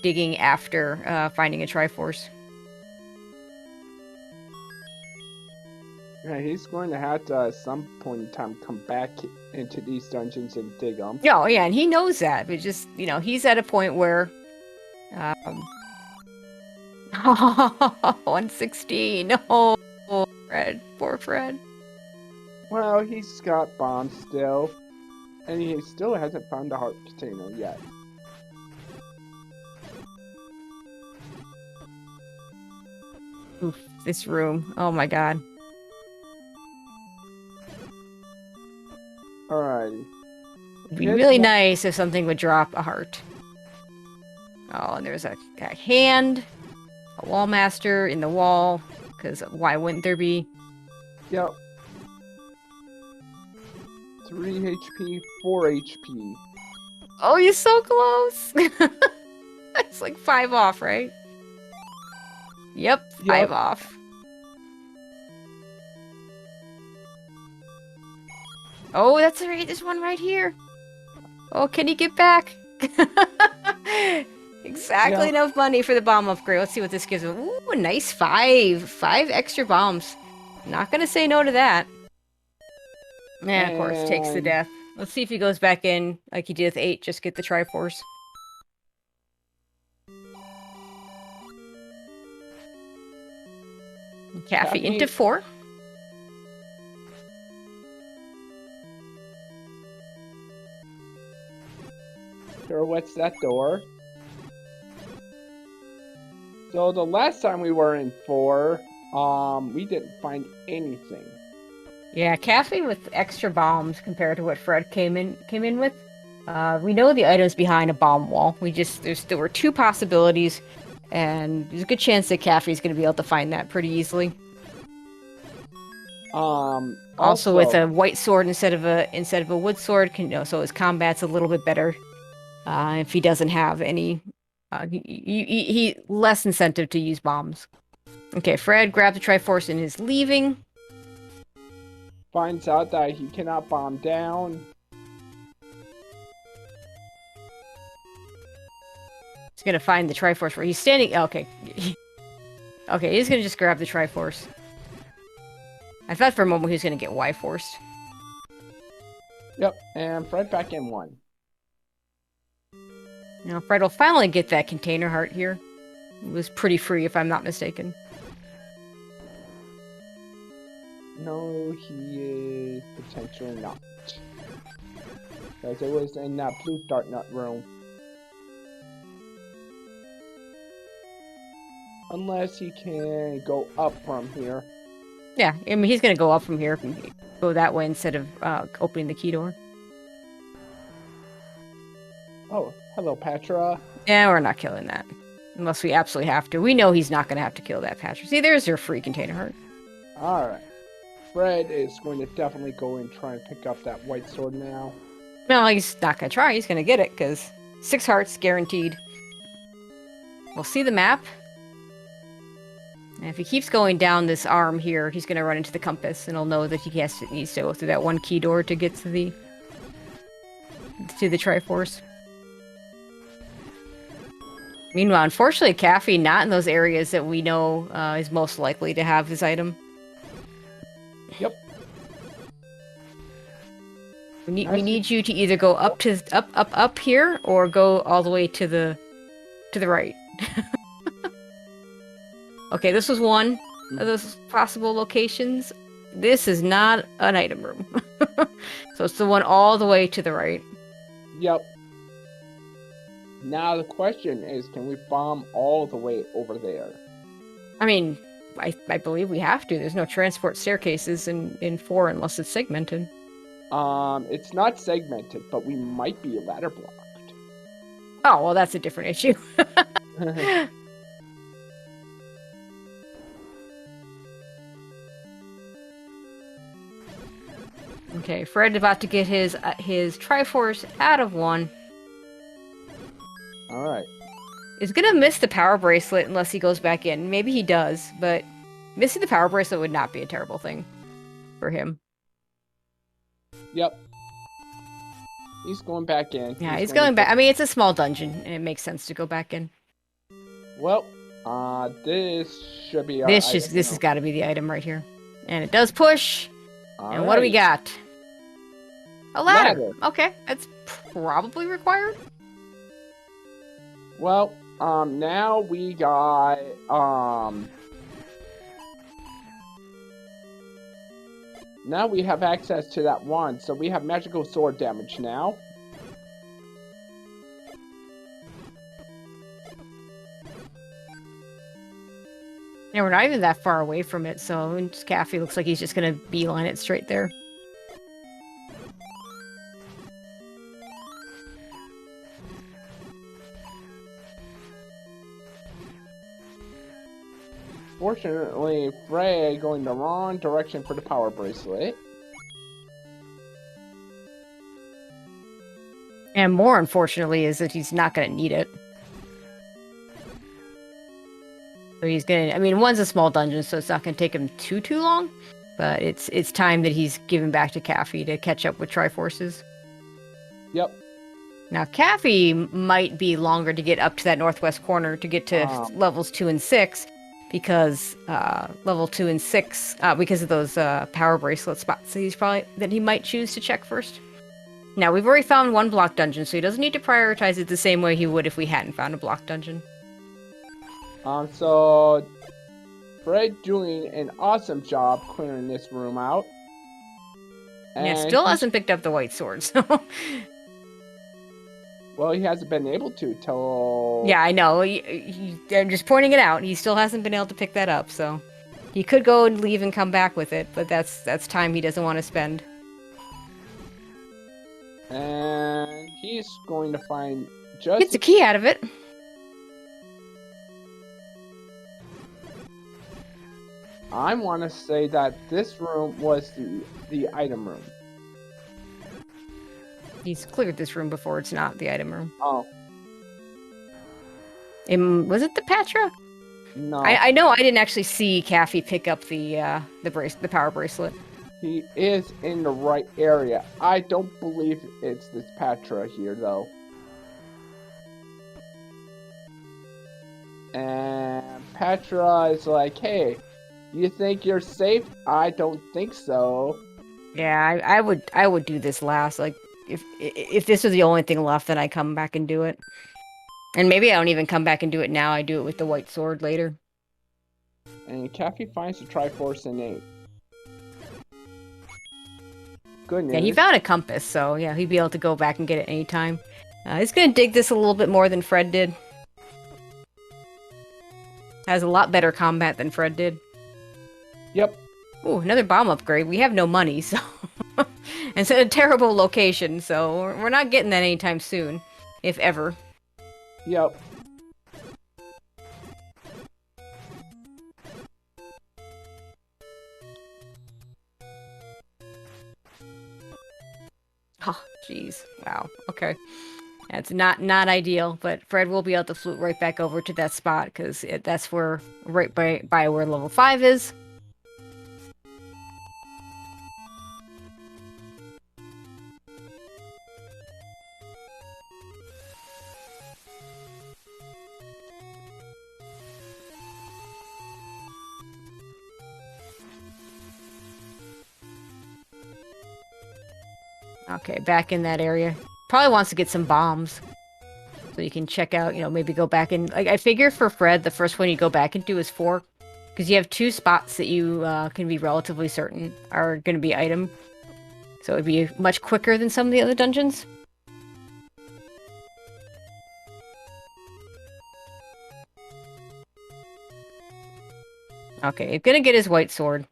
digging after finding a Triforce. Yeah, he's going to have to, at some point in time, come back into these dungeons and dig them. Oh, yeah, and he knows that, but just, you know, he's at a point where... 116. Oh, Fred. Poor Fred. Well, he's got bombs still. And he still hasn't found the heart container yet. Oof, this room. Oh my god. Alrighty. It'd be Here's really one- nice if something would drop a heart. Oh, and there's a hand, a wall master in the wall, because why wouldn't there be? Yep. 3 HP, 4 HP. Oh, you're so close! It's like 5 off, right? Yep, 5 off. Oh, that's right, there's one right here. Oh, can he get back? Exactly enough money for the bomb upgrade. Let's see what this gives him. Ooh, a nice 5. 5 extra bombs. Not gonna say no to that. Yeah, of course, takes the death. Let's see if he goes back in like he did with 8. Just get the Triforce. Caffy into 4. Sure, what's that door? So the last time we were in 4, we didn't find anything. Yeah, Caffy with extra bombs compared to what Fred came in with. We know the item's behind a bomb wall. There were 2 possibilities, and there's a good chance that Caffy's going to be able to find that pretty easily. Also with a white sword instead of a wood sword, so his combat's a little bit better. If he doesn't have any, he less incentive to use bombs. Okay, Fred grabbed the Triforce and is leaving. Finds out that he cannot bomb down. He's gonna find the Triforce where he's standing. Okay. Okay, he's gonna just grab the Triforce. I thought for a moment he was gonna get Y-forced. Yep, and Fred back in 1. Now Fred will finally get that container heart here. It was pretty free if I'm not mistaken. No, he is potentially not. Because it was in that blue dart nut room. Unless he can go up from here. Yeah, I mean, he's gonna go up from here, go that way instead of opening the key door. Oh, hello, Patra. Yeah, we're not killing that. Unless we absolutely have to. We know he's not gonna have to kill that Patra. See, there's your free container heart. Alright. Fred is going to definitely go and try and pick up that white sword now. No, he's not gonna try. He's gonna get it, because 6 hearts guaranteed. We'll see the map. And if he keeps going down this arm here, he's gonna run into the compass, and he'll know that he needs to go through that 1 key door to get to the Triforce. Meanwhile, unfortunately, Caffy not in those areas that we know is most likely to have his item. Yep. We need you to either go up here or go all the way to the right. Okay, this was one of those possible locations. This is not an item room. So it's the one all the way to the right. Yep. Now the question is, can we bomb all the way over there? I mean, I believe we have to. There's no transport staircases in 4 unless it's segmented. It's not segmented, but we might be ladder blocked. Oh, well, that's a different issue. Okay, Fred about to get his Triforce out of 1. All right. He's gonna miss the power bracelet unless he goes back in. Maybe he does, but missing the power bracelet would not be a terrible thing for him. Yep. He's going back in. Yeah, he's going back. I mean, it's a small dungeon, and it makes sense to go back in. Well, this should be our This item has now. got to be the item right here, and it does push. All And what do we right. got? A ladder. Ladder. Okay, that's probably required. Well, now we got, now we have access to that one, so we have magical sword damage now. Yeah, we're not even that far away from it, so Caffy looks like he's just gonna beeline it straight there. Fortunately, Frey going the wrong direction for the power bracelet. And more unfortunately is that he's not gonna need it. So he's gonna, I mean, one's a small dungeon, so it's not gonna take him too long, but it's time that he's given back to Caffy to catch up with Triforces. Yep. Now, Caffy might be longer to get up to that northwest corner to get to levels 2 and 6, because level 2 and 6, because of those power bracelet spots that he might choose to check first. Now, we've already found one block dungeon, so he doesn't need to prioritize it the same way he would if we hadn't found a block dungeon. So Fred doing an awesome job clearing this room out. And And still he's- hasn't picked up the white sword, so... Well, he hasn't been able to till... Yeah, I know. I'm just pointing it out. He still hasn't been able to pick that up, so... He could go and leave and come back with it, but that's time he doesn't want to spend. And he's going to find just... Gets a key out of it. I want to say that this room was the item room. He's cleared this room before. It's not the item room. Oh, Was it the Patra? no. I know I didn't actually see Caffy pick up the power bracelet. He is in the right area. I don't believe it's this Patra here, though. And Patra is like, hey, you think you're safe? I don't think so. Yeah, I would do this last. Like, if this was the only thing left, then I come back and do it. And maybe I don't even come back and do it now. I do it with the white sword later. And Caffy finds the Triforce innate. Good news. Yeah, he found a compass, so yeah, he'd be able to go back and get it anytime. He's gonna dig this a little bit more than Fred did. Has a lot better combat than Fred did. Yep. Ooh, another bomb upgrade. We have no money, so... and it's in a terrible location, so we're not getting that anytime soon. If ever. Yep. Oh, jeez. Wow. Okay. That's not ideal, but Fred will be able to flute right back over to that spot, because that's where, right by where level 5 is. Okay, back in that area. Probably wants to get some bombs. So you can check out, maybe go back and... Like, I figure for Fred, the first one you go back into is 4. Because you have 2 spots that you can be relatively certain are going to be item. So it'd be much quicker than some of the other dungeons. Okay, he's gonna get his white sword.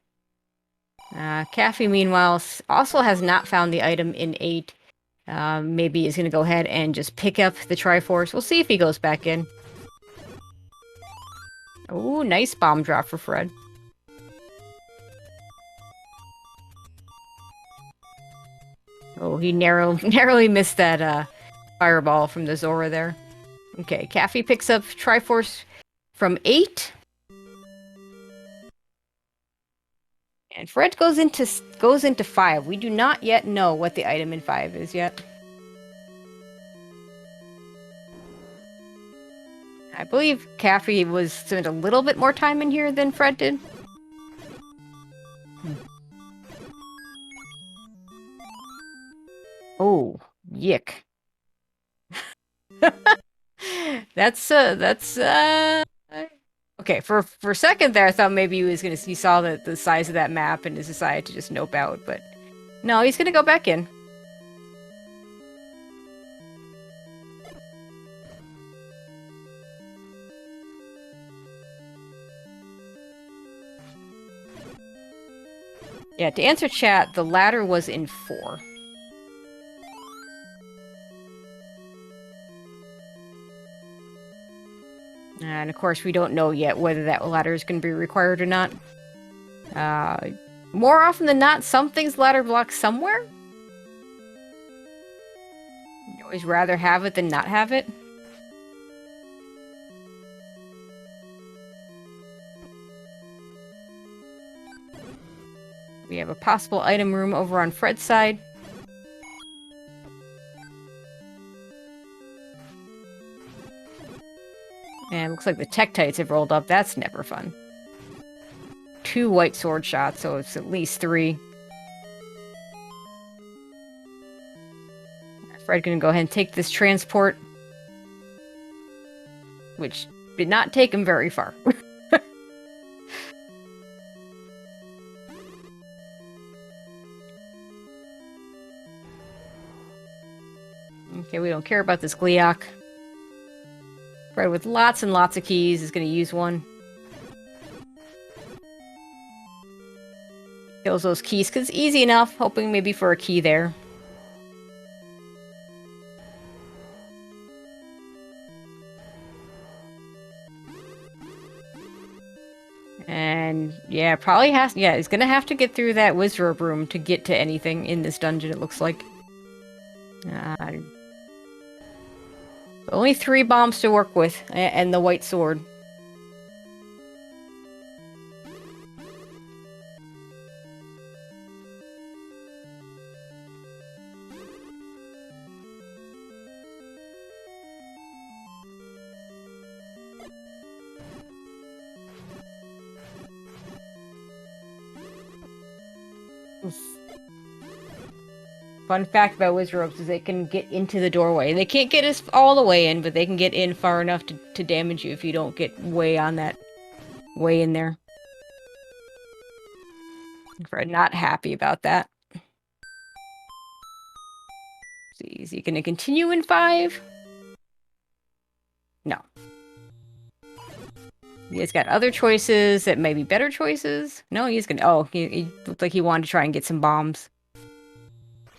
Caffy, meanwhile, also has not found the item in 8. Maybe he's gonna go ahead and just pick up the Triforce. We'll see if he goes back in. Oh, nice bomb drop for Fred. Oh, he narrowly missed that fireball from the Zora there. Okay, Caffy picks up Triforce from 8. And Fred goes into 5. We do not yet know what the item in 5 is yet. I believe Caffy spent a little bit more time in here than Fred did. Oh, yick. That's okay. For a second there, I thought maybe he saw the size of that map and decided to just nope out, but no, he's gonna go back in. Yeah, to answer chat, the ladder was in 4. And of course, we don't know yet whether that ladder is going to be required or not. More often than not, some things ladder block somewhere. You always rather have it than not have it. We have a possible item room over on Fred's side. And looks like the Tektites have rolled up. That's never fun. 2 white sword shots, so it's at least 3. Fred gonna go ahead and take this transport, which did not take him very far. Okay, we don't care about this Gleeok. Fred with lots and lots of keys is going to use one. Kills those keys because it's easy enough, hoping maybe for a key there. And yeah, he's going to have to get through that Wizrobe room to get to anything in this dungeon, it looks like. Only 3 bombs to work with, and the white sword. Fun fact about Wizrobes is they can get into the doorway. They can't get us all the way in, but they can get in far enough to damage you if you don't get way in there. Fred not happy about that. See, is he going to continue in 5? No. He's got other choices that may be better choices. No, he's going to... Oh, he looked like he wanted to try and get some bombs.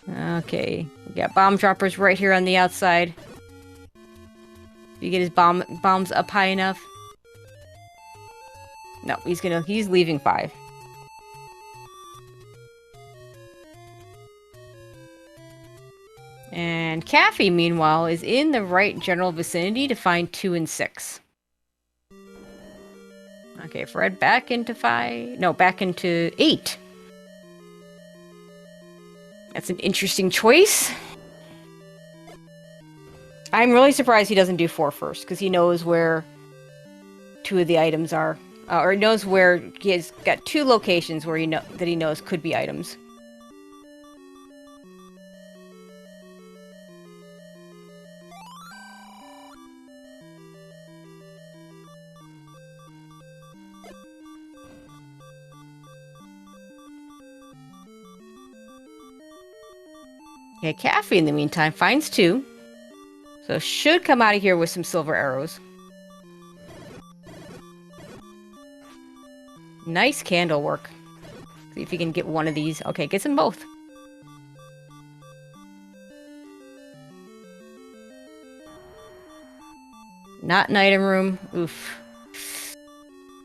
Okay, we got bomb droppers right here on the outside. You get his bombs up high enough. No, he's leaving 5. And Caffy, meanwhile, is in the right general vicinity to find 2 and 6. Okay, Fred back into 5. No, back into 8. That's an interesting choice. I'm really surprised he doesn't do 4 first, because he knows where 2 of the items are. Or he knows where he has got 2 locations where he knows could be items. Okay, Caffy, in the meantime, finds 2. So should come out of here with some silver arrows. Nice candle work. See if you can get one of these. Okay, gets them both. Not an item room. Oof.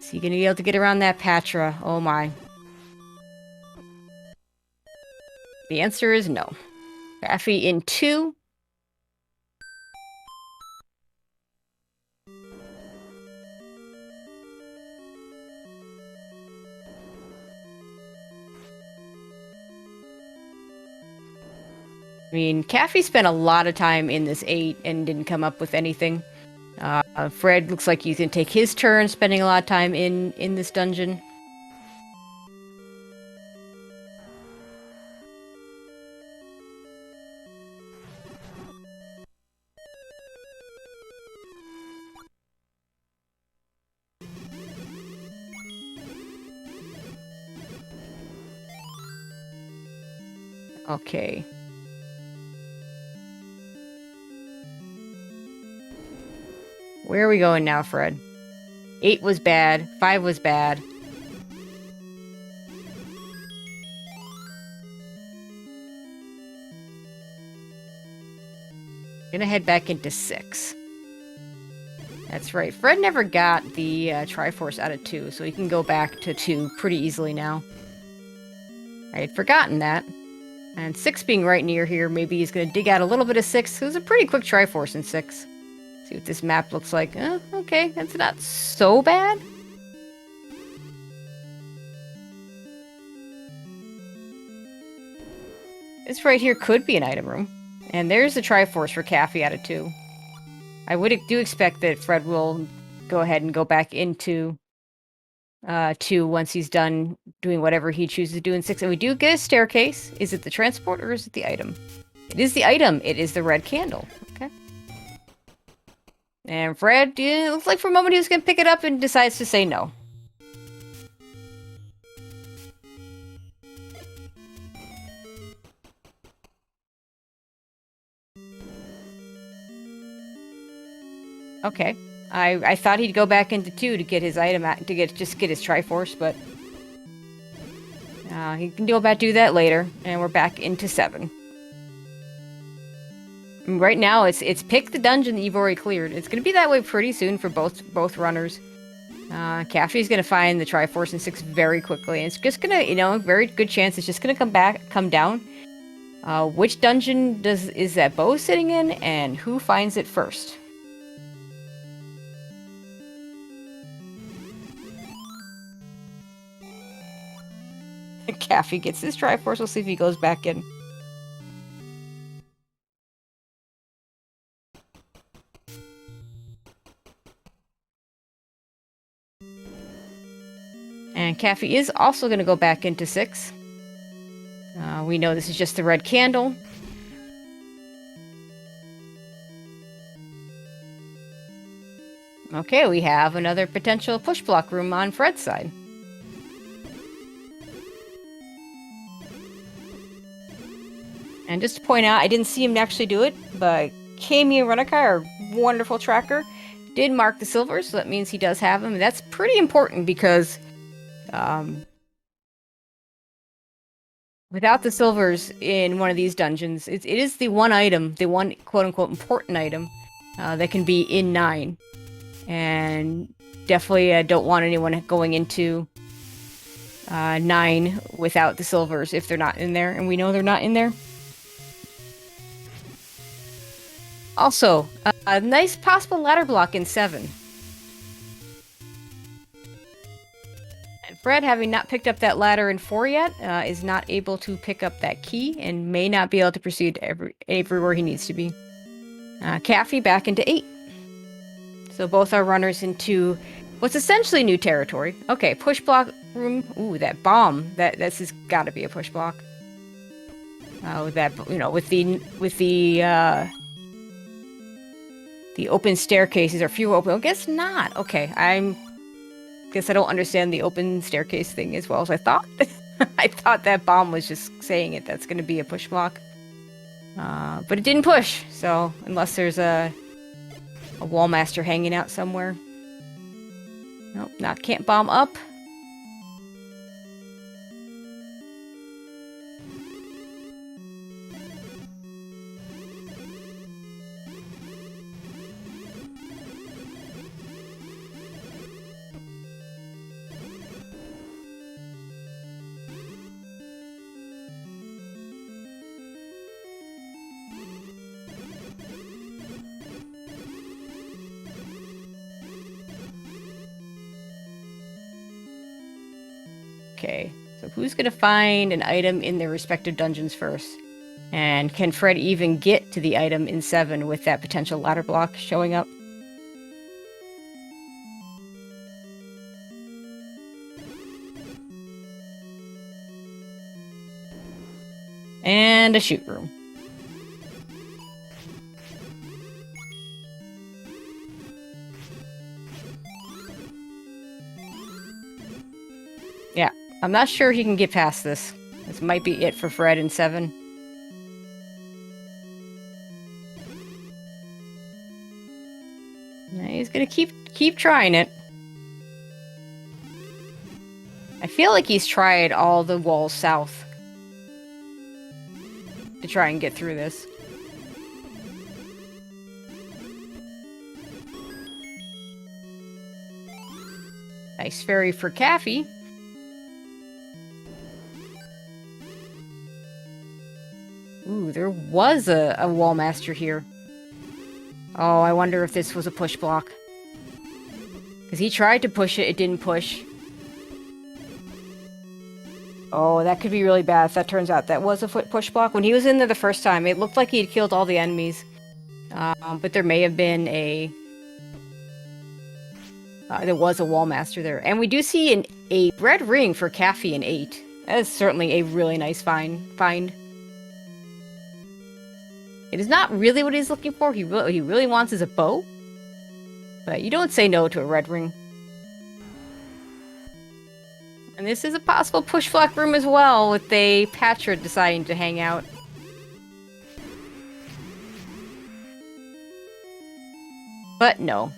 So you're gonna be able to get around that Patra. Oh my. The answer is no. Caffy in 2. I mean, Caffy spent a lot of time in this 8 and didn't come up with anything. Fred looks like he's gonna take his turn, spending a lot of time in this dungeon. Okay. Where are we going now, Fred? 8 was bad. 5 was bad. Gonna head back into 6. That's right. Fred never got the Triforce out of 2, so he can go back to 2 pretty easily now. I had forgotten that. And 6 being right near here, maybe he's gonna dig out a little bit of 6. It was a pretty quick Triforce in 6. See what this map looks like. Okay, that's not so bad. This right here could be an item room. And there's the Triforce for Caffy out of 2. I do expect that Fred will go ahead and go back into 2 once he's done doing whatever he chooses to do in 6. And we do get a staircase. Is it the transport or is it the item? It is the item. It is the red candle. Okay. And Fred, it looks like for a moment he was going to pick it up and decides to say no. Okay. I thought he'd go back into 2 to get his item out, to get his Triforce, but he can go back do that later, and we're back into 7. And right now, it's pick the dungeon that you've already cleared. It's going to be that way pretty soon for both runners. Caffy's going to find the Triforce in 6 very quickly, and it's just going to, very good chance it's just going to come down. Which dungeon is that bow sitting in, and who finds it first? Caffy gets his Triforce. We'll see if he goes back in. And Caffy is also going to go back into 6. We know this is just the red candle. Okay, we have another potential push block room on Fred's side. And just to point out, I didn't see him actually do it, but Kami and Runakai, our wonderful tracker, did mark the silvers, so that means he does have them. And that's pretty important because without the silvers in one of these dungeons, it is the one item, the one quote-unquote important item that can be in 9. And definitely don't want anyone going into 9 without the silvers if they're not in there, and we know they're not in there. Also, a nice possible ladder block in 7. And Fred, having not picked up that ladder in 4 yet, is not able to pick up that key and may not be able to proceed everywhere he needs to be. Caffy back into 8. So both are runners into what's essentially new territory. Okay, push block room. Ooh, that bomb. This has got to be a push block. With that, with the open staircases are fewer open. I guess not. Okay, guess I don't understand the open staircase thing as well as I thought. I thought that bomb was just saying it. That's going to be a push block. But it didn't push. So unless there's a wall master hanging out somewhere. Nope, can't bomb up. Okay, so who's gonna find an item in their respective dungeons first? And can Fred even get to the item in 7 with that potential ladder block showing up? And a shoot room. Yeah, I'm not sure he can get past this. This might be it for Fred in 7. He's gonna keep trying it. I feel like he's tried all the walls south to try and get through this. Nice fairy for Caffy. Ooh, there was a wall master here. Oh, I wonder if this was a push block. Because he tried to push it, it didn't push. Oh, that could be really bad if that turns out that was a foot push block. When he was in there the first time, it looked like he had killed all the enemies. But there may have been a... there was a wall master there. And we do see a red ring for Caffy in 8. That is certainly a really nice find. It is not really what he's looking for. He really wants is a bow. But you don't say no to a red ring. And this is a possible push block room as well, with a Patra deciding to hang out. But no.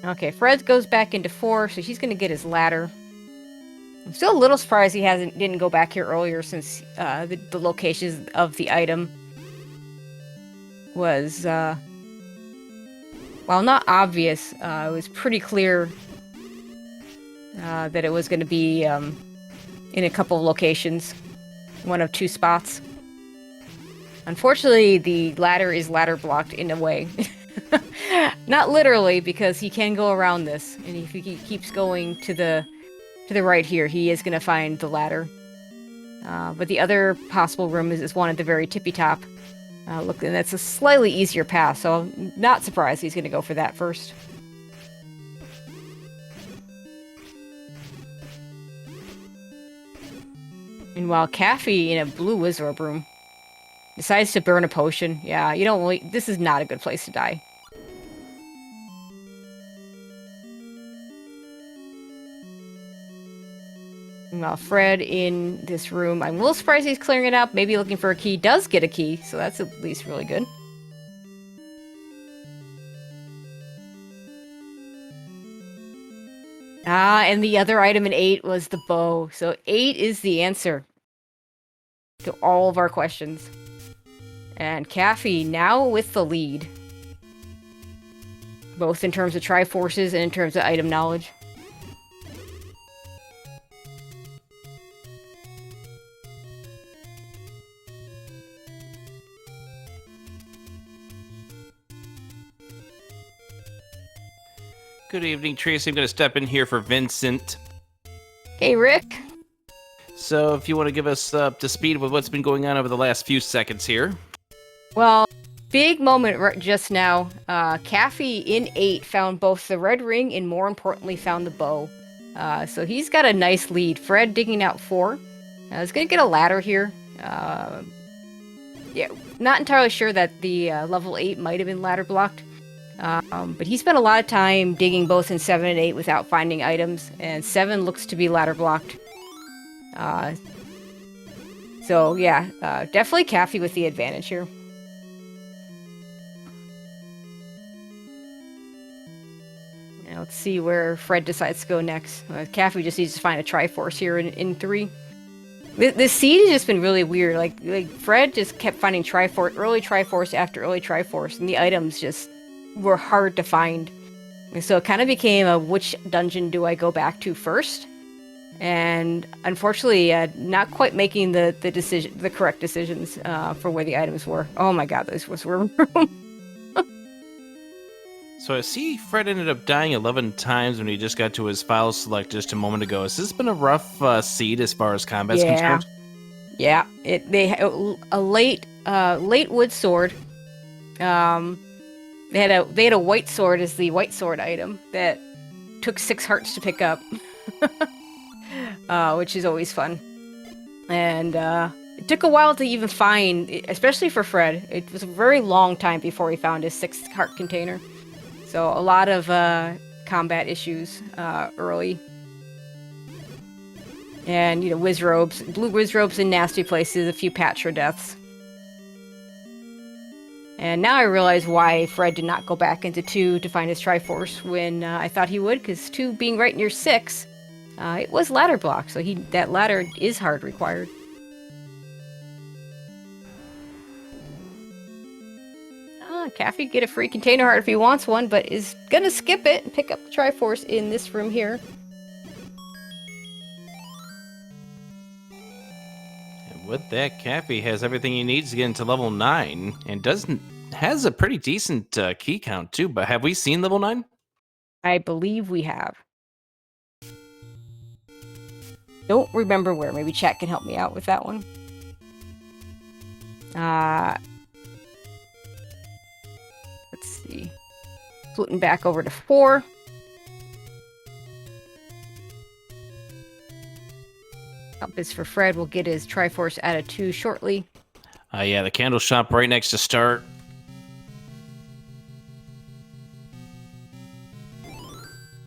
Okay, Fred goes back into 4, so he's gonna get his ladder. I'm still a little surprised he didn't go back here earlier, since the locations of the item was, while not obvious, it was pretty clear that it was going to be in a couple of locations, one of 2 spots. Unfortunately, the ladder is ladder blocked in a way. Not literally, because he can go around this, and if he keeps going to the right here, he is going to find the ladder. But the other possible room is one at the very tippy top. Look, and that's a slightly easier path, so I'm not surprised he's going to go for that first. Meanwhile, Caffy in a blue wizard room decides to burn a potion. Yeah, you don't really... This is not a good place to die. Meanwhile, Fred in this room. I'm a little surprised he's clearing it out. Maybe looking for a key. Does get a key, so that's at least really good. And the other item in 8 was the bow. So 8 is the answer to all of our questions. And Caffy now with the lead. Both in terms of Triforces and in terms of item knowledge. Good evening, Tracy. I'm going to step in here for Vincent. Hey, Rick. So if you want to give us up to speed with what's been going on over the last few seconds here. Well, big moment just now. Caffy in 8 found both the red ring and, more importantly, found the bow. So he's got a nice lead. Fred digging out 4. He's going to get a ladder here. Yeah, not entirely sure that the level 8 might have been ladder blocked. But he spent a lot of time digging both in 7 and 8 without finding items, and 7 looks to be ladder blocked. So yeah, definitely Caffy with the advantage here. Now let's see where Fred decides to go next. Caffy just needs to find a Triforce here in 3. This seed has just been really weird. Like Fred just kept finding early Triforce after early Triforce, and the items just were hard to find. And so it kind of became a which dungeon do I go back to first? And unfortunately, not quite making the correct decisions for where the items were. Oh my god, this was room. So I see Fred ended up dying 11 times when he just got to his file select just a moment ago. Has this been a rough seed as far as combat's concerned? Yeah, a late wood sword. They had a white sword as the white sword item that took 6 hearts to pick up, which is always fun. And it took a while to even find, especially for Fred. It was a very long time before he found his 6 heart container. So a lot of combat issues early. And, you know, blue whiz robes in nasty places, a few Patra deaths. And now I realize why Fred did not go back into 2 to find his Triforce when I thought he would, because 2 being right near 6, it was ladder block, so that ladder is hard required. Caffy get a free container heart if he wants one, but is gonna skip it and pick up the Triforce in this room here. And with that, Caffy has everything he needs to get into level 9, and has a pretty decent key count too. But have we seen level 9? I believe we have. Don't remember where. Maybe chat can help me out with that one. Let's see. Flipping back over to 4. Compass for Fred. We'll get his Triforce out of 2 shortly. Yeah, the candle shop right next to start.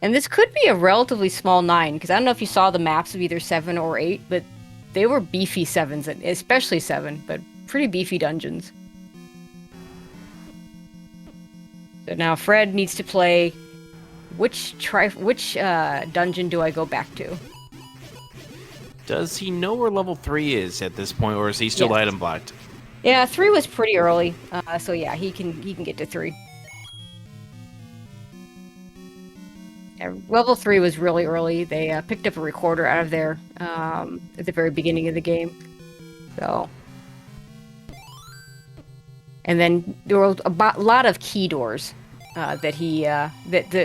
And this could be a relatively small 9, because I don't know if you saw the maps of either 7 or 8, but they were beefy 7s, especially 7, but pretty beefy dungeons. So now Fred needs to play which dungeon do I go back to? Does he know where level 3 is at this point, or is he still Yes. item blocked? Yeah, 3 was pretty early, so yeah, he can get to 3. Yeah, level 3 was really early. They picked up a recorder out of there at the very beginning of the game. So, and then there were a lot of key doors that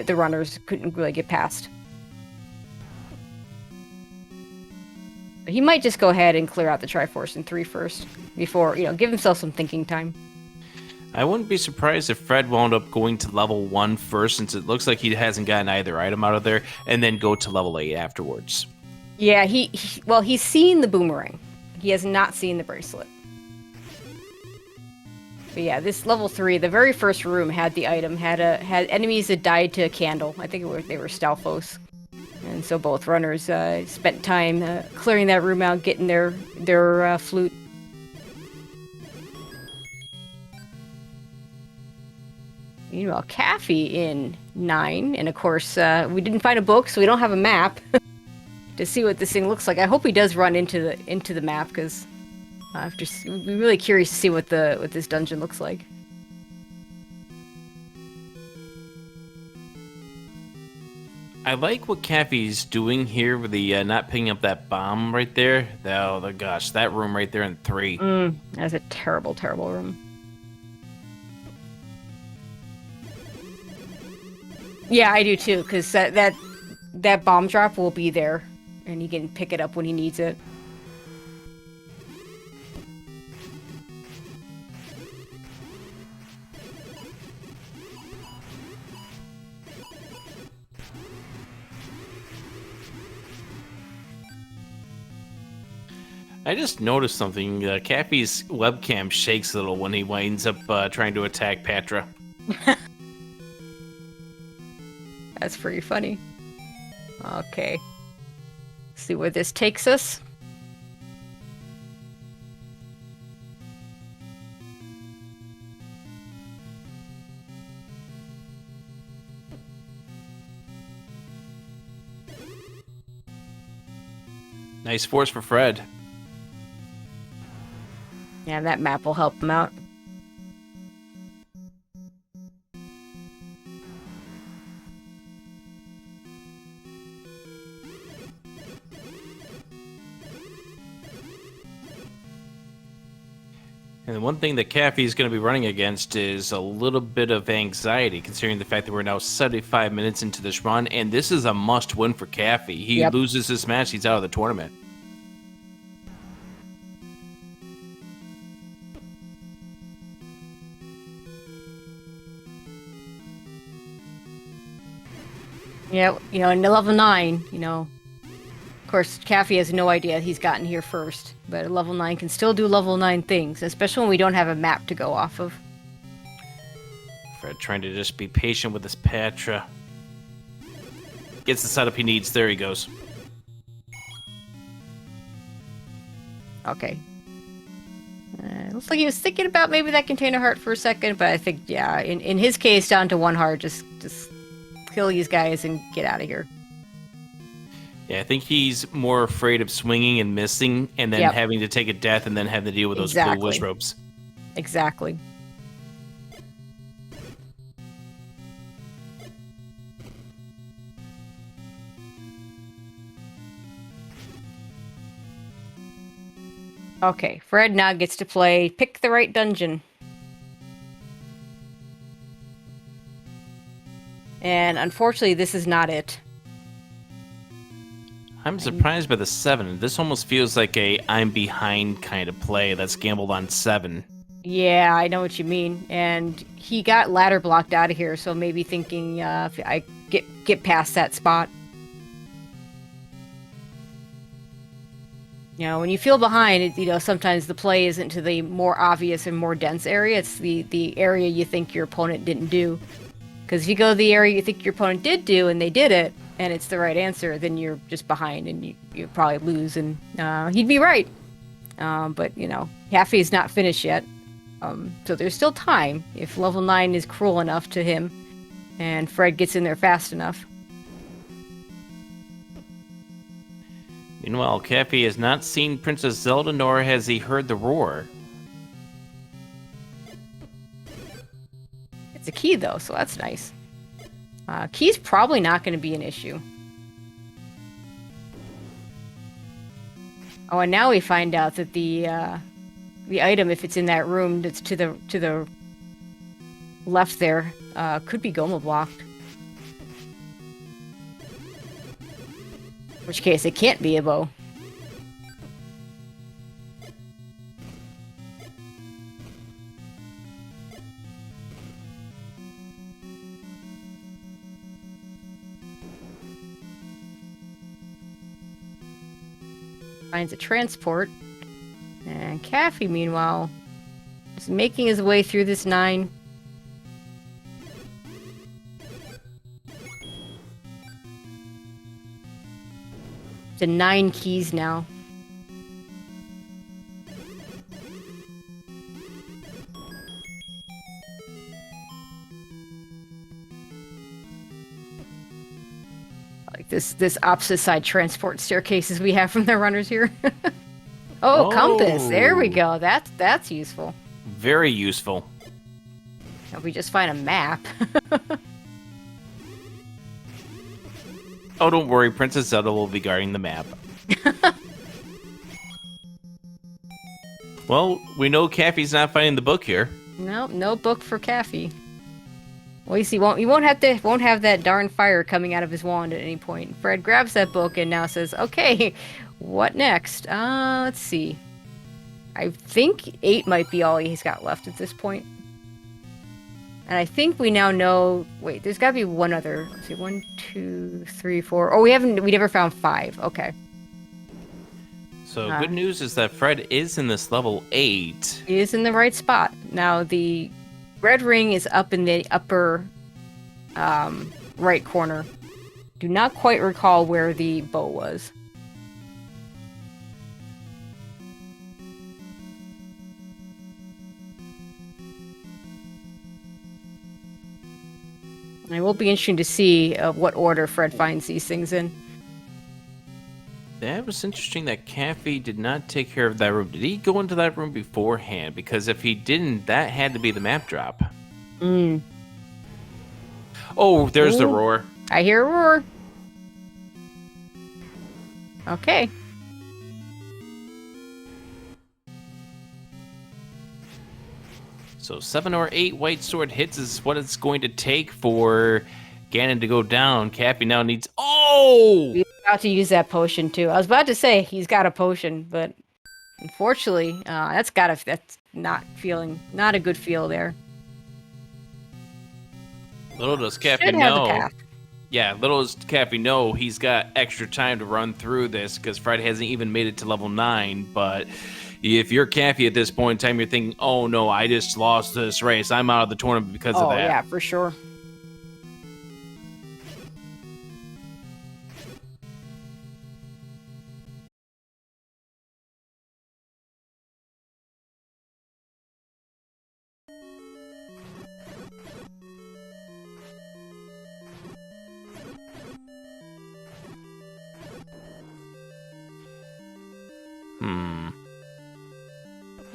the runners couldn't really get past. But he might just go ahead and clear out the Triforce in 3 first, before, give himself some thinking time. I wouldn't be surprised if Fred wound up going to level 1 first, since it looks like he hasn't gotten either item out of there, and then go to level 8 afterwards. Yeah, he's seen the boomerang. He has not seen the bracelet. But yeah, this level 3, the very first room had the item, had enemies that died to a candle. I think they were Stalfos. And so both runners spent time clearing that room out, getting their flute. Meanwhile, Caffy in 9, and of course, we didn't find a book, so we don't have a map to see what this thing looks like. I hope he does run into the map, because I'm really curious to see what this dungeon looks like. I like what Caffy's doing here with the not picking up that bomb right there. Oh, gosh, that room right there in 3. That's a terrible, terrible room. Yeah, I do too, because that bomb drop will be there, and he can pick it up when he needs it. I just noticed something. Caffy's webcam shakes a little when he winds up trying to attack Patra. That's pretty funny. Okay. See where this takes us. Nice force for Fred. Yeah, that map will help him out. And one thing that Caffey is going to be running against is a little bit of anxiety, considering the fact that we're now 75 minutes into this run, and this is a must-win for Caffey. He loses this match, he's out of the tournament. Yeah, you know, in level 9, you know, of course, Caffey has no idea he's gotten here first, but level 9 can still do level 9 things, especially when we don't have a map to go off of. Fred trying to just be patient with this Patra. Gets the setup he needs. There he goes. Okay. Looks like he was thinking about maybe that container heart for a second, but I think, yeah, in his case, down to 1 heart, just kill these guys and get out of here. Yeah, I think he's more afraid of swinging and missing, and then having to take a death, and then having to deal with those blue wish ropes. Exactly. Okay, Fred now gets to play Pick the Right Dungeon. And unfortunately, this is not it. I'm surprised by the 7. This almost feels like a I'm behind kind of play that's gambled on 7. Yeah, I know what you mean. And he got ladder blocked out of here, so maybe thinking if I get past that spot. You know, when you feel behind, you know, sometimes the play isn't to the more obvious and more dense area. It's the area you think your opponent didn't do. Because if you go to the area you think your opponent did do and they did it, and it's the right answer, then you're just behind and you probably lose. And he'd be right. But, you know, Caffey's not finished yet. So there's still time if level 9 is cruel enough to him and Fred gets in there fast enough. Meanwhile, Caffey has not seen Princess Zelda, nor has he heard the roar. It's a key, though, so that's nice. Key's probably not going to be an issue. Oh, and now we find out that the item, if it's in that room that's to the left there, could be Goma blocked. In which case, it can't be a bow. Finds a transport. And Caffey, meanwhile, is making his way through this 9. To 9 keys now. Like this opposite side transport staircases we have from the runners here. Oh, compass. There we go. That's useful. Very useful. If we just find a map. Oh, don't worry. Princess Zelda will be guarding the map. Well, we know Caffey's not finding the book here. No book for Caffey. Well, you see, he won't have that darn fire coming out of his wand at any point. Fred grabs that book and now says, "Okay, what next? Let's see. I think 8 might be all he's got left at this point. And I think we now know. Wait, there's got to be one other. Let's see, 1, 2, 3, 4. Oh, we never found 5. Okay. So good news is that Fred is in this level 8. He is in the right spot. Now the red ring is up in the upper right corner. Do not quite recall where the bow was. It will be interesting to see what order Fred finds these things in. That was interesting that Caffey did not take care of that room. Did he go into that room beforehand? Because if he didn't, that had to be the map drop. Oh, there's the roar. I hear a roar. Okay. So 7 or 8 white sword hits is what it's going to take for Ganon to go down. Cappy now needs... Oh! He's about to use that potion too. I was about to say he's got a potion, but unfortunately, that's not a good feel there. Little does Cappy Should have the know. path. Yeah, little does Cappy know he's got extra time to run through this because Fred hasn't even made it to level 9. But if you're Cappy at this point in time, you're thinking, oh no, I just lost this race. I'm out of the tournament because of that. Oh, yeah, for sure.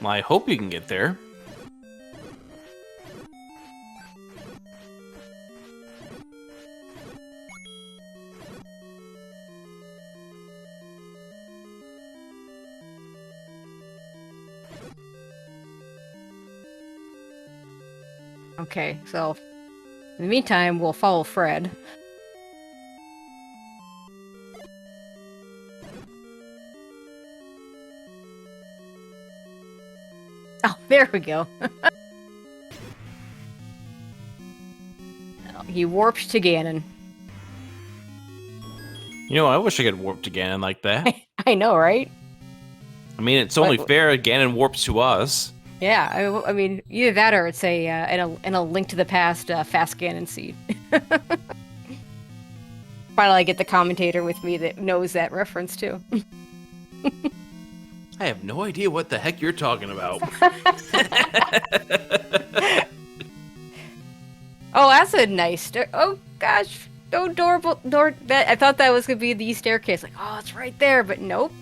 Well, I hope you can get there. Okay, so in the meantime, we'll follow Fred. Oh, there we go. He warped to Ganon. You know, I wish I could warp to Ganon like that. I know, right? I mean, it's only What- fair Ganon warps to us. Yeah, I mean, either that or it's in a Link to the Past fast Ganon seed. Finally, I get the commentator with me that knows that reference too. I have no idea what the heck you're talking about. Oh, that's a nice oh gosh, no door. I thought that was gonna be the staircase. Like, oh, it's right there, but nope.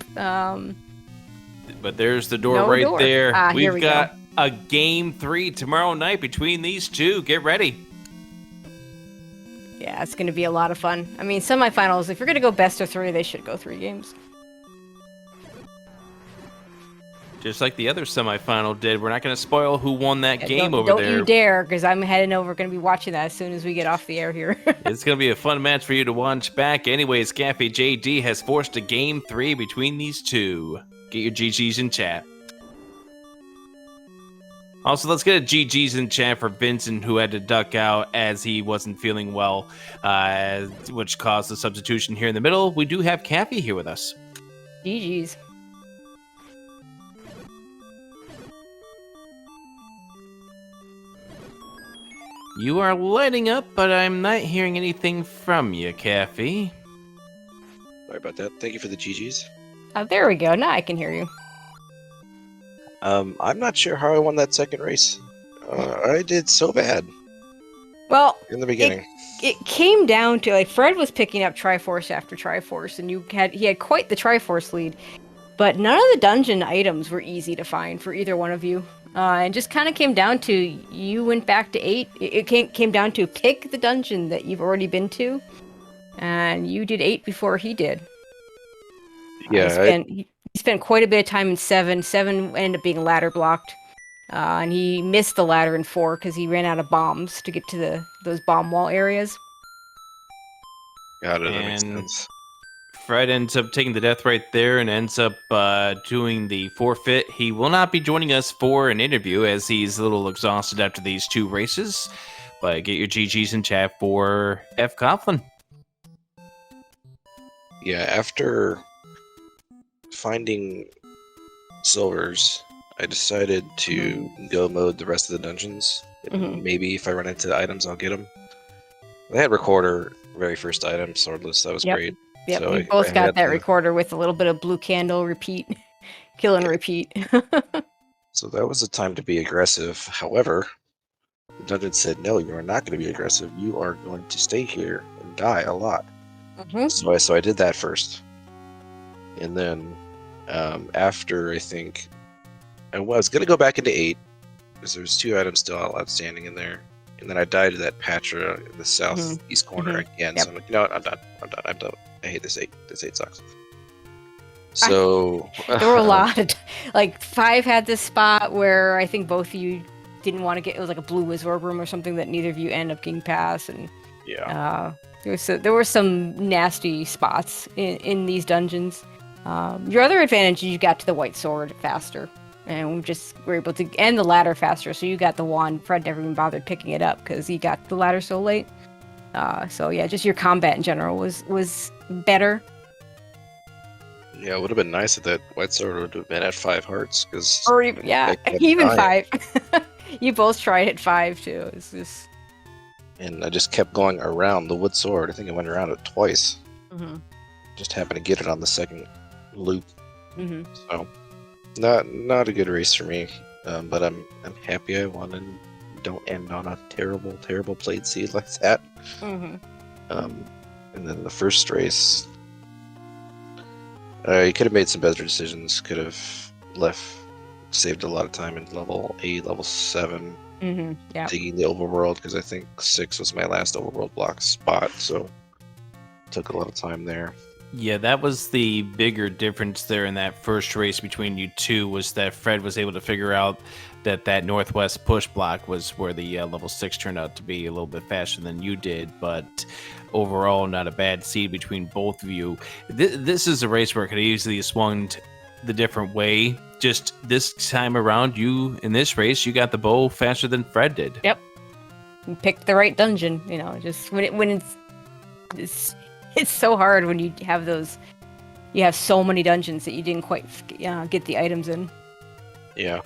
But there's the door No right door. there. Here We've we got a game 3 tomorrow night between these two. Get ready. Yeah, it's gonna be a lot of fun. I mean, semifinals. If you're gonna go best of 3, they should go 3 games. Just like the other semifinal did. We're not going to spoil who won that Yeah, game over don't there. you dare, because I'm heading over. Going to be watching that as soon as we get off the air here. It's going to be a fun match for you to watch back. Anyways, CaffyJD has forced a game 3 between these two. Get your GGs in chat. Also, let's get a GGs in chat for Vincent, who had to duck out as he wasn't feeling well, which caused the substitution here in the middle. We do have Caffy here with us. GG's. You are lighting up, but I'm not hearing anything from you, Caffy. Sorry about that. Thank you for the GGs. There we go. Now I can hear you. I'm not sure how I won that second race. I did so bad Well, in the beginning. it came down to like Fred was picking up Triforce after Triforce, and he had quite the Triforce lead, but none of the dungeon items were easy to find for either one of you. And just kind of came down to you went back to 8. It came down to pick the dungeon that you've already been to, and you did 8 before he did. Yeah, He spent quite a bit of time in 7. 7 ended up being ladder blocked, and he missed the ladder in 4 because he ran out of bombs to get to those bomb wall areas. got it. That makes And- sense. Fred ends up taking the death right there and ends up doing the forfeit. He will not be joining us for an interview as he's a little exhausted after these 2 races. But get your GGs in chat for fcoughlin. Yeah, after finding silvers, I decided to go mode the rest of the dungeons. Mhm. Maybe if I run into items, I'll get them. I had recorder, very first item, swordless. That was Yep. great. Yep, So we I both got had that the- recorder with a little bit of blue candle repeat, kill and repeat. So that was the time to be aggressive. However, the dungeon said, no, you are not going to be aggressive. You are going to stay here and die a lot. Mhm. So I did that first. And then after, I think, I was going to go back into 8 because there's 2 items still outstanding in there. And then I died to that Patra in the southeast corner again. Yep. So I'm like, you know what? I'm done. I hate this 8. This 8 sucks. So There were a lot. Like 5 had this spot where I think both of you didn't want to get, it was like a blue wizard room or something that neither of you end up getting past, and Yeah. there were some nasty spots in these dungeons. Your other advantage is you got to the white sword faster, and we just were able to end the ladder faster. So you got the wand. Fred never even bothered picking it up because he got the ladder so late. So yeah, just your combat in general was better. Yeah, it would have been nice if that white sword would have been at 5 hearts, because Or even, yeah, I kept even dying. 5. You both tried at 5 too. It's just. And I just kept going around the wood sword. I think I went around it twice. Mm-hmm. Just happened to get it on the second loop. Mm-hmm. So not a good race for me. But I'm happy I won and don't end on a terrible played seed like that. Mm-hmm. And then the first race, you could have made some better decisions. Could have saved a lot of time in level 8, level 7. Mm-hmm. Yeah. Digging the overworld, because I think 6 was my last overworld block spot, so took a lot of time there. Yeah, that was the bigger difference there in that first race between you two, was that Fred was able to figure out that northwest push block was where the level 6 turned out to be a little bit faster than you did, but overall not a bad seed between both of you. This is a race where it could easily have swung the different way. Just this time around, you in this race, you got the bow faster than Fred did. Yep. You picked the right dungeon. Just when it's so hard when you have those. You have so many dungeons that you didn't quite get the items in. Yeah,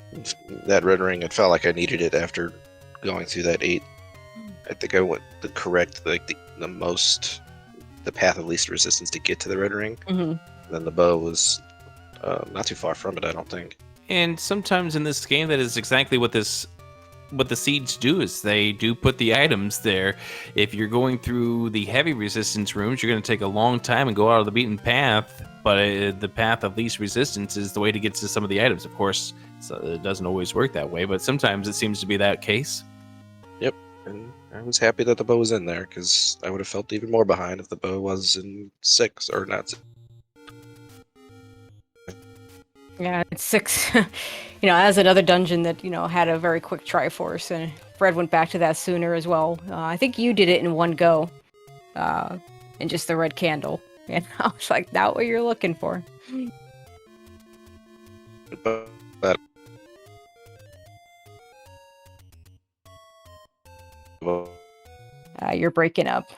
that red ring, it felt like I needed it after going through that 8. I think I went the correct, like the path of least resistance to get to the red ring. Mm-hmm. Then the bow was not too far from it, I don't think. And sometimes in this game, that is exactly what the seeds do, is they do put the items there. If you're going through the heavy resistance rooms, you're going to take a long time and go out of the beaten path, but the path of least resistance is the way to get to some of the items. Of course, so it doesn't always work that way, but sometimes it seems to be that case. Yep, and I was happy that the bow was in there, because I would have felt even more behind if the bow was in 6 or not. Yeah, it's 6. As another dungeon that had a very quick Triforce, and Fred went back to that sooner as well. I think you did it in one go, in just the red candle. And I was like, "That's what you're looking for." But You're breaking up.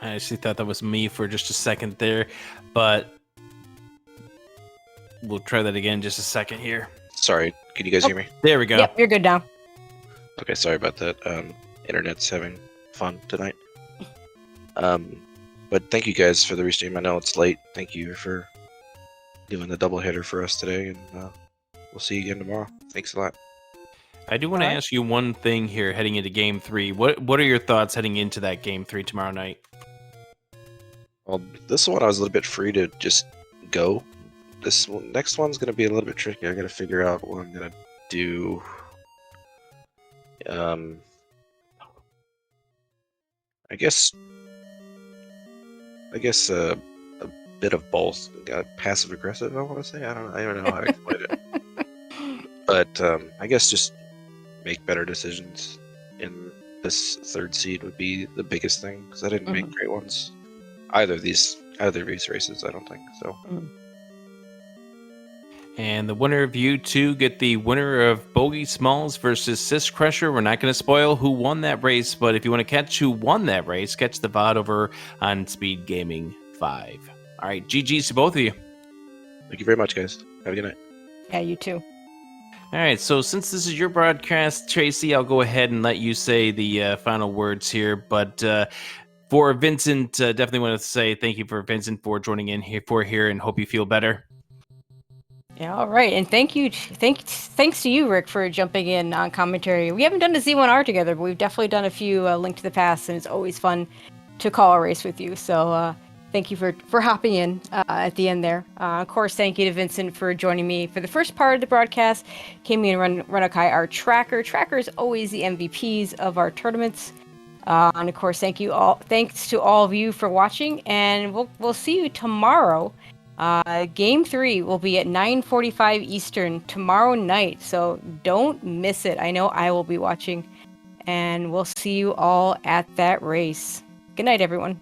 I actually thought that was me for just a second there, but we'll try that again in just a second here. sorry, can you guys hear me? There we go. Yep, you're good now. Okay, sorry about that. Internet's having fun tonight. But thank you guys for the restream. I know it's late. Thank you for doing the double header for us today, and we'll see you again tomorrow. Thanks a lot. I do want to ask you one thing here heading into Game 3. What are your thoughts heading into that Game 3 tomorrow night? Well, this one I was a little bit free to just go. This one, next one's going to be a little bit tricky. I got to figure out what I'm going to do. I guess a bit of both. Passive aggressive, I want to say. I don't know how to explain it. But I guess just make better decisions in this third seed would be the biggest thing, because I didn't make great ones. Either of these races, I don't think so. And the winner of you two get the winner of Bogey Smalls versus Sis Crusher. We're not going to spoil who won that race, but if you want to catch who won that race, catch the VOD over on SpeedGaming 5. All right, GG's to both of you. Thank you very much, guys. Have a good night. Yeah, you too. All right, so since this is your broadcast, Tracy, I'll go ahead and let you say the final words here. But for Vincent, definitely want to say thank you for Vincent for joining in here and hope you feel better. Yeah, all right, and thanks to you, Rick, for jumping in on commentary. We haven't done a Z1R together, but we've definitely done a few Link to the Past, and it's always fun to call a race with you. So thank you for hopping in at the end there. Of course, thank you to Vincent for joining me for the first part of the broadcast. Kami and Runakai are Tracker. Tracker is always the MVPs of our tournaments. And of course, thanks to all of you for watching, and we'll see you tomorrow. Game 3 will be at 9:45 Eastern tomorrow night, so don't miss it. I know I will be watching, and we'll see you all at that race. Good night, everyone.